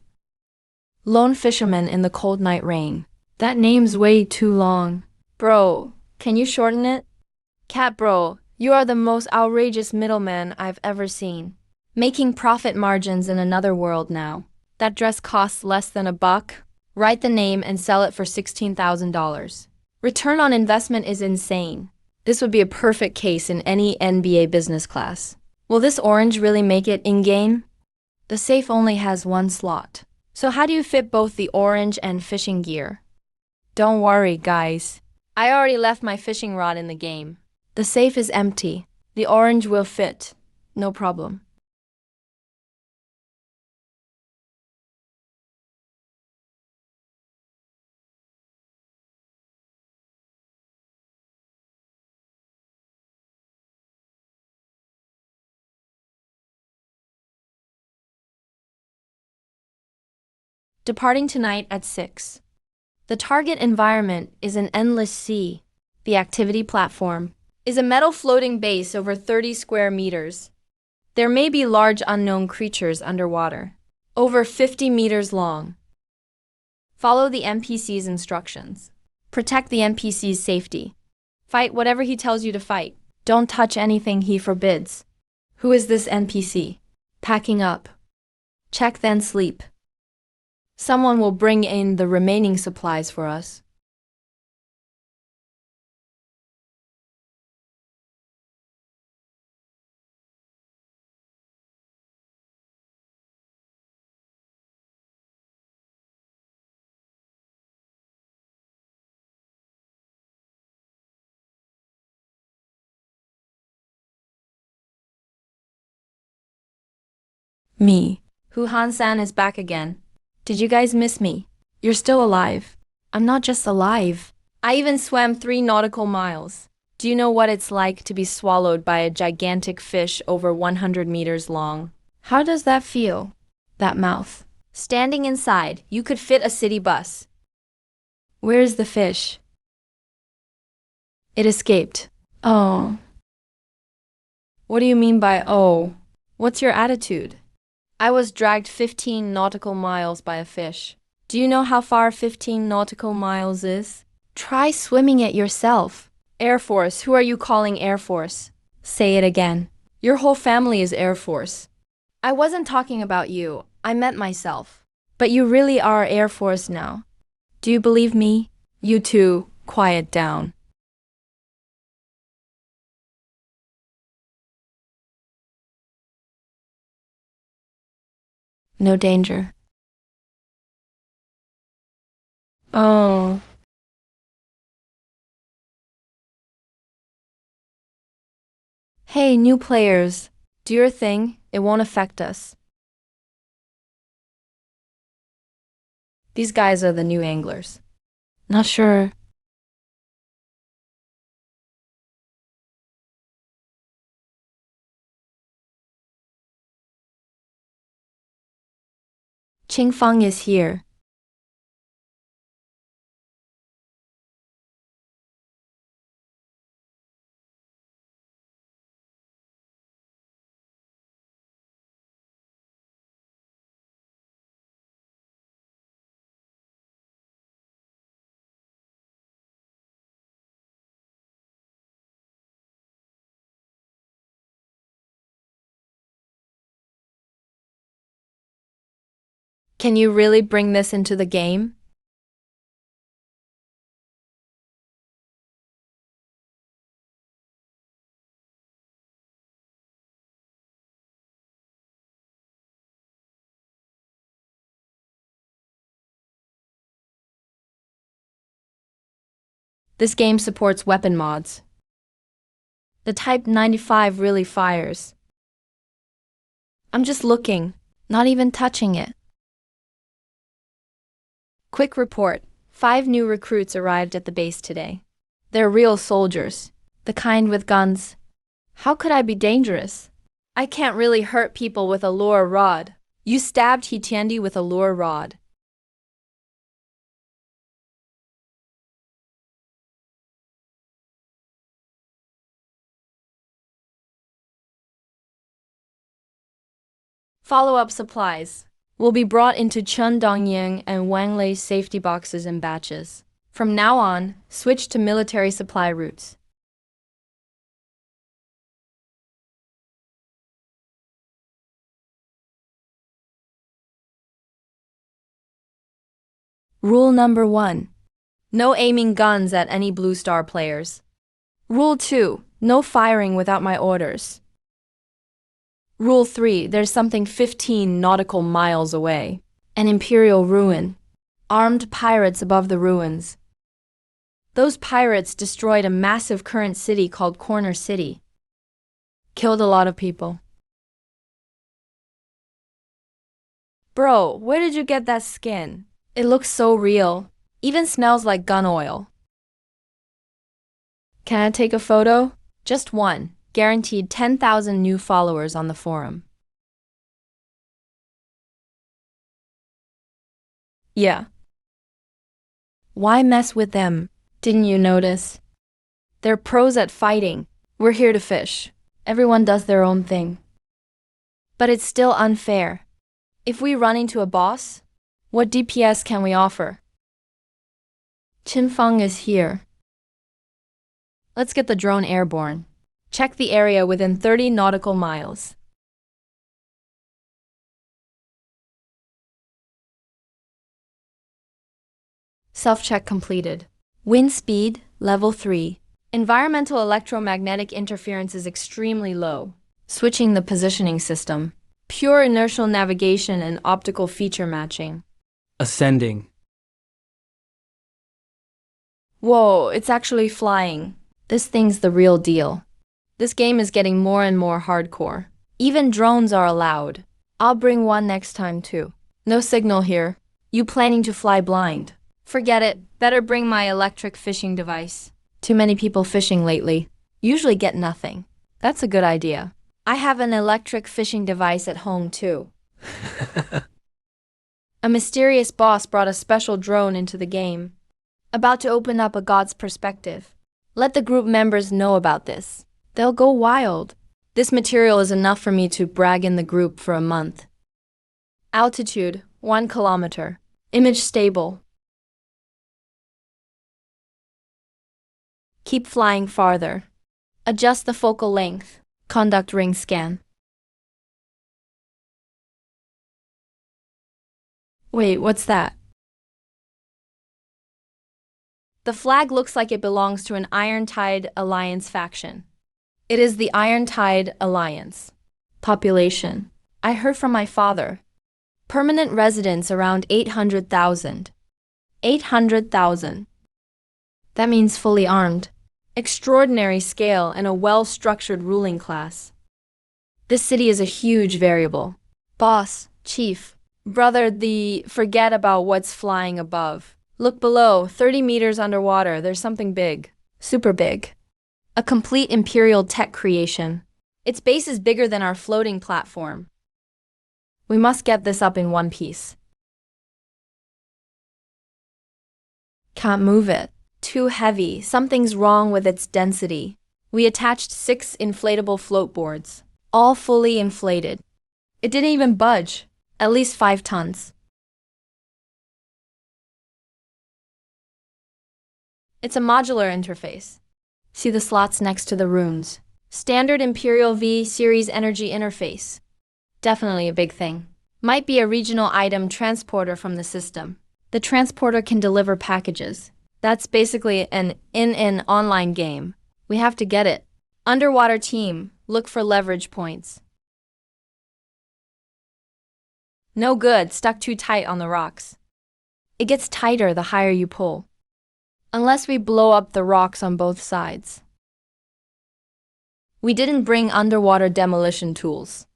Lone fisherman in the cold night rain. That name's way too long. Bro, can you shorten it? Cat bro, you are the most outrageous middleman I've ever seen. Making profit margins in another world now. That dress costs less than $1. Write the name and sell it for $16,000. Return on investment is insane. This would be a perfect case in any NBA business class. Will this orange really make it in-game? The safe only has 1 slot. So how do you fit both the orange and fishing gear? Don't worry, guys. I already left my fishing rod in the game. The safe is empty. The orange will fit. No problem. Departing tonight at 6. The target environment is an endless sea. The activity platform is a metal floating base over 30 square meters. There may be large unknown creatures underwater, over 50 meters long. Follow the NPC's instructions. Protect the NPC's safety. Fight whatever he tells you to fight. Don't touch anything he forbids. Who is this NPC? Packing up. Check then sleep. Someone will bring in the remaining supplies for us. Me. Hu Han-san is back again. Did you guys miss me? You're still alive. I'm not just alive. I even swam 3 nautical miles. Do you know what it's like to be swallowed by a gigantic fish over 100 meters long? How does that feel? That mouth. Standing inside, you could fit a city bus. Where's the fish? It escaped. Oh. What do you mean by oh? What's your attitude? I was dragged 15 nautical miles by a fish. Do you know how far 15 nautical miles is? Try swimming it yourself. Air Force, who are you calling Air Force? Say it again. Your whole family is Air Force. I wasn't talking about you. I meant myself. But you really are Air Force now. Do you believe me? You two, quiet down. No danger. Oh. Hey, new players. Do your thing. It won't affect us. These guys are the new anglers. Not sure. Qingfang is here. Can you really bring this into the game? This game supports weapon mods. The Type 95 really fires. I'm just looking, not even touching it. Quick report. 5 new recruits arrived at the base today. They're real soldiers, the kind with guns. How could I be dangerous? I can't really hurt people with a lure rod. You stabbed Hitiendi with a lure rod. Follow-up supplies will be brought into Chen Dongying and Wang Lei's safety boxes in batches. From now on, switch to military supply routes. Rule number 1. No aiming guns at any Blue Star players. Rule 2. No firing without my orders. Rule 3. There's something 15 nautical miles away. An imperial ruin. Armed pirates above the ruins. Those pirates destroyed a massive current city called Corner City. Killed a lot of people. Bro, where did you get that skin? It looks so real. Even smells like gun oil. Can I take a photo? Just one. Guaranteed 10,000 new followers on the forum. Yeah. Why mess with them? Didn't you notice? They're pros at fighting. We're here to fish. Everyone does their own thing. But it's still unfair. If we run into a boss, what DPS can we offer? Qinfeng is here. Let's get the drone airborne. Check the area within 30 nautical miles. Self-check completed. Wind speed, level 3. Environmental electromagnetic interference is extremely low. Switching the positioning system. Pure inertial navigation and optical feature matching. Ascending. Whoa, it's actually flying. This thing's the real deal. This game is getting more and more hardcore. Even drones are allowed. I'll bring one next time too. No signal here. You planning to fly blind? Forget it. Better bring my electric fishing device. Too many people fishing lately. Usually get nothing. That's a good idea. I have an electric fishing device at home too. A mysterious boss brought a special drone into the game. About to open up a god's perspective. Let the group members know about this. They'll go wild. This material is enough for me to brag in the group for a month. Altitude, 1 kilometer. Image stable. Keep flying farther. Adjust the focal length. Conduct ring scan. Wait, what's that? The flag looks like it belongs to an Iron Tide Alliance faction. It is the Iron Tide Alliance. Population. I heard from my father. Permanent residents around 800,000. 800,000. That means fully armed. Extraordinary scale and a well-structured ruling class. This city is a huge variable. Boss, chief, Brother, forget about what's flying above. Look below, 30 meters underwater, there's something big. Super big. A complete Imperial tech creation. Its base is bigger than our floating platform. We must get this up in one piece. Can't move it. Too heavy. Something's wrong with its density. We attached 6 inflatable float boards, all fully inflated. It didn't even budge. At least 5 tons. It's a modular interface. See the slots next to the runes. Standard Imperial V series energy interface. Definitely a big thing. Might be a regional item transporter from the system. The transporter can deliver packages. That's basically an in-and online game. We have to get it. Underwater team, look for leverage points. No good, stuck too tight on the rocks. It gets tighter the higher you pull. Unless we blow up the rocks on both sides. We didn't bring underwater demolition tools.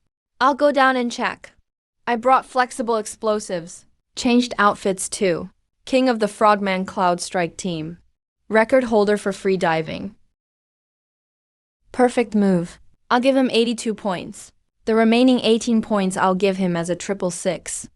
I'll go down and check. I brought flexible explosives. Changed outfits too. King of the Frogman Cloud Strike team. Record holder for free diving. Perfect move. I'll give him 82 points. The remaining 18 points I'll give him as a 666.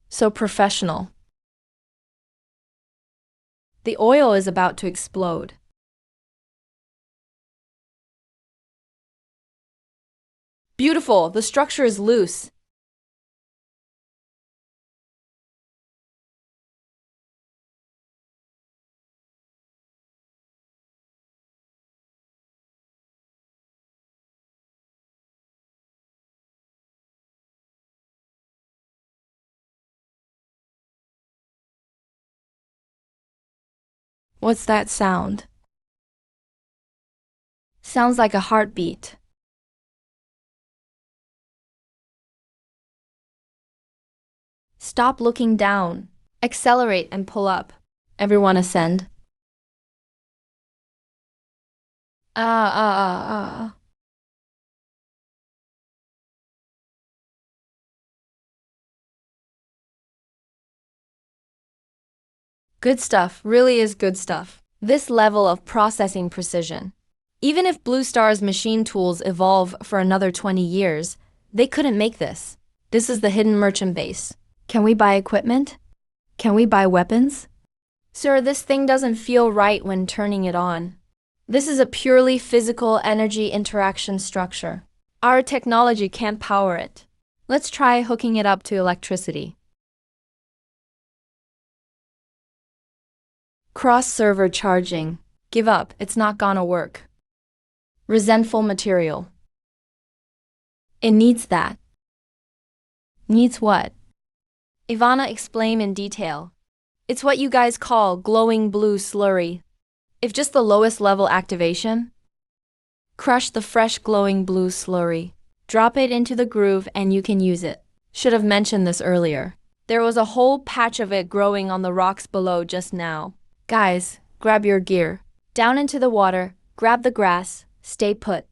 So professional. The oil is about to explode. Beautiful, the structure is loose. What's that sound? Sounds like a heartbeat. Stop looking down. Accelerate and pull up. Everyone ascend. Ah. Good stuff, really is good stuff. This level of processing precision. Even if Blue Star's machine tools evolve for another 20 years, they couldn't make this. This is the hidden merchant base. Can we buy equipment? Can we buy weapons? Sir, this thing doesn't feel right when turning it on. This is a purely physical energy interaction structure. Our technology can't power it. Let's try hooking it up to electricity. Cross-server charging. Give up, it's not gonna work. Resentful material. It needs that. Needs what? Ivana, explain in detail. It's what you guys call glowing blue slurry. If just the lowest level activation, crush the fresh glowing blue slurry. Drop it into the groove and you can use it. Should have mentioned this earlier. There was a whole patch of it growing on the rocks below just now. Guys, grab your gear. Down into the water, grab the grass, stay put.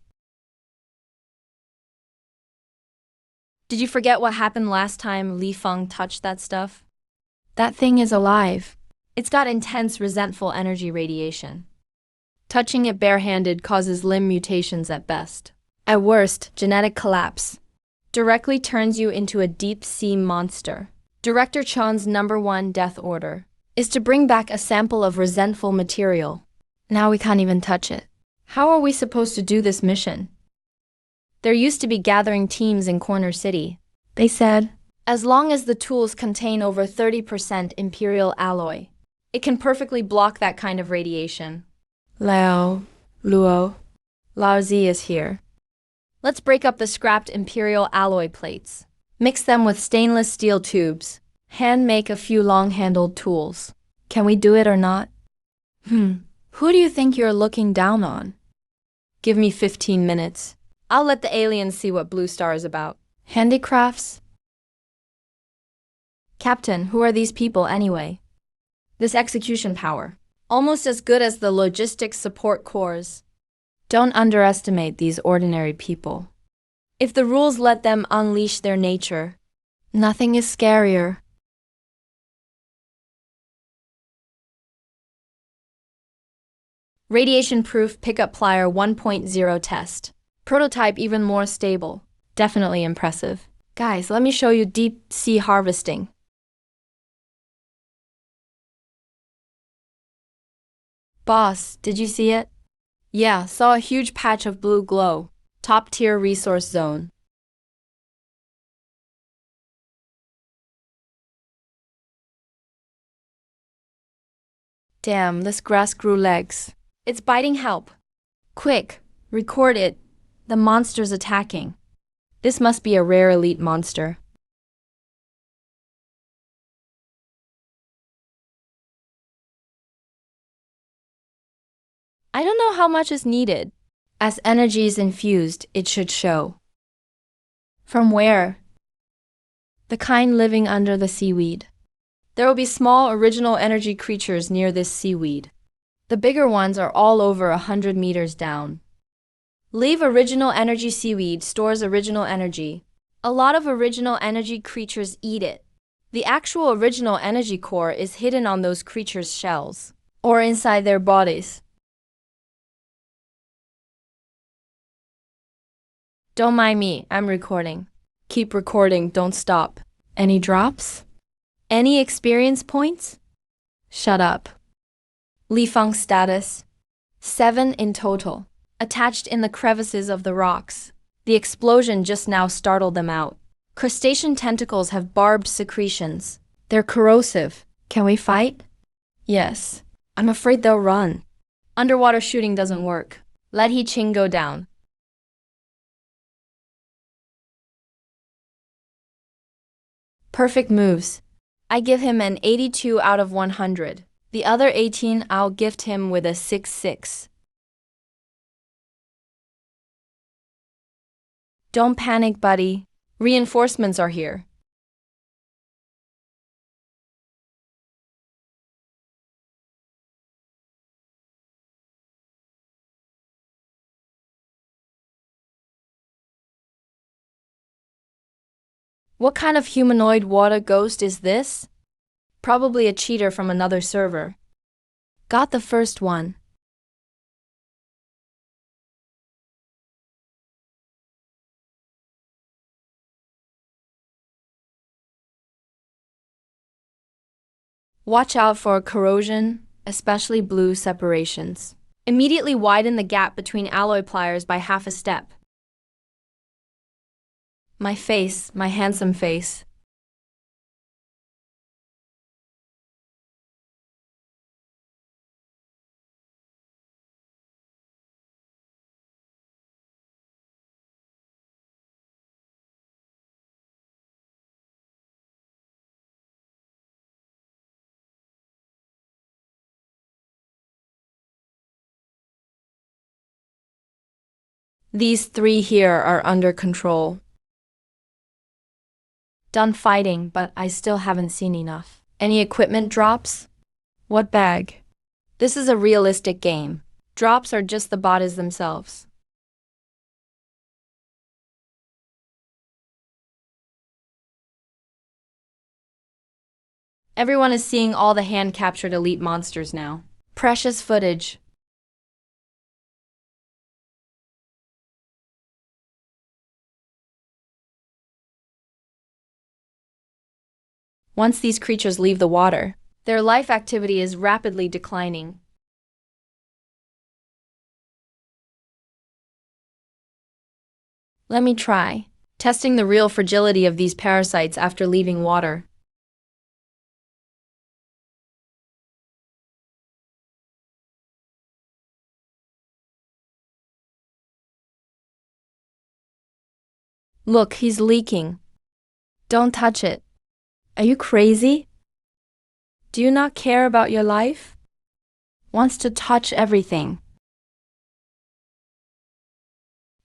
Did you forget what happened last time Li Feng touched that stuff? That thing is alive. It's got intense resentful energy radiation. Touching it barehanded causes limb mutations at best. At worst, genetic collapse. Directly turns you into a deep-sea monster. Director Chan's #1 death order is to bring back a sample of resentful material. Now we can't even touch it. How are we supposed to do this mission? There used to be gathering teams in Corner City. They said, as long as the tools contain over 30% Imperial alloy, it can perfectly block that kind of radiation. Luo, Lao Zi is here. Let's break up the scrapped Imperial alloy plates. Mix them with stainless steel tubes. Hand make a few long-handled tools. Can we do it or not? Who do you think you're looking down on? Give me 15 minutes. I'll let the aliens see what Blue Star is about. Handicrafts? Captain, who are these people anyway? This execution power. Almost as good as the logistics support corps. Don't underestimate these ordinary people. If the rules let them unleash their nature, nothing is scarier. Radiation-proof pickup plier 1.0 test. Prototype even more stable. Definitely impressive. Guys, let me show you deep sea harvesting. Boss, did you see it? Yeah, saw a huge patch of blue glow. Top-tier resource zone. Damn, this grass grew legs. It's biting help. Quick, record it. The monster's attacking. This must be a rare elite monster. I don't know how much is needed. As energy is infused, it should show. From where? The kind living under the seaweed. There will be small original energy creatures near this seaweed. The bigger ones are all over 100 meters down. Leave original energy seaweed stores original energy. A lot of original energy creatures eat it. The actual original energy core is hidden on those creatures' shells, or inside their bodies. Don't mind me, I'm recording. Keep recording, don't stop. Any drops? Any experience points? Shut up. Li Feng status. 7 in total. Attached in the crevices of the rocks. The explosion just now startled them out. Crustacean tentacles have barbed secretions. They're corrosive. Can we fight? Yes. I'm afraid they'll run. Underwater shooting doesn't work. Let He Qing go down. Perfect moves. I give him an 82 out of 100. The other 18 I'll gift him with a 6-6. Don't panic, buddy. Reinforcements are here. What kind of humanoid water ghost is this? Probably a cheater from another server. Got the first one. Watch out for corrosion, especially blue separations. Immediately widen the gap between alloy pliers by half a step. My face, my handsome face. These 3 here are under control. Done fighting, but I still haven't seen enough. Any equipment drops? What bag? This is a realistic game. Drops are just the bodies themselves. Everyone is seeing all the hand-captured elite monsters now. Precious footage. Once these creatures leave the water, their life activity is rapidly declining. Let me try. Testing the real fragility of these parasites after leaving water. Look, he's leaking. Don't touch it. Are you crazy? Do you not care about your life? Wants to touch everything.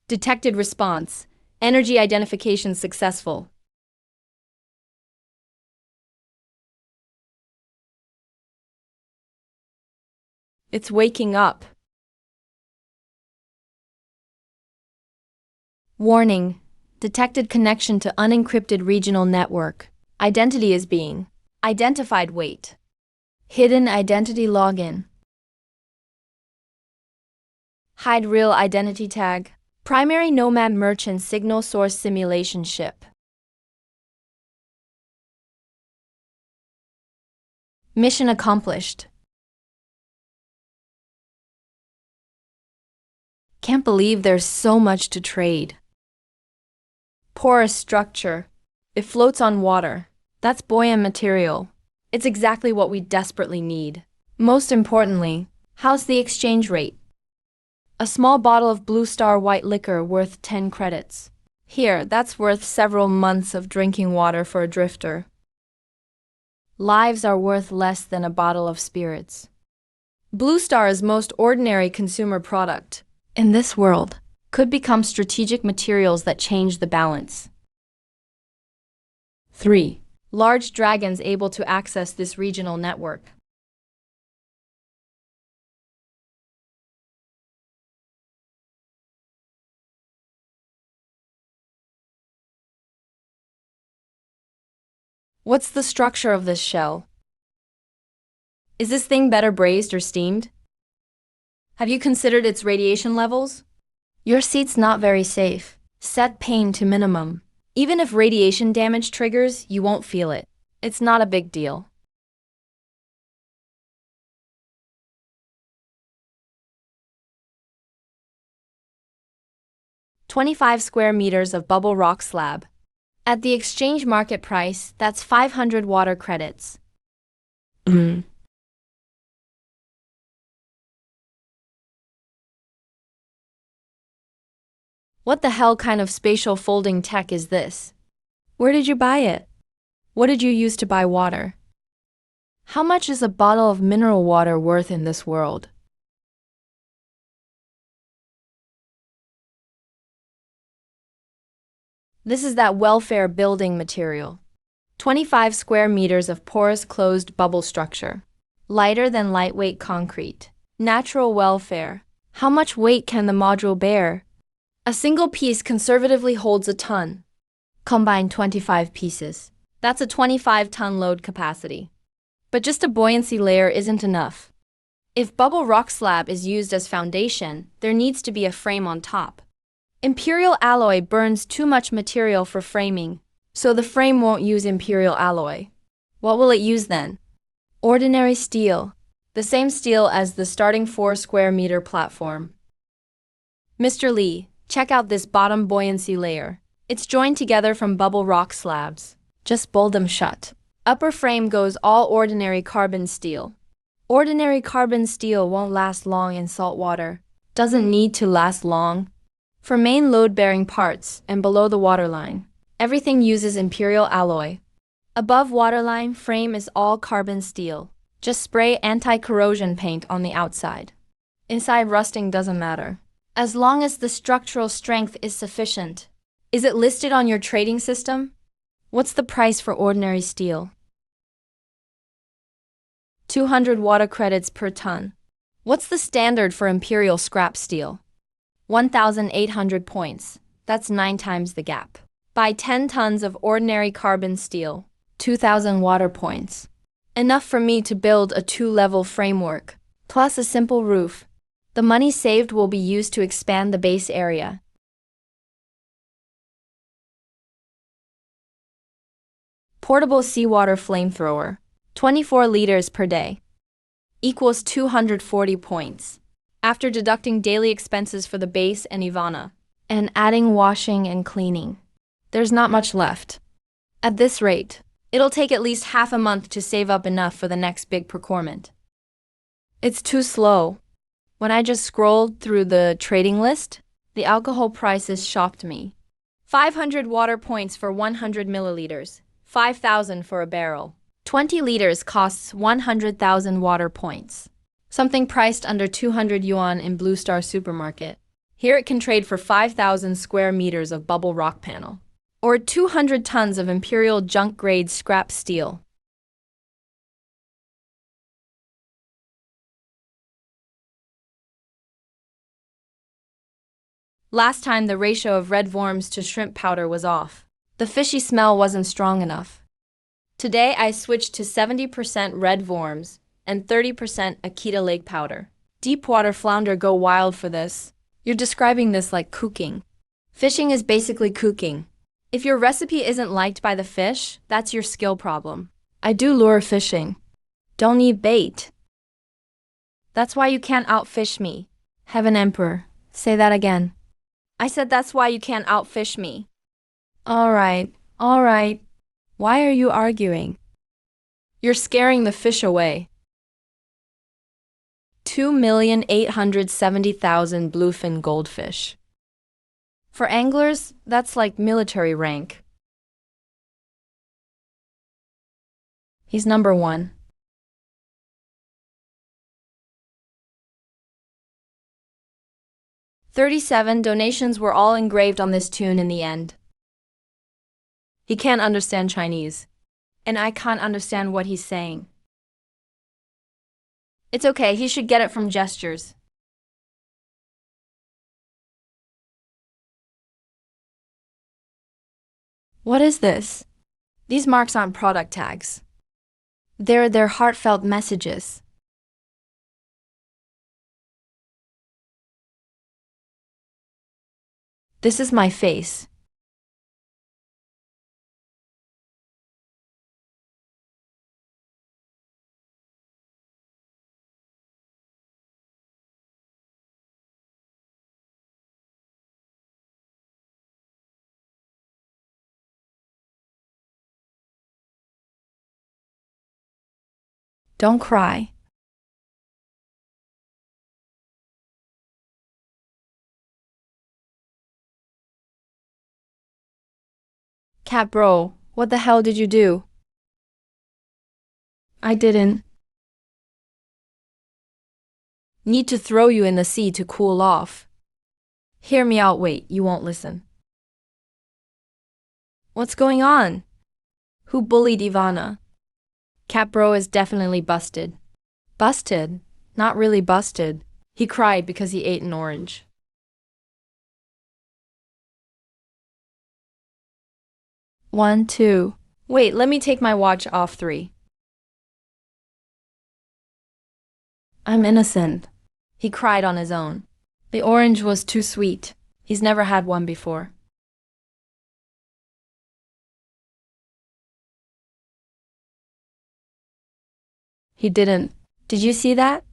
Detected response. Energy identification successful. It's waking up. Warning. Detected connection to unencrypted regional network. Identity is being identified. Wait. Hidden identity login. Hide real identity tag. Primary nomad merchant signal source simulation ship. Mission accomplished. Can't believe there's so much to trade. Porous structure. It floats on water. That's buoyant material. It's exactly what we desperately need. Most importantly, how's the exchange rate? A small bottle of Blue Star white liquor worth 10 credits. Here, that's worth several months of drinking water for a drifter. Lives are worth less than a bottle of spirits. Blue Star's most ordinary consumer product, in this world, could become strategic materials that change the balance. 3. Large dragons able to access this regional network. What's the structure of this shell? Is this thing better braised or steamed? Have you considered its radiation levels? Your seat's not very safe. Set pain to minimum. Even if radiation damage triggers, you won't feel it. It's not a big deal. "25 square meters of bubble rock slab. At the exchange market price, that's 500 water credits." What the hell kind of spatial folding tech is this? Where did you buy it? What did you use to buy water? How much is a bottle of mineral water worth in this world? This is that welfare building material. 25 square meters of porous closed bubble structure. Lighter than lightweight concrete. Natural welfare. How much weight can the module bear? A single piece conservatively holds a ton. Combine 25 pieces. That's a 25-ton load capacity. But just a buoyancy layer isn't enough. If bubble rock slab is used as foundation, there needs to be a frame on top. Imperial alloy burns too much material for framing, so the frame won't use imperial alloy. What will it use then? Ordinary steel. The same steel as the starting 4 square meter platform. Mr. Lee, check out this bottom buoyancy layer. It's joined together from bubble rock slabs. Just bolt them shut. Upper frame goes all ordinary carbon steel. Ordinary carbon steel won't last long in salt water. Doesn't need to last long. For main load-bearing parts and below the waterline, everything uses imperial alloy. Above waterline, frame is all carbon steel. Just spray anti-corrosion paint on the outside. Inside, rusting doesn't matter, as long as the structural strength is sufficient. Is it listed on your trading system? What's the price for ordinary steel? 200 water credits per ton. What's the standard for imperial scrap steel? 1,800 points. That's 9 times the gap. Buy 10 tons of ordinary carbon steel. 2,000 water points. Enough for me to build a 2-level framework, plus a simple roof. The money saved will be used to expand the base area. Portable seawater flamethrower. 24 liters per day. Equals 240 points. After deducting daily expenses for the base and Ivana, and adding washing and cleaning, there's not much left. At this rate, it'll take at least half a month to save up enough for the next big procurement. It's too slow. When I just scrolled through the trading list, the alcohol prices shocked me. 500 water points for 100 milliliters, 5,000 for a barrel. 20 liters costs 100,000 water points. Something priced under 200 yuan in Blue Star supermarket. Here it can trade for 5,000 square meters of bubble rock panel, or 200 tons of imperial junk-grade scrap steel. Last time the ratio of red worms to shrimp powder was off. The fishy smell wasn't strong enough. Today I switched to 70% red worms and 30% Akita lake powder. Deepwater flounder go wild for this. You're describing this like cooking. Fishing is basically cooking. If your recipe isn't liked by the fish, that's your skill problem. I do lure fishing. Don't need bait. That's why you can't outfish me. Heaven Emperor, say that again. I said that's why you can't outfish me. All right. Why are you arguing? You're scaring the fish away. 2,870,000 bluefin goldfish. For anglers, that's like military rank. He's number one. $37 donations were all engraved on this tune in the end. He can't understand Chinese, and I can't understand what he's saying. It's okay, he should get it from gestures. What is this? These marks aren't product tags. They're their heartfelt messages. This is my face. Don't cry. Cat bro, what the hell did you do? I didn't. Need to throw you in the sea to cool off. Hear me out, wait, you won't listen. What's going on? Who bullied Ivana? Cat bro is definitely busted. Busted? Not really busted. He cried because he ate an orange. One, two. Wait, let me take my watch off. 3. I'm innocent. He cried on his own. The orange was too sweet. He's never had one before. He didn't. Did you see that?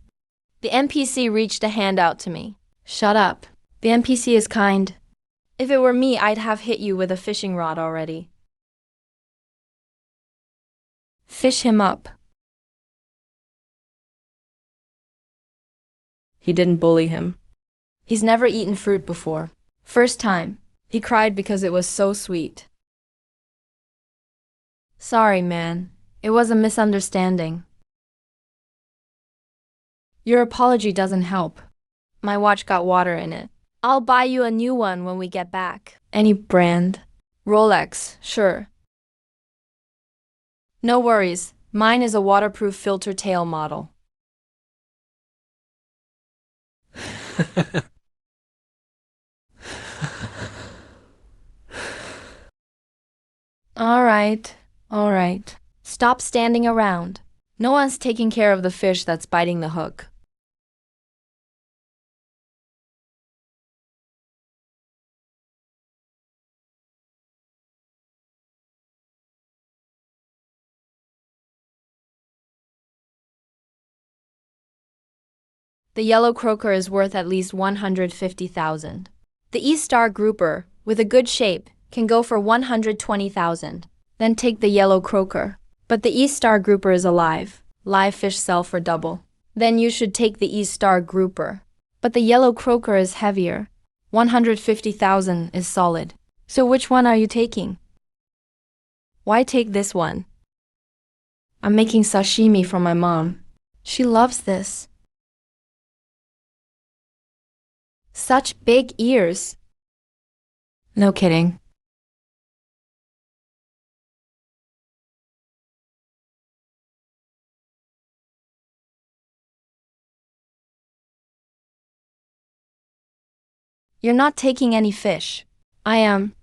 The NPC reached a hand out to me. Shut up. The NPC is kind. If it were me, I'd have hit you with a fishing rod already. Fish him up. He didn't bully him. He's never eaten fruit before. First time. He cried because it was so sweet. Sorry, man. It was a misunderstanding. Your apology doesn't help. My watch got water in it. I'll buy you a new one when we get back. Any brand? Rolex, sure. No worries. Mine is a waterproof filter tail model. All right. Stop standing around. No one's taking care of the fish that's biting the hook. The yellow croaker is worth at least 150,000. The E-star grouper, with a good shape, can go for 120,000. Then take the yellow croaker. But the E-star grouper is alive. Live fish sell for double. Then you should take the E-star grouper. But the yellow croaker is heavier. 150,000 is solid. So which one are you taking? Why take this one? I'm making sashimi for my mom. She loves this. Such big ears. No kidding. You're not taking any fish. I am.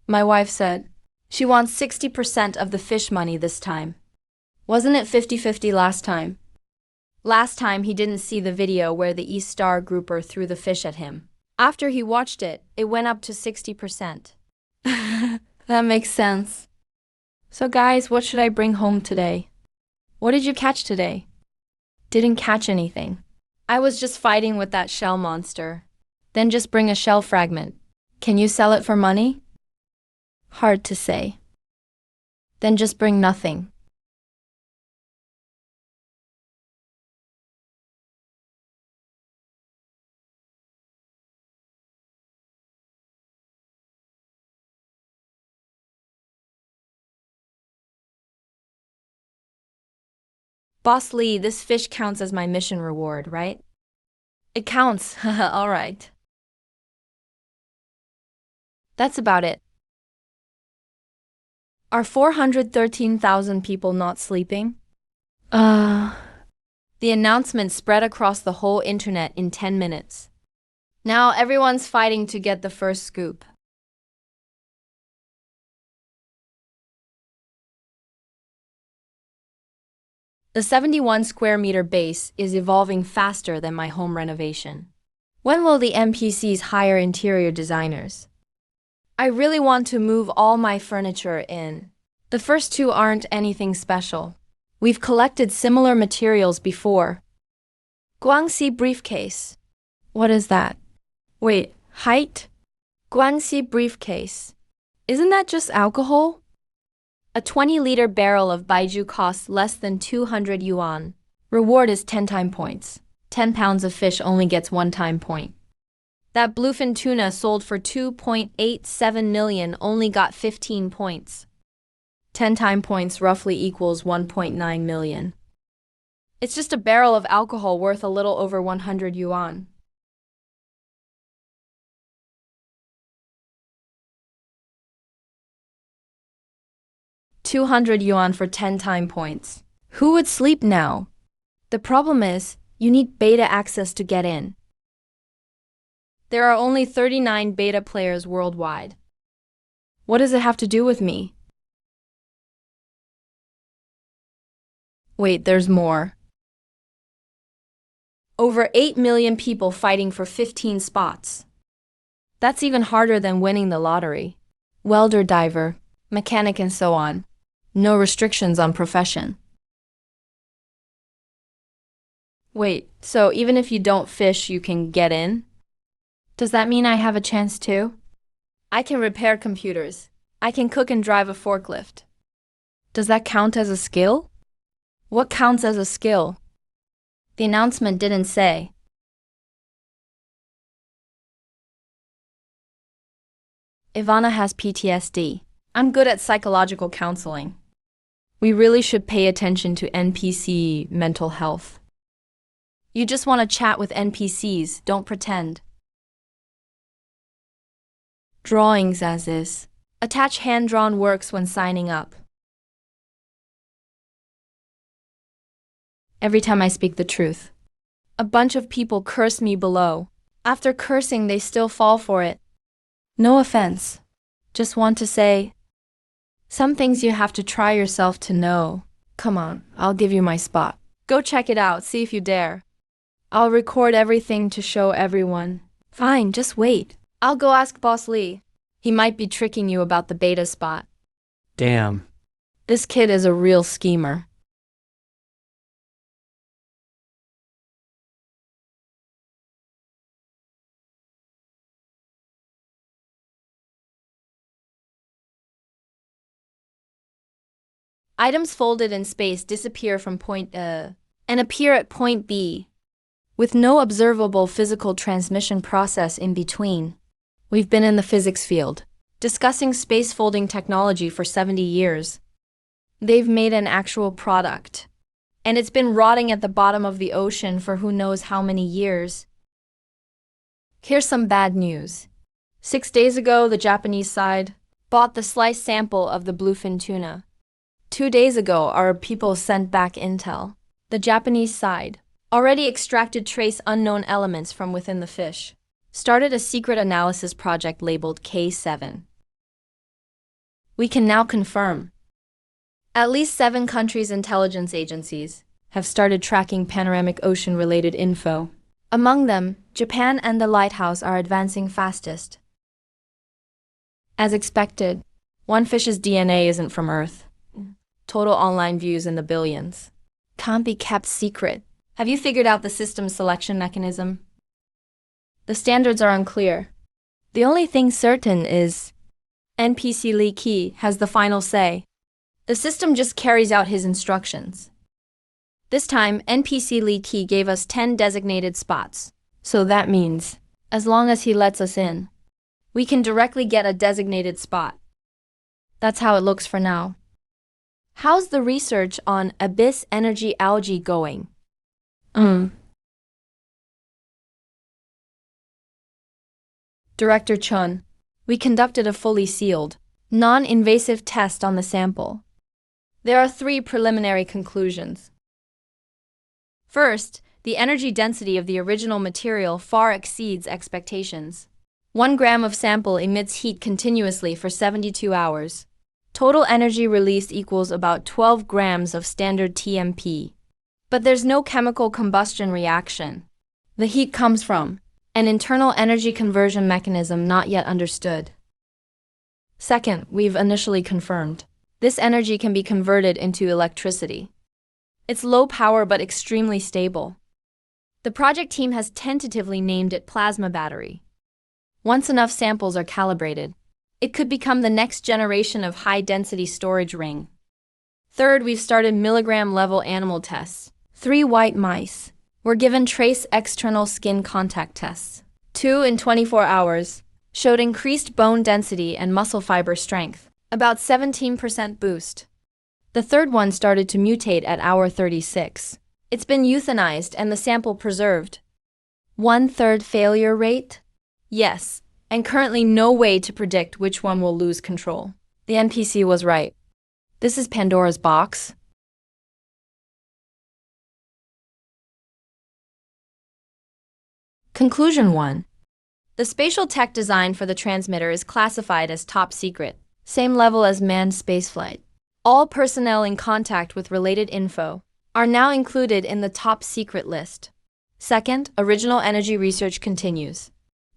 My wife said. She wants 60% of the fish money this time. Wasn't it 50-50 last time? Last time he didn't see the video where the East Star grouper threw the fish at him. After he watched it, it went up to 60%. That makes sense. So guys, what should I bring home today? What did you catch today? Didn't catch anything. I was just fighting with that shell monster. Then just bring a shell fragment. Can you sell it for money? Hard to say. Then just bring nothing. Boss Lee, this fish counts as my mission reward, right? It counts, haha, alright. That's about it. Are 413,000 people not sleeping? The announcement spread across the whole internet in 10 minutes. Now everyone's fighting to get the first scoop. The 71 square meter base is evolving faster than my home renovation. When will the NPCs hire interior designers? I really want to move all my furniture in. The first two aren't anything special. We've collected similar materials before. Guangxi briefcase. What is that? Wait, height? Guangxi briefcase. Isn't that just alcohol? A 20-liter barrel of baijiu costs less than 200 yuan. Reward is 10 time points. 10 pounds of fish only gets 1 time point. That bluefin tuna sold for 2.87 million only got 15 points. 10 time points roughly equals 1.9 million. It's just a barrel of alcohol worth a little over 100 yuan. $200 for 10 time points. Who would sleep now? The problem is, you need beta access to get in. There are only 39 beta players worldwide. What does it have to do with me? Wait, there's more. Over 8 million people fighting for 15 spots. That's even harder than winning the lottery. Welder, diver, mechanic, and so on. No restrictions on profession. Wait, so even if you don't fish, you can get in? Does that mean I have a chance too? I can repair computers. I can cook and drive a forklift. Does that count as a skill? What counts as a skill? The announcement didn't say. Ivana has PTSD. I'm good at psychological counseling. We really should pay attention to NPC mental health. You just want to chat with NPCs, don't pretend. Drawings as is. Attach hand-drawn works when signing up. Every time I speak the truth. A bunch of people curse me below. After cursing, they still fall for it. No offense. Just want to say, some things you have to try yourself to know. Come on, I'll give you my spot. Go check it out, see if you dare. I'll record everything to show everyone. Fine, just wait. I'll go ask Boss Lee. He might be tricking you about the beta spot. Damn. This kid is a real schemer. Items folded in space disappear from point A and appear at point B, with no observable physical transmission process in between. We've been in the physics field, discussing space folding technology for 70 years. They've made an actual product, and it's been rotting at the bottom of the ocean for who knows how many years. Here's some bad news. 6 days ago, the Japanese side bought the sliced sample of the bluefin tuna. 2 days ago, our people sent back intel. The Japanese side already extracted trace unknown elements from within the fish. started a secret analysis project labeled K7. We can now confirm. At least 7 countries' intelligence agencies have started tracking panoramic ocean-related info. Among them, Japan and the Lighthouse are advancing fastest. As expected, one fish's DNA isn't from Earth. Total online views in the billions. Can't be kept secret. Have you figured out the system's selection mechanism? The standards are unclear. The only thing certain is NPC Li Qi has the final say. The system just carries out his instructions. This time, NPC Li Qi gave us 10 designated spots. So that means, as long as he lets us in, we can directly get a designated spot. That's how it looks for now. How's the research on abyss energy algae going? Director Chun, we conducted a fully sealed, non-invasive test on the sample. There are 3 preliminary conclusions. First, the energy density of the original material far exceeds expectations. 1 gram of sample emits heat continuously for 72 hours. Total energy released equals about 12 grams of standard TMP. But there's no chemical combustion reaction. The heat comes from an internal energy conversion mechanism not yet understood. Second, we've initially confirmed this energy can be converted into electricity. It's low power but extremely stable. The project team has tentatively named it plasma battery. Once enough samples are calibrated, it could become the next generation of high-density storage ring. Third, we've started milligram-level animal tests. 3 white mice were given trace external skin contact tests. 2 in 24 hours showed increased bone density and muscle fiber strength, about 17% boost. The third one started to mutate at hour 36. It's been euthanized and the sample preserved. 1/3 failure rate? Yes, and currently no way to predict which one will lose control. The NPC was right. This is Pandora's box. Conclusion 1. The spatial tech design for the transmitter is classified as top secret, same level as manned spaceflight. All personnel in contact with related info are now included in the top secret list. Second, original energy research continues.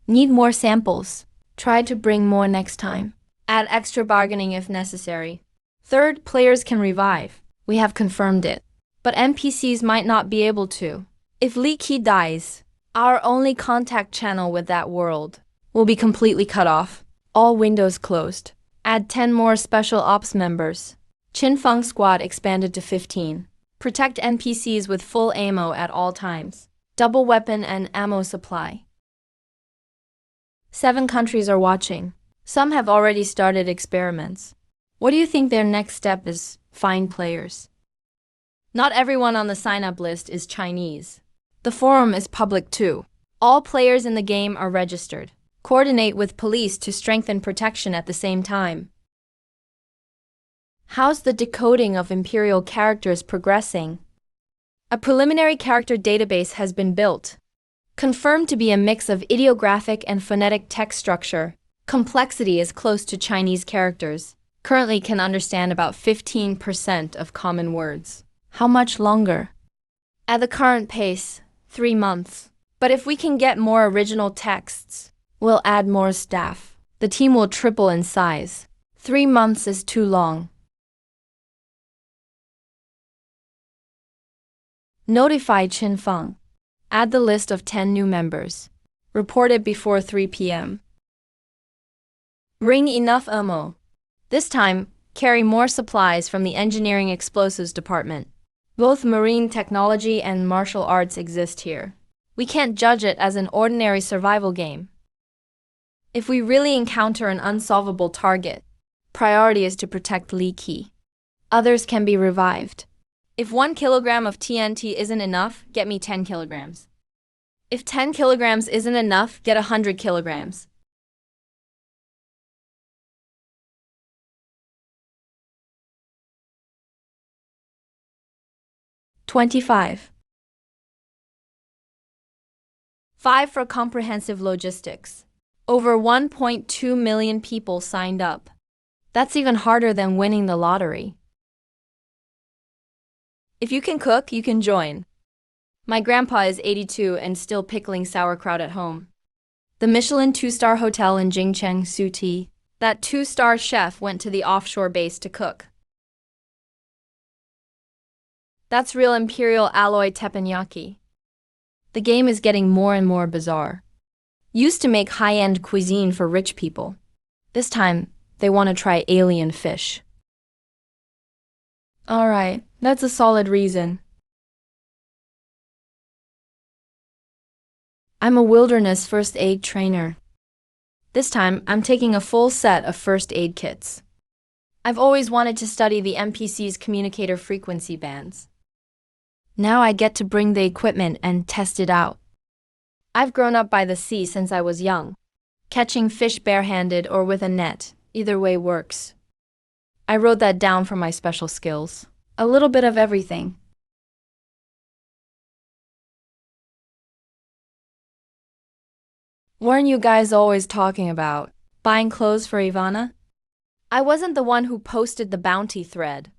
Need more samples. Try to bring more next time. Add extra bargaining if necessary. Third, players can revive. We have confirmed it. But NPCs might not be able to. If Li Qi dies, our only contact channel with that world will be completely cut off. All windows closed. Add 10 more special ops members. Qin Feng squad expanded to 15. Protect NPCs with full ammo at all times. Double weapon and ammo supply. 7 countries are watching. Some have already started experiments. What do you think their next step is? Find players. Not everyone on the sign-up list is Chinese. The forum is public too. All players in the game are registered. Coordinate with police to strengthen protection at the same time. How's the decoding of imperial characters progressing? A preliminary character database has been built. Confirmed to be a mix of ideographic and phonetic text structure. Complexity is close to Chinese characters. Currently can understand about 15% of common words. How much longer? At the current pace, 3 months. But if we can get more original texts, we'll add more staff. The team will triple in size. 3 months is too long. Notify Qin Feng. Add the list of 10 new members. Report it before 3 p.m. Bring enough ammo. This time, carry more supplies from the Engineering Explosives Department. Both marine technology and martial arts exist here. We can't judge it as an ordinary survival game. If we really encounter an unsolvable target, priority is to protect Li Qi. Others can be revived. If 1 kilogram of TNT isn't enough, get me 10 kilograms. If 10 kilograms isn't enough, get 100 kilograms. $25. 5 for comprehensive logistics. Over 1.2 million people signed up. That's even harder than winning the lottery. If you can cook, you can join. My grandpa is 82 and still pickling sauerkraut at home. The Michelin 2-star hotel in Jingcheng, Suti. That 2-star chef went to the offshore base to cook. That's real imperial alloy teppanyaki. The game is getting more and more bizarre. Used to make high-end cuisine for rich people. This time, they want to try alien fish. Alright, that's a solid reason. I'm a wilderness first aid trainer. This time, I'm taking a full set of first aid kits. I've always wanted to study the NPC's communicator frequency bands. Now I get to bring the equipment and test it out. I've grown up by the sea since I was young. Catching fish barehanded or with a net, either way works. I wrote that down for my special skills. A little bit of everything. Weren't you guys always talking about buying clothes for Ivana? I wasn't the one who posted the bounty thread.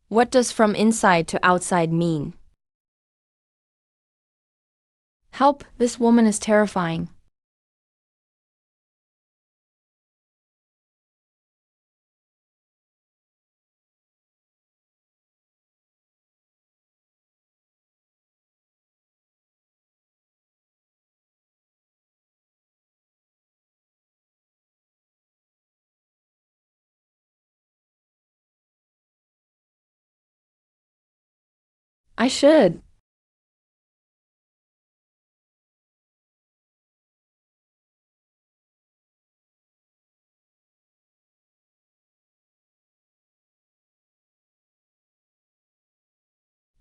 What does from inside to outside mean? Help, this woman is terrifying. I should.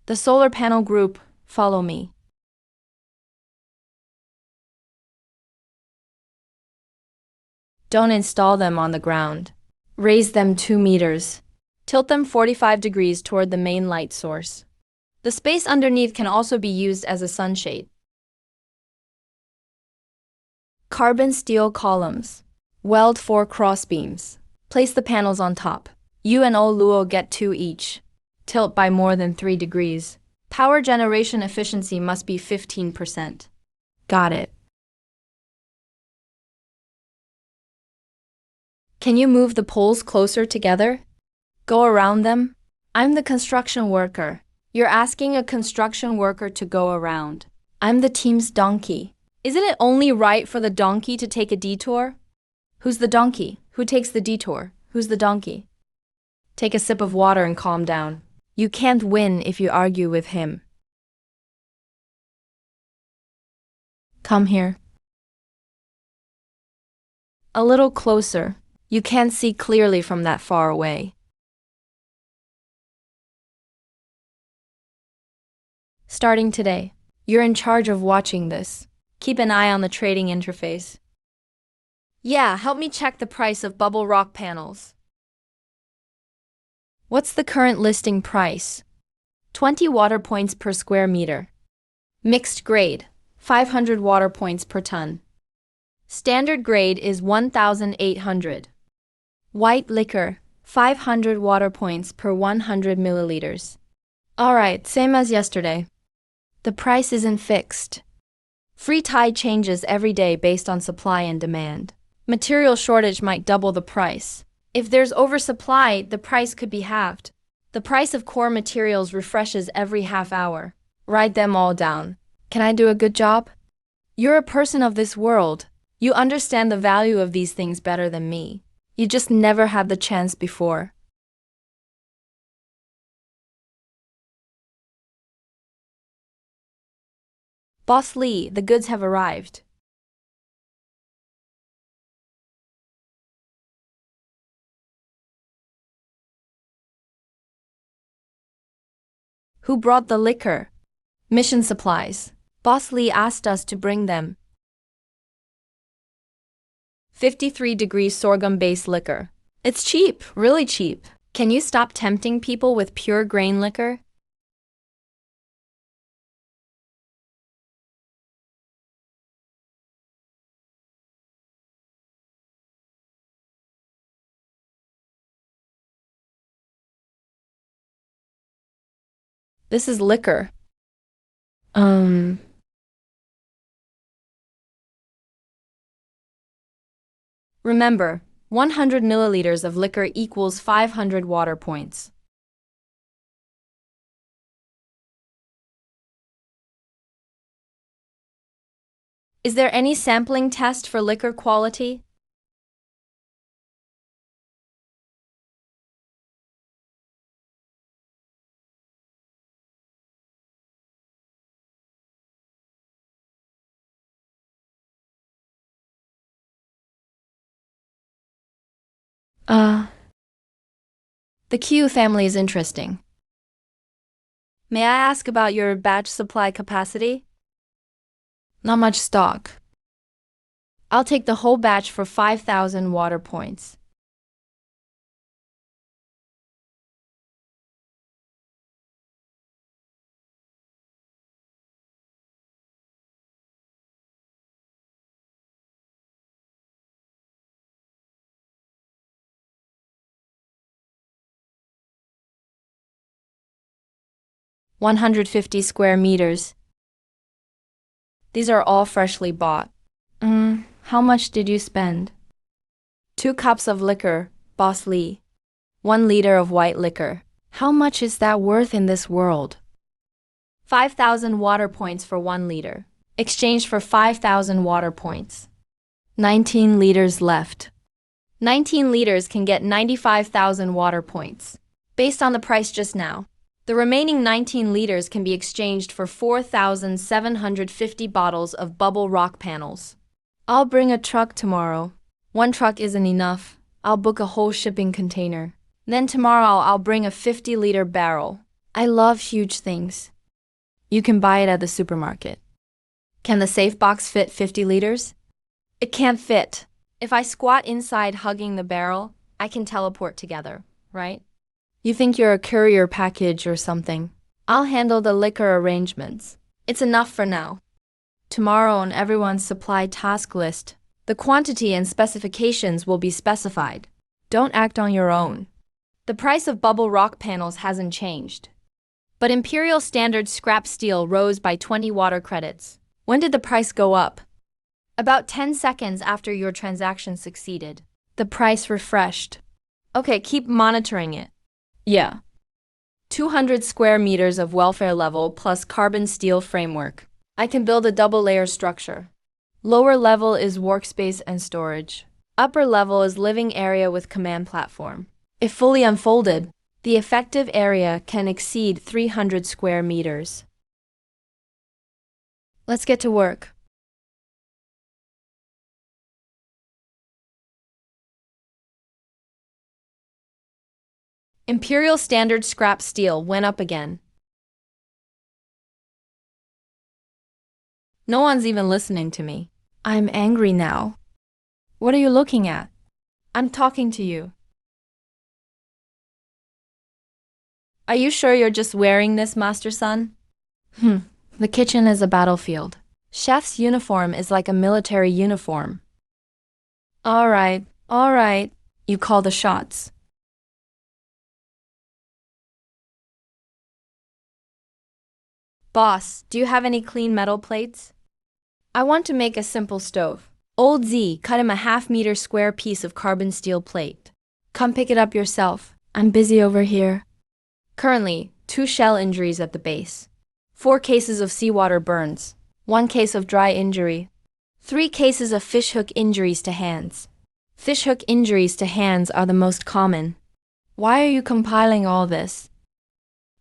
The solar panel group, follow me. Don't install them on the ground. Raise them 2 meters. Tilt them 45 degrees toward the main light source. The space underneath can also be used as a sunshade. Carbon steel columns. Weld 4 crossbeams. Place the panels on top. U and O luo get 2 each. Tilt by more than 3 degrees. Power generation efficiency must be 15%. Got it. Can you move the poles closer together? Go around them? I'm the construction worker. You're asking a construction worker to go around. I'm the team's donkey. Isn't it only right for the donkey to take a detour? Who's the donkey? Who takes the detour? Who's the donkey? Take a sip of water and calm down. You can't win if you argue with him. Come here. A little closer. You can't see clearly from that far away. Starting today, you're in charge of watching this. Keep an eye on the trading interface. Yeah, help me check the price of bubble rock panels. What's the current listing price? 20 water points per square meter. Mixed grade, 500 water points per ton. Standard grade is 1,800. White liquor, 500 water points per 100 milliliters. Alright, same as yesterday. The price isn't fixed. Free tide changes every day based on supply and demand. Material shortage might double the price. If there's oversupply, the price could be halved. The price of core materials refreshes every half hour. Write them all down. Can I do a good job? You're a person of this world. You understand the value of these things better than me. You just never had the chance before. Boss Lee, the goods have arrived. Who brought the liquor? Mission supplies. Boss Lee asked us to bring them. 53-degree sorghum-based liquor. It's cheap, really cheap. Can you stop tempting people with pure grain liquor? This is liquor. Remember, 100 milliliters of liquor equals 500 water points. Is there any sampling test for liquor quality? The Q family is interesting. May I ask about your batch supply capacity? Not much stock. I'll take the whole batch for 5,000 water points. $150 square meters. These are all freshly bought. How much did you spend? 2 cups of liquor, Boss Lee. 1 liter of white liquor. How much is that worth in this world? 5,000 water points for 1 liter. Exchanged for 5,000 water points. 19 liters left. 19 liters can get 95,000 water points. Based on the price just now, the remaining 19 liters can be exchanged for 4,750 bottles of bubble rock panels. I'll bring a truck tomorrow. 1 truck isn't enough. I'll book a whole shipping container. Then tomorrow I'll bring a 50-liter barrel. I love huge things. You can buy it at the supermarket. Can the safe box fit 50 liters? It can't fit. If I squat inside hugging the barrel, I can teleport together, right? You think you're a courier package or something. I'll handle the liquor arrangements. It's enough for now. Tomorrow on everyone's supply task list, the quantity and specifications will be specified. Don't act on your own. The price of bubble rock panels hasn't changed. But Imperial Standard scrap steel rose by 20 water credits. When did the price go up? About 10 seconds after your transaction succeeded. The price refreshed. Okay, keep monitoring it. Yeah. 200 square meters of welfare level plus carbon steel framework. I can build a double-layer structure. Lower level is workspace and storage. Upper level is living area with command platform. If fully unfolded, the effective area can exceed 300 square meters. Let's get to work. Imperial Standard scrap steel went up again. No one's even listening to me. I'm angry now. What are you looking at? I'm talking to you. Are you sure you're just wearing this, Master Son? The kitchen is a battlefield. Chef's uniform is like a military uniform. All right. You call the shots. Boss, do you have any clean metal plates? I want to make a simple stove. Old Z, cut him a half-meter square piece of carbon steel plate. Come pick it up yourself. I'm busy over here. Currently, 2 shell injuries at the base. 4 cases of seawater burns. 1 case of dry injury. 3 cases of fishhook injuries to hands. Fishhook injuries to hands are the most common. Why are you compiling all this?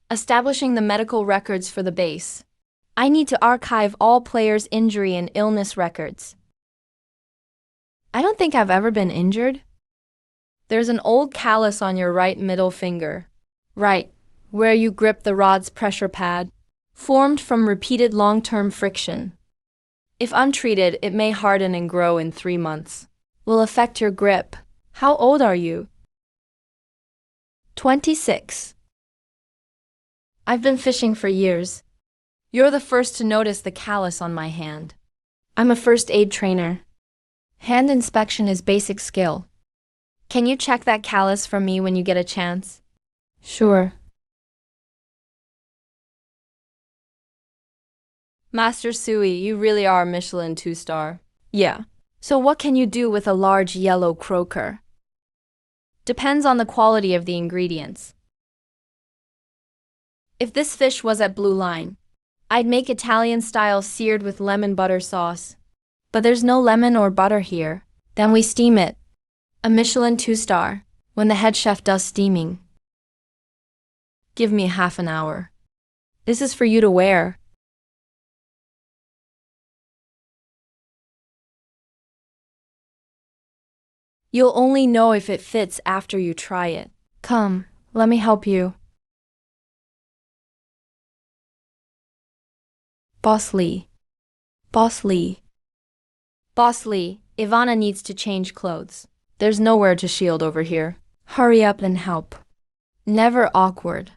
Establishing the medical records for the base. I need to archive all players' injury and illness records. I don't think I've ever been injured. There's an old callus on your right middle finger. Right, where you grip the rod's pressure pad, formed from repeated long-term friction. If untreated, it may harden and grow in 3 months. Will affect your grip. How old are you? 26. I've been fishing for years. You're the first to notice the callus on my hand. I'm a first aid trainer. Hand inspection is basic skill. Can you check that callus for me when you get a chance? Sure. Master Sui, you really are Michelin 2-star. Yeah. So what can you do with a large yellow croaker? Depends on the quality of the ingredients. If this fish was at Blue Line, I'd make Italian-style seared with lemon butter sauce. But there's no lemon or butter here. Then we steam it. A Michelin 2-star, when the head chef does steaming. Give me half an hour. This is for you to wear. You'll only know if it fits after you try it. Come, let me help you. Boss Lee. Boss Lee. Boss Lee, Ivana needs to change clothes. There's nowhere to shield over here. Hurry up and help. Never awkward.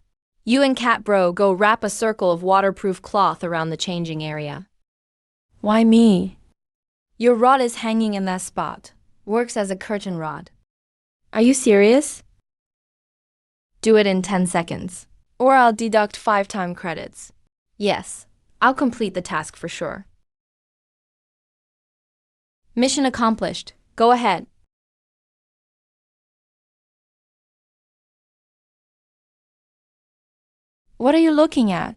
You and Cat Bro go wrap a circle of waterproof cloth around the changing area. Why me? Your rod is hanging in that spot. Works as a curtain rod. Are you serious? Do it in 10 seconds, or I'll deduct 5 time credits. Yes, I'll complete the task for sure. Mission accomplished. Go ahead. What are you looking at?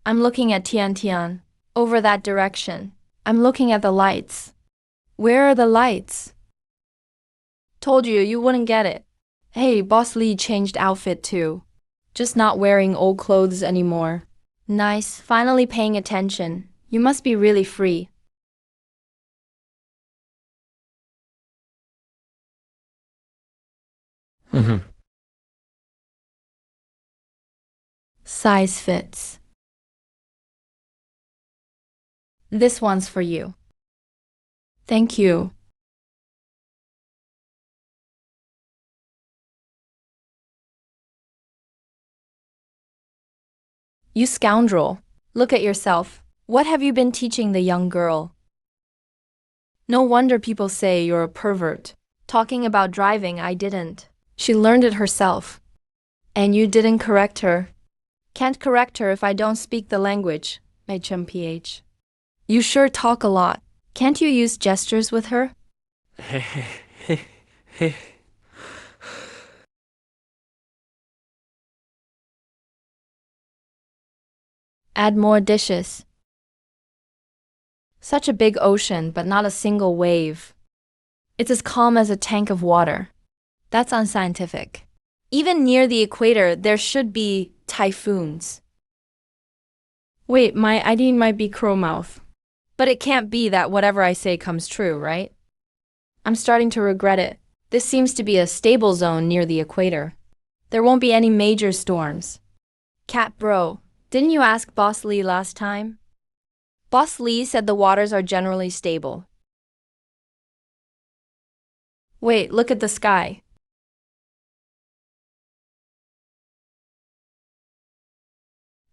I'm looking at Tian Tian. Over that direction. I'm looking at the lights. Where are the lights? Told you, you wouldn't get it. Hey, Boss Lee changed outfit too. Just not wearing old clothes anymore. Nice, finally paying attention. You must be really free. Size fits. This one's for you. Thank you. You scoundrel. Look at yourself. What have you been teaching the young girl? No wonder people say you're a pervert. Talking about driving, I didn't. She learned it herself. And you didn't correct her. Can't correct her if I don't speak the language, HMPH. You sure talk a lot. Can't you use gestures with her? Add more dishes. Such a big ocean, but not a single wave. It's as calm as a tank of water. That's unscientific. Even near the equator, there should be typhoons. Wait, my ID might be Crowmouth. But it can't be that whatever I say comes true, right? I'm starting to regret it. This seems to be a stable zone near the equator. There won't be any major storms. Cat Bro, didn't you ask Boss Lee last time? Boss Lee said the waters are generally stable. Wait, look at the sky.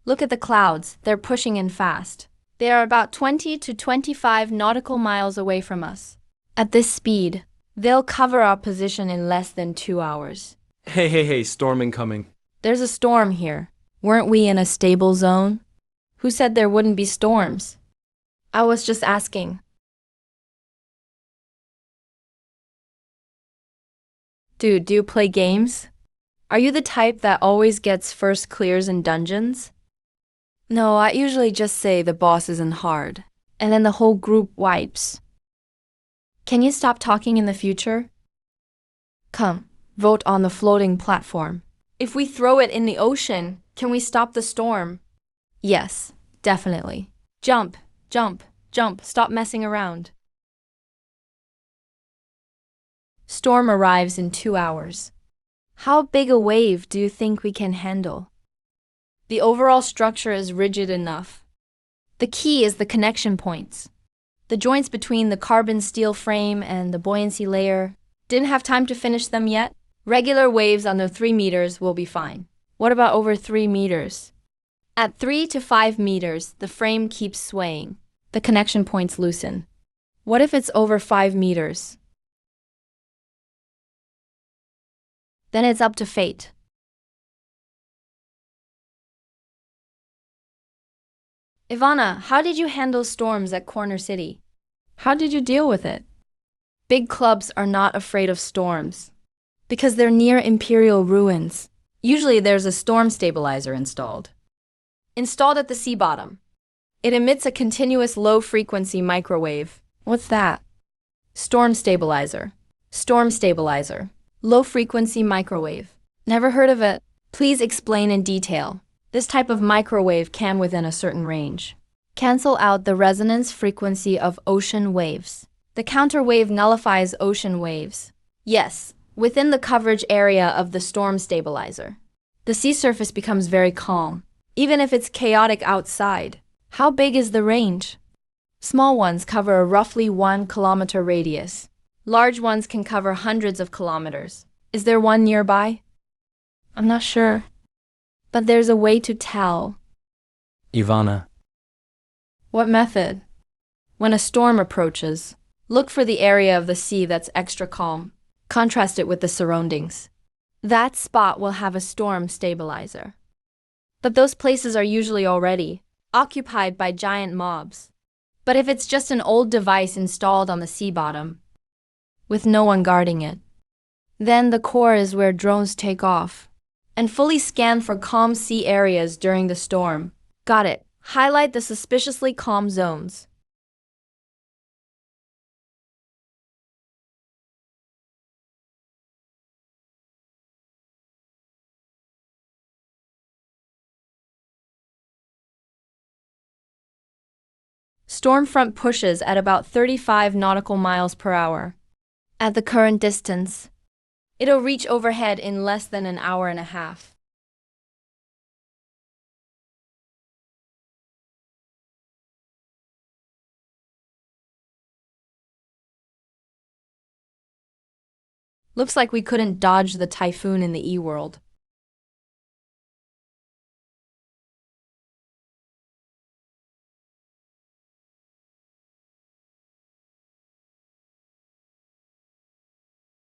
Look at the clouds, they're pushing in fast. They are about 20 to 25 nautical miles away from us. At this speed, they'll cover our position in less than 2 hours. Hey, storm incoming. There's a storm here. Weren't we in a stable zone? Who said there wouldn't be storms? I was just asking. Dude, do you play games? Are you the type that always gets first clears in dungeons? No, I usually just say the boss isn't hard, and then the whole group wipes. Can you stop talking in the future? Come, vote on the floating platform. If we throw it in the ocean, can we stop the storm? Yes, definitely. Jump, jump, jump, stop messing around. Storm arrives in 2 hours. How big a wave do you think we can handle? The overall structure is rigid enough. The key is the connection points. The joints between the carbon steel frame and the buoyancy layer. Didn't have time to finish them yet? Regular waves under 3 meters will be fine. What about over 3 meters? At 3 to 5 meters, the frame keeps swaying. The connection points loosen. What if it's over 5 meters? Then it's up to fate. Ivana, how did you handle storms at Corner City? How did you deal with it? Big clubs are not afraid of storms because they're near imperial ruins. Usually there's a storm stabilizer installed. Installed at the sea bottom. It emits a continuous low-frequency microwave. What's that? Storm stabilizer. Storm stabilizer. Low-frequency microwave. Never heard of it. Please explain in detail. This type of microwave can within a certain range cancel out the resonance frequency of ocean waves. The counter wave nullifies ocean waves. Yes, within the coverage area of the storm stabilizer. The sea surface becomes very calm, even if it's chaotic outside. How big is the range? Small ones cover a roughly 1 kilometer radius. Large ones can cover hundreds of kilometers. Is there one nearby? I'm not sure. But there's a way to tell. Ivana, What method? When a storm approaches, look for the area of the sea that's extra calm. Contrast it with the surroundings. That spot will have a storm stabilizer. But those places are usually already occupied by giant mobs. But if it's just an old device installed on the sea bottom, with no one guarding it, then the core is where drones take off and fully scan for calm sea areas during the storm. Got it. Highlight the suspiciously calm zones. Storm front pushes at about 35 nautical miles per hour. At the current distance, it'll reach overhead in less than an hour and a half. Looks like we couldn't dodge the typhoon in the E-world.